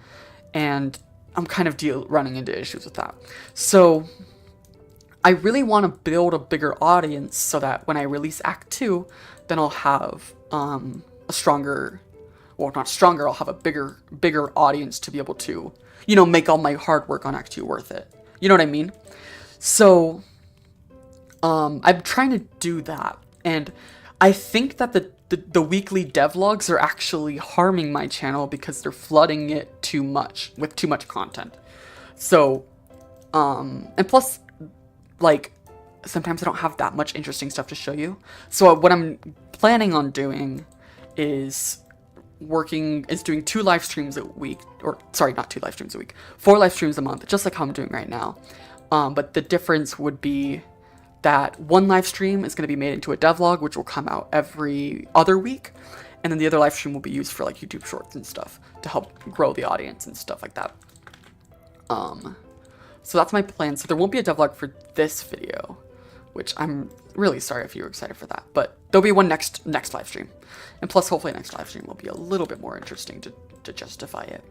and I'm kind of running into issues with that. So I really want to build a bigger audience so that when I release Act 2, then I'll have a stronger, well, not stronger, I'll have a bigger audience to be able to, you know, make all my hard work on Act 2 worth it. You know what I mean? So I'm trying to do that, and I think that the weekly devlogs are actually harming my channel because they're flooding it too much with too much content. So and plus, like, sometimes I don't have that much interesting stuff to show you. So what I'm planning on doing is doing 2 live streams a week, or sorry, not 2 live streams a week, 4 live streams a month, just like how I'm doing right now. But the difference would be that one live stream is going to be made into a devlog, which will come out every other week. And then the other live stream will be used for like YouTube shorts and stuff to help grow the audience and stuff like that. So that's my plan. So there won't be a devlog for this video, which I'm really sorry if you were excited for that, but there'll be one next live stream. And plus, hopefully next live stream will be a little bit more interesting to justify it.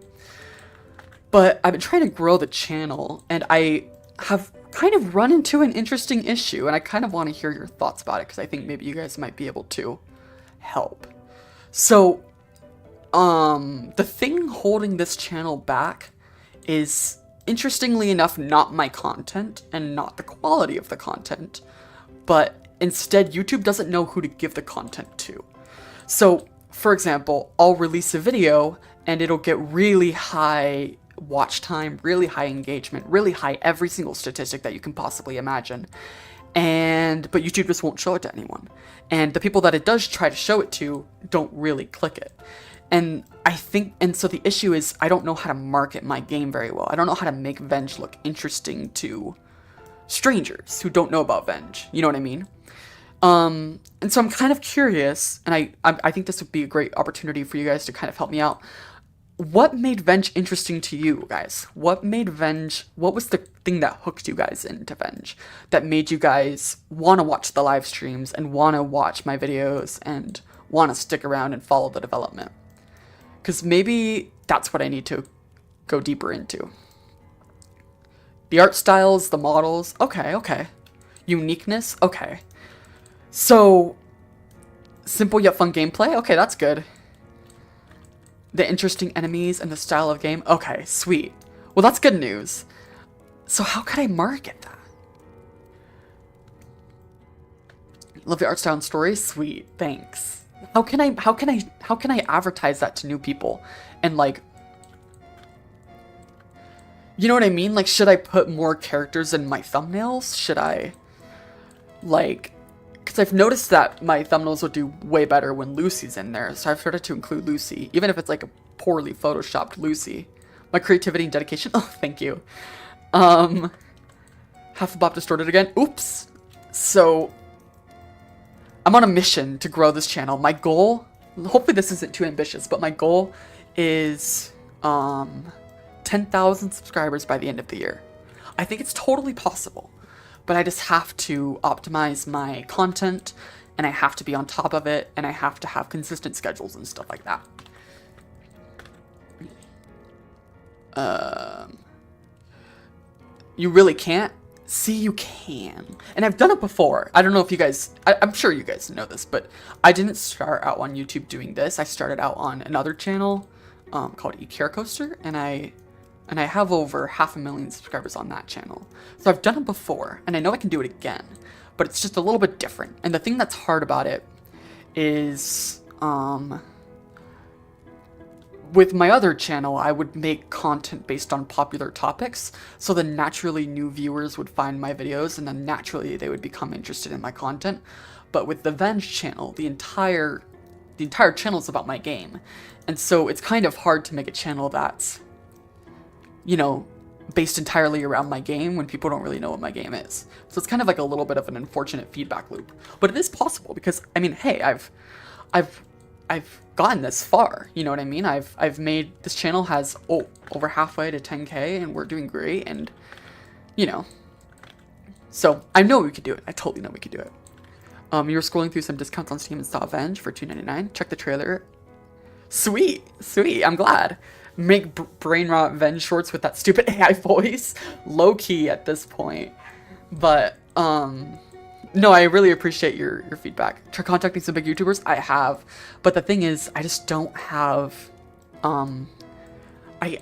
But I've been trying to grow the channel, and I have kind of run into an interesting issue, and I kind of want to hear your thoughts about it, because I think maybe you guys might be able to help. So, the thing holding this channel back is, interestingly enough, not my content and not the quality of the content, but instead YouTube doesn't know who to give the content to. So, for example, I'll release a video and it'll get really high watch time, really high engagement, really high every single statistic that you can possibly imagine. But YouTube just won't show it to anyone. And the people that it does try to show it to don't really click it. And so the issue is I don't know how to market my game very well. I don't know how to make Venge look interesting to strangers who don't know about Venge. You know what I mean? And so I'm kind of curious, and I think this would be a great opportunity for you guys to kind of help me out. What made Venge interesting to you guys? What was the thing that hooked you guys into Venge? That made you guys want to watch the live streams and want to watch my videos and want to stick around and follow the development? Because maybe that's what I need to go deeper into. The art styles, the models, okay. Uniqueness, okay. So, simple yet fun gameplay, okay, that's good. The interesting enemies and the style of game, okay, sweet. Well, that's good news. So how could I market that? Love the art style and story, sweet, thanks. How can I advertise that to new people? And like, you know what I mean? Like, should I put more characters in my thumbnails? Should I, like, because I've noticed that my thumbnails will do way better when Lucy's in there, so I've started to include Lucy, even if it's like a poorly photoshopped Lucy. My creativity and dedication, oh, thank you. Half a bop distorted again, oops. So, I'm on a mission to grow this channel. My goal, hopefully this isn't too ambitious, but my goal is 10,000 subscribers by the end of the year. I think it's totally possible. But I just have to optimize my content, and I have to be on top of it, and I have to have consistent schedules and stuff like that. You really can't? See, you can. And I've done it before. I don't know if you guys, I'm sure you guys know this, but I didn't start out on YouTube doing this. I started out on another channel called eCareCoaster, and I have over 500,000 subscribers on that channel. So I've done it before, and I know I can do it again, but it's just a little bit different. And the thing that's hard about it is, with my other channel, I would make content based on popular topics, so then naturally new viewers would find my videos, and then naturally they would become interested in my content. But with the Venge channel, the entire channel is about my game. And so it's kind of hard to make a channel that's, you know, based entirely around my game when people don't really know what my game is. So it's kind of like a little bit of an unfortunate feedback loop. But it is possible because, I mean, hey, I've gotten this far, you know what I mean? I've made, this channel has over halfway to 10K, and we're doing great, and, you know. So, I know we could do it. I totally know we could do it. You were scrolling through some discounts on Steam and saw Venge for $2.99. Check the trailer. Sweet, I'm glad. Make brain rot Venge shorts with that stupid AI voice. Low key at this point. But, no, I really appreciate your feedback. Try contacting some big YouTubers. I have. But the thing is, I just don't have, I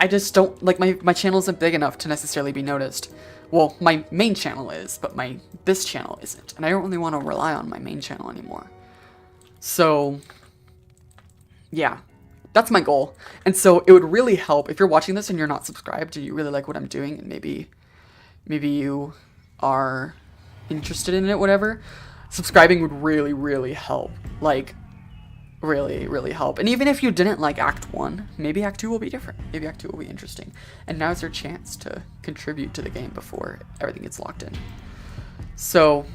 just don't, like, my channel isn't big enough to necessarily be noticed. Well, my main channel is, but this channel isn't. And I don't really want to rely on my main channel anymore. So, yeah. That's my goal. And so it would really help if you're watching this and you're not subscribed and you really like what I'm doing, and maybe you are interested in it, whatever. Subscribing would really, really help. Like, really, really help. And even if you didn't like Act 1, maybe Act 2 will be different. Maybe Act 2 will be interesting. And now's your chance to contribute to the game before everything gets locked in. So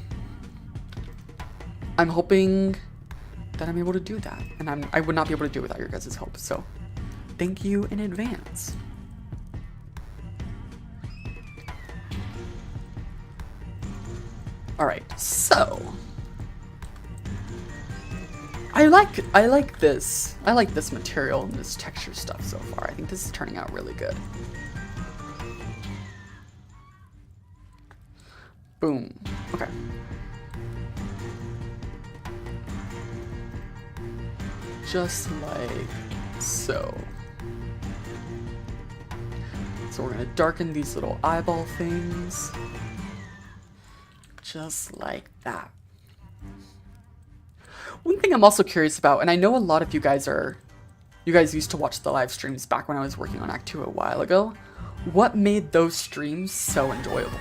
I'm hoping that I'm able to do that, and I would not be able to do it without your guys' help. So thank you in advance. All right, so I like this material and this texture stuff so far. I think this is turning out really good. Boom. Okay. Just like so. So we're gonna darken these little eyeball things. Just like that. One thing I'm also curious about, and I know a lot of you guys used to watch the live streams back when I was working on Act 2 a while ago. What made those streams so enjoyable?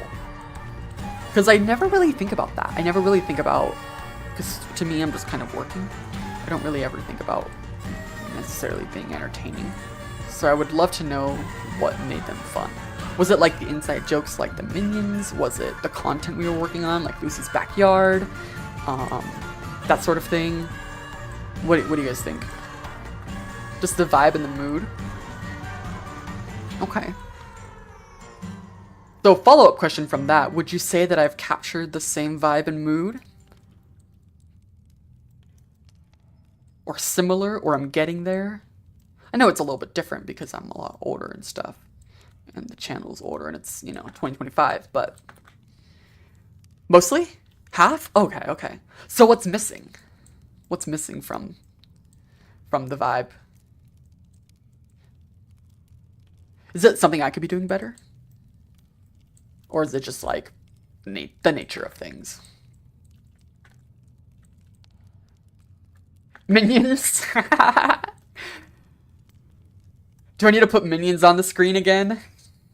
Because I never really think about that. I never really think about, because to me, I'm just kind of working. I don't really ever think about necessarily being entertaining. So I would love to know what made them fun. Was it like the inside jokes like the Minions? Was it the content we were working on, like Lucy's Backyard? That sort of thing? What do you guys think? Just the vibe and the mood? Okay. So follow-up question from that, would you say that I've captured the same vibe and mood? Or similar, or I'm getting there? I know it's a little bit different because I'm a lot older and stuff. And the channel's older and it's, 2025, but mostly? Half? Okay, okay. So what's missing? What's missing from the vibe? Is it something I could be doing better? Or is it just like the nature of things? Minions? Do I need to put minions on the screen again?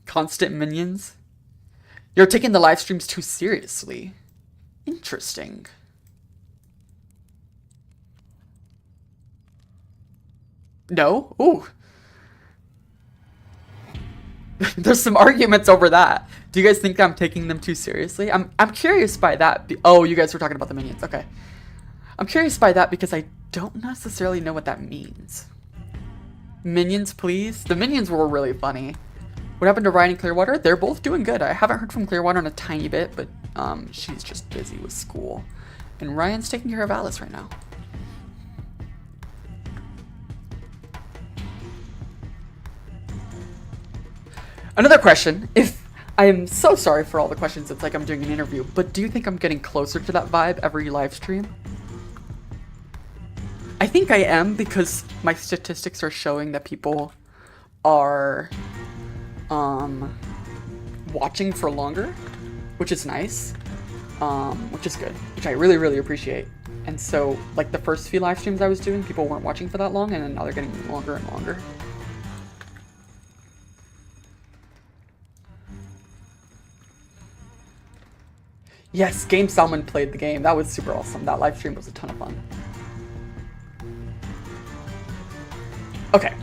Constant minions? You're taking the live streams too seriously. Interesting. No? Ooh. There's some arguments over that. Do you guys think I'm taking them too seriously? I'm curious by that. Oh, you guys were talking about the minions. Okay. I'm curious by that because I don't necessarily know what that means. Minions, please? The minions were really funny. What happened to Ryan and Clearwater? They're both doing good. I haven't heard from Clearwater in a tiny bit, but she's just busy with school. And Ryan's taking care of Alice right now. Another question. I am so sorry for all the questions. It's like I'm doing an interview, but do you think I'm getting closer to that vibe every live stream? I think I am because my statistics are showing that people are watching for longer, which is nice, which is good, which I really, really appreciate. And so, like the first few live streams I was doing, people weren't watching for that long, and now they're getting longer and longer. Yes, Game Salmon played the game. That was super awesome. That live stream was a ton of fun. Okay.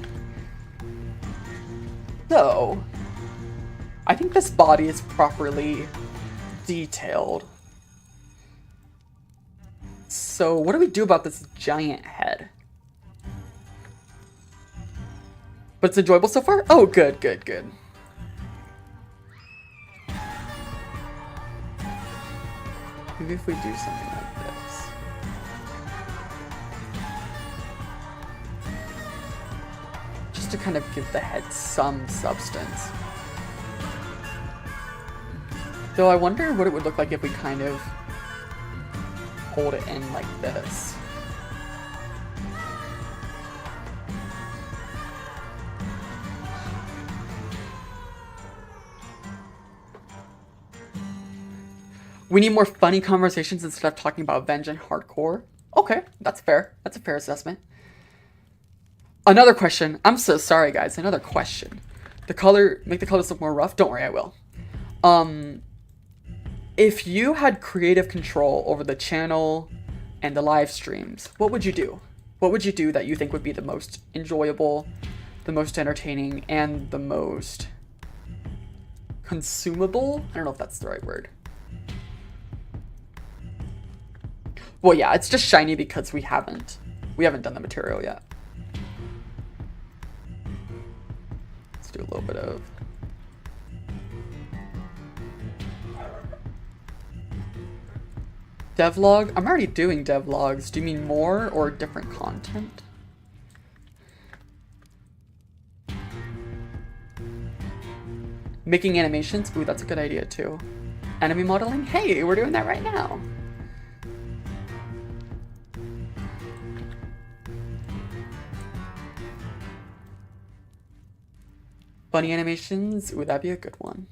So, I think this body is properly detailed. So, what do we do about this giant head? But it's enjoyable so far? Oh, good, good, good. Maybe if we do something like this. Just to kind of give the head some substance. Though I wonder what it would look like if we kind of hold it in like this. We need more funny conversations instead of talking about Venge and hardcore. Okay, that's fair. That's a fair assessment. Another question. I'm so sorry, guys. Another question. Make the colors look more rough? Don't worry, I will. If you had creative control over the channel and the live streams, what would you do? What would you do that you think would be the most enjoyable, the most entertaining, and the most consumable? I don't know if that's the right word. Well, yeah, it's just shiny because we haven't done the material yet. Let's do a little bit of... devlog? I'm already doing devlogs. Do you mean more or different content? Making animations? Ooh, that's a good idea too. Enemy modeling? Hey, we're doing that right now. Bunny animations? Ooh, that'd be a good one.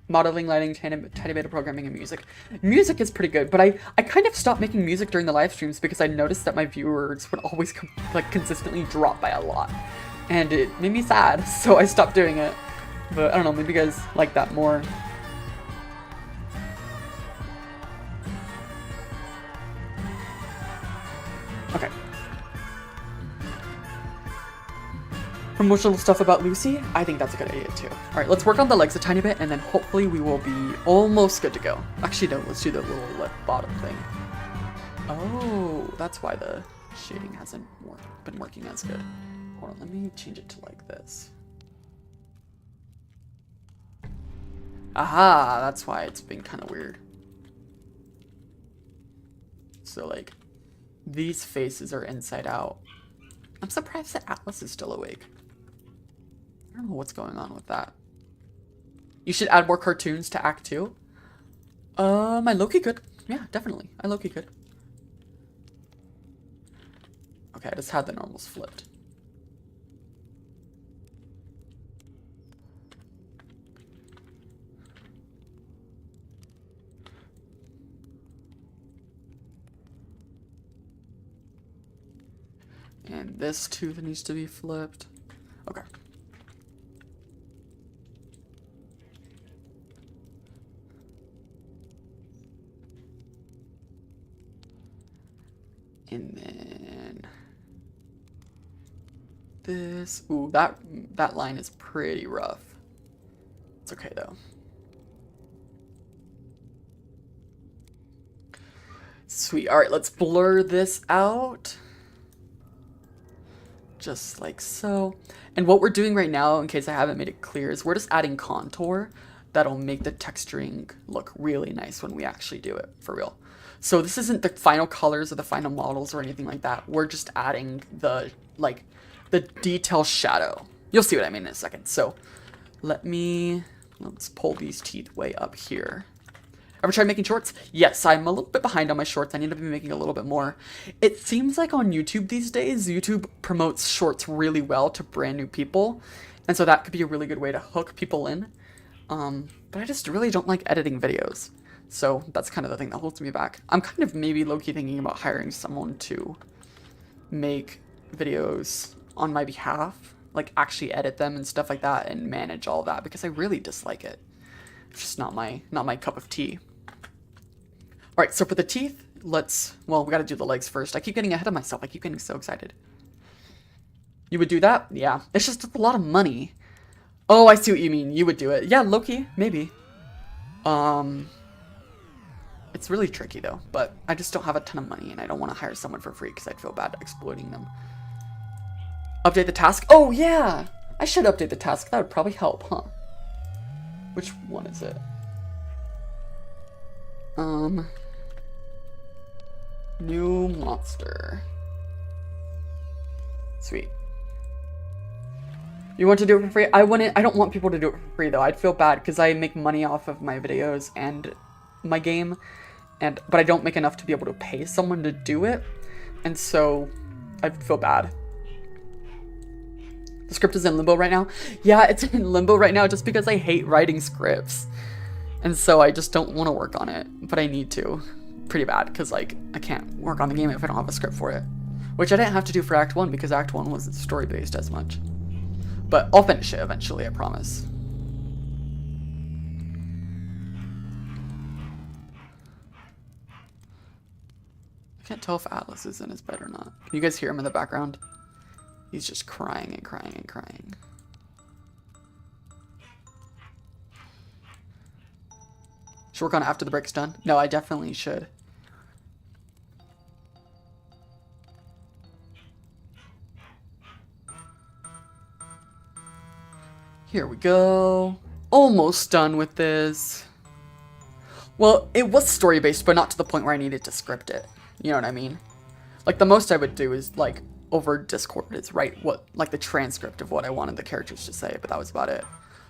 Modeling, lighting, tiny bit of programming, and music. Music is pretty good, but I kind of stopped making music during the live streams because I noticed that my viewers would always consistently drop by a lot. And it made me sad, so I stopped doing it. But I don't know, maybe you guys like that more. Okay. Promotional stuff about Lucy? I think that's a good idea too. Alright, let's work on the legs a tiny bit and then hopefully we will be almost good to go. Actually, no, let's do the little left bottom thing. Oh, that's why the shading hasn't been working as good. Hold on, let me change it to like this. Aha, that's why it's been kind of weird. So like, these faces are inside out. I'm surprised that Atlas is still awake. I don't know what's going on with that. You should add more cartoons to Act 2. I low-key could. Yeah, definitely. I low-key could. Okay, I just had the normals flipped. And this tooth needs to be flipped. Okay. And then this. Ooh, that line is pretty rough. It's okay though. Sweet. All right, let's blur this out. Just like so. And what we're doing right now, in case I haven't made it clear, is we're just adding contour that'll make the texturing look really nice when we actually do it, for real. So this isn't the final colors or the final models or anything like that. We're just adding the detail shadow. You'll see what I mean in a second. So let's pull these teeth way up here. Ever tried making shorts? Yes, I'm a little bit behind on my shorts. I need to be making a little bit more. It seems like on YouTube these days, YouTube promotes shorts really well to brand new people. And so that could be a really good way to hook people in. But I just really don't like editing videos. So that's kind of the thing that holds me back. I'm kind of maybe low-key thinking about hiring someone to make videos on my behalf. Like actually edit them and stuff like that and manage all that because I really dislike it. It's just not my cup of tea. All right, so for the teeth, well, we got to do the legs first. I keep getting ahead of myself. I keep getting so excited. You would do that? Yeah. It's just a lot of money. Oh, I see what you mean. You would do it. Yeah, low-key, maybe. It's really tricky though, but I just don't have a ton of money and I don't want to hire someone for free because I'd feel bad exploiting them. Update the task? Oh, yeah! I should update the task. That would probably help, huh? Which one is it? New monster. Sweet. You want to do it for free? I don't want people to do it for free though. I'd feel bad because I make money off of my videos and my game, but I don't make enough to be able to pay someone to do it, and so I feel bad. The script is in limbo right now. Yeah, it's in limbo right now just because I hate writing scripts. And so I just don't want to work on it, but I need to pretty bad because like I can't work on the game if I don't have a script for it, which I didn't have to do for Act 1 because Act 1 wasn't story based as much. But I'll finish it eventually, I promise. I can't tell if Atlas is in his bed or not. Can you guys hear him in the background? He's just crying and crying and crying. Should work on it after the break's done? No, I definitely should. Here we go. Almost done with this. Well, it was story-based, but not to the point where I needed to script it. You know what I mean? Like, the most I would do is, like, over Discord is write what, like, the transcript of what I wanted the characters to say, but that was about it.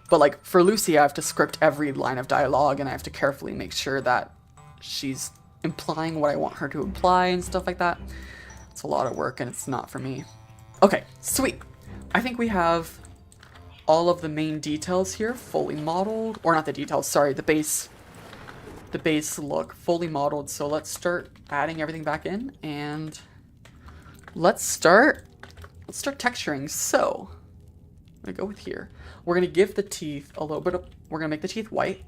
But, like, for Lucy, I have to script every line of dialogue, and I have to carefully make sure that she's implying what I want her to imply and stuff like that. It's a lot of work, and it's not for me. Okay, sweet. I think we have all of the main details here fully modeled, or not the details, sorry, the base look fully modeled. So let's start adding everything back in, and let's start texturing. So I'm gonna go with here. We're gonna give the teeth a little bit of, we're gonna make the teeth white,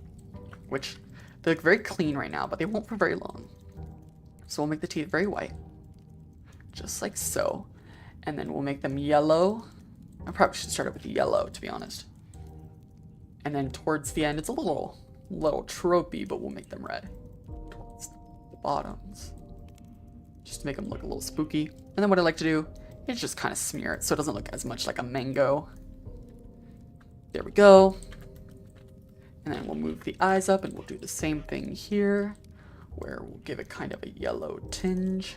which they look very clean right now, but they won't for very long. So we'll make the teeth very white, just like so. And then we'll make them yellow. I probably should start it with yellow, to be honest. And then towards the end, it's a little tropey, but we'll make them red towards the bottoms, just to make them look a little spooky. And then what I like to do is just kind of smear it so it doesn't look as much like a mango. There we go. And then we'll move the eyes up, and we'll do the same thing here, where we'll give it kind of a yellow tinge.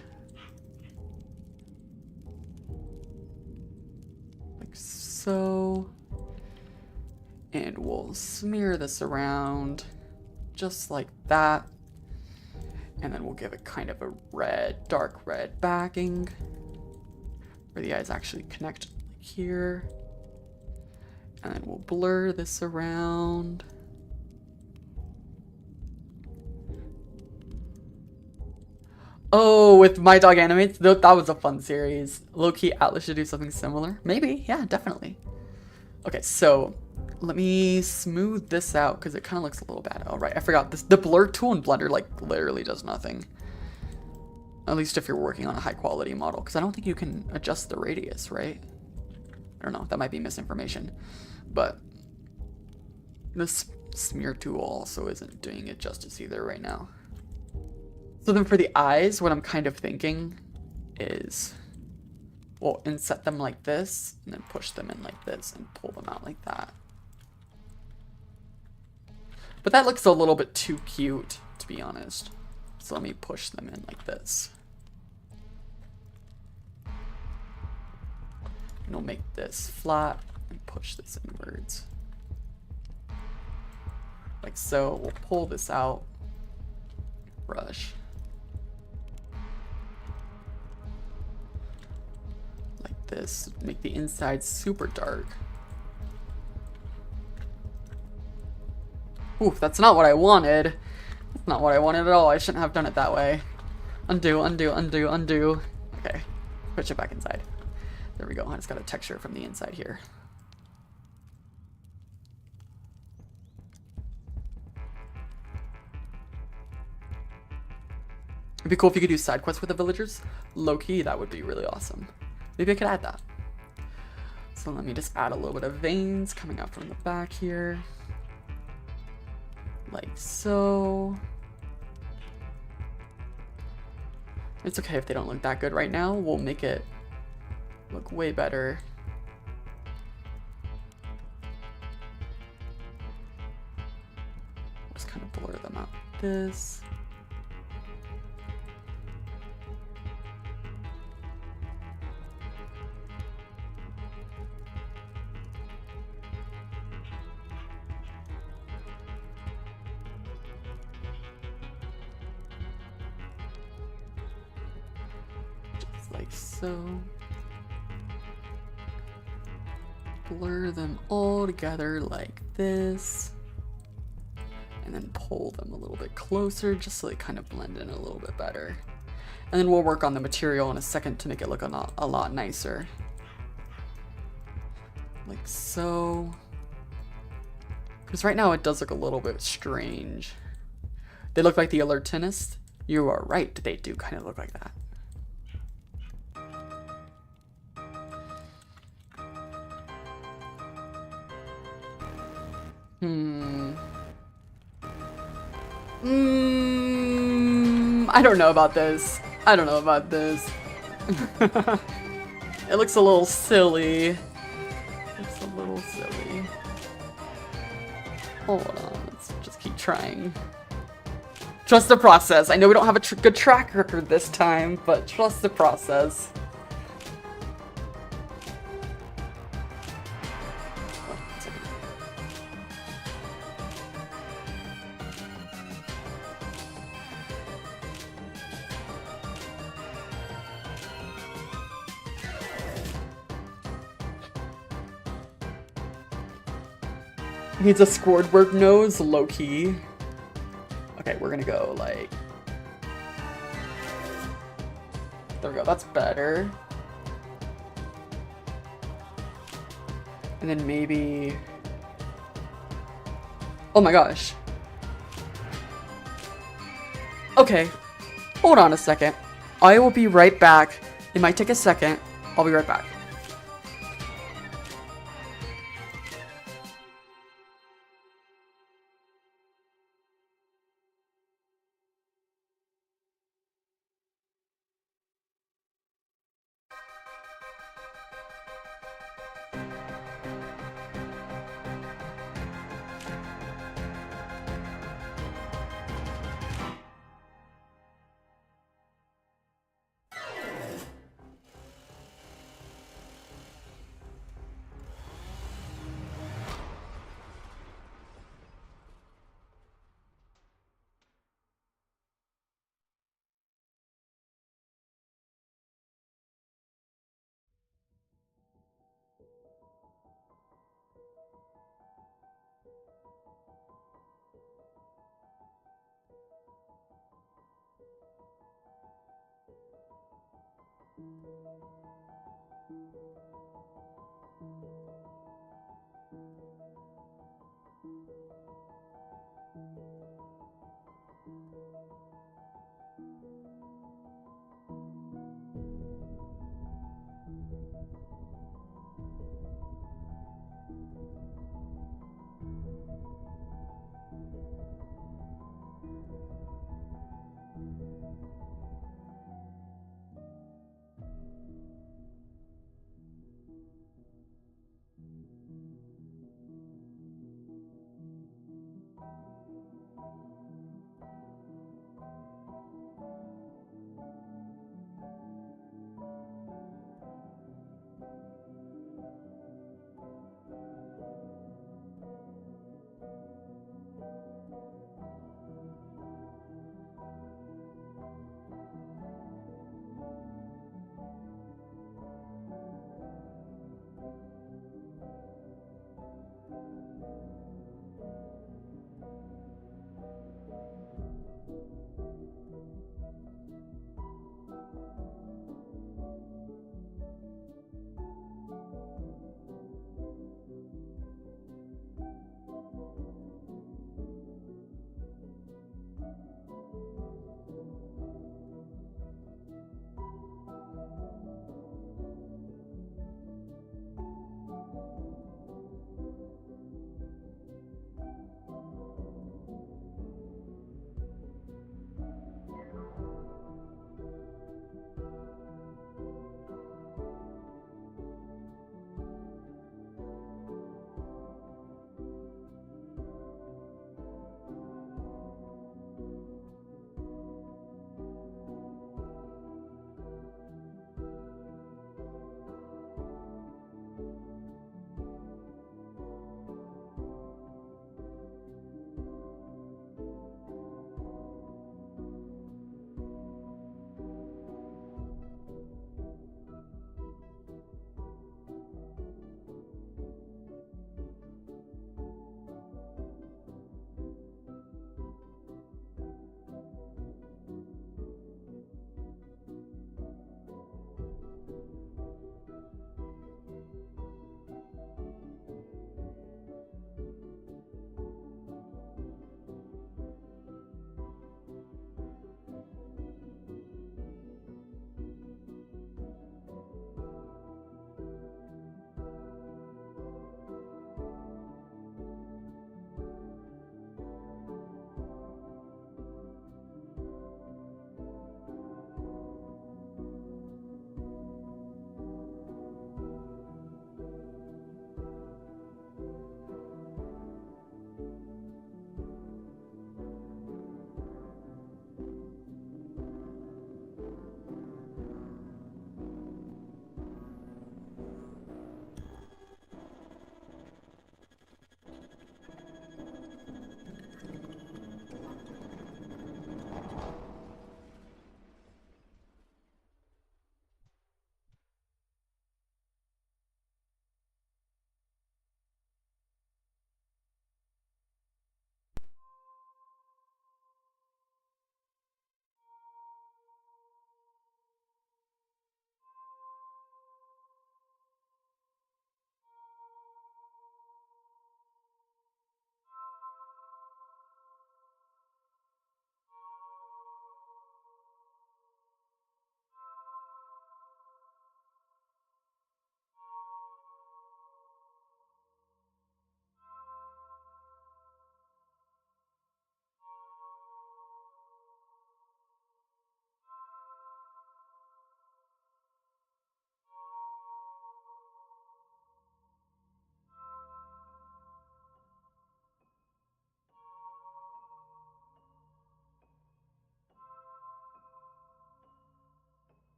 Like so. And we'll smear this around just like that. And then we'll give it kind of a red, dark red backing, where the eyes actually connect like here. And then we'll blur this around. Oh, with My Dog Animates, that was a fun series. Low-key, Atlas should do something similar. Maybe, yeah, definitely. Okay, so let me smooth this out because it kind of looks a little bad. Oh, right, I forgot this. The blur tool in Blender, like, literally does nothing. At least if you're working on a high-quality model, because I don't think you can adjust the radius, right? I don't know, that might be misinformation. But this smear tool also isn't doing it justice either right now. So then for the eyes, what I'm kind of thinking is, we'll inset them like this, and then push them in like this, and pull them out like that. But that looks a little bit too cute, to be honest. So let me push them in like this. And we'll make this flat, and push this inwards. Like so, we'll pull this out, brush. Like this, make the inside super dark. Oof, that's not what I wanted. That's not what I wanted at all. I shouldn't have done it that way. Undo, undo, undo, undo. Okay, push it back inside. There we go, I just got a texture from the inside here. It'd be cool if you could do side quests with the villagers. Low-key, that would be really awesome. Maybe I could add that. So let me just add a little bit of veins coming out from the back here. Like so. It's okay if they don't look that good right now. We'll make it look way better. Just kind of blur them out like this. Like so. Blur them all together like this. And then pull them a little bit closer just so they kind of blend in a little bit better. And then we'll work on the material in a second to make it look a lot nicer. Like so. Because right now it does look a little bit strange. They look like the alertinist. You are right, they do kind of look like that. I don't know about this. I don't know about this. It looks a little silly. It's a little silly. Hold on, let's just keep trying. Trust the process. I know we don't have a good track record this time, but trust the process. Needs a Squidward nose, low-key. Okay, we're gonna go, like... There we go, that's better. And then maybe... Oh my gosh. Okay, hold on a second. I will be right back. It might take a second. I'll be right back.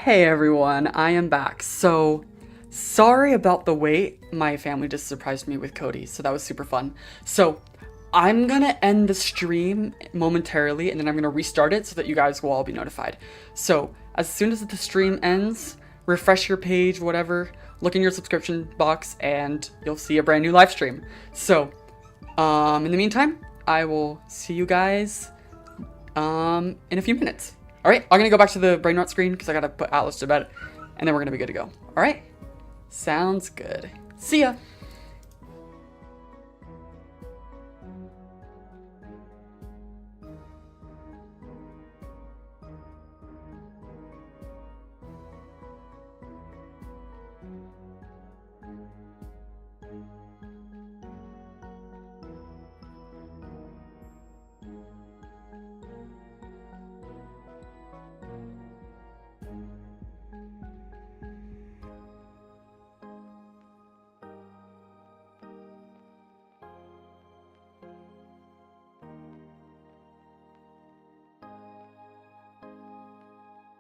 Hey everyone, I am back. So, sorry about the wait. My family just surprised me with Cody, so that was super fun. So, I'm gonna end the stream momentarily and then I'm gonna restart it so that you guys will all be notified. So, as soon as the stream ends, refresh your page, whatever, look in your subscription box and you'll see a brand new live stream. So, in the meantime, I will see you guys in a few minutes. All right, I'm gonna go back to the brain rot screen because I gotta put Atlas to bed, and then we're gonna be good to go. All right, sounds good. See ya.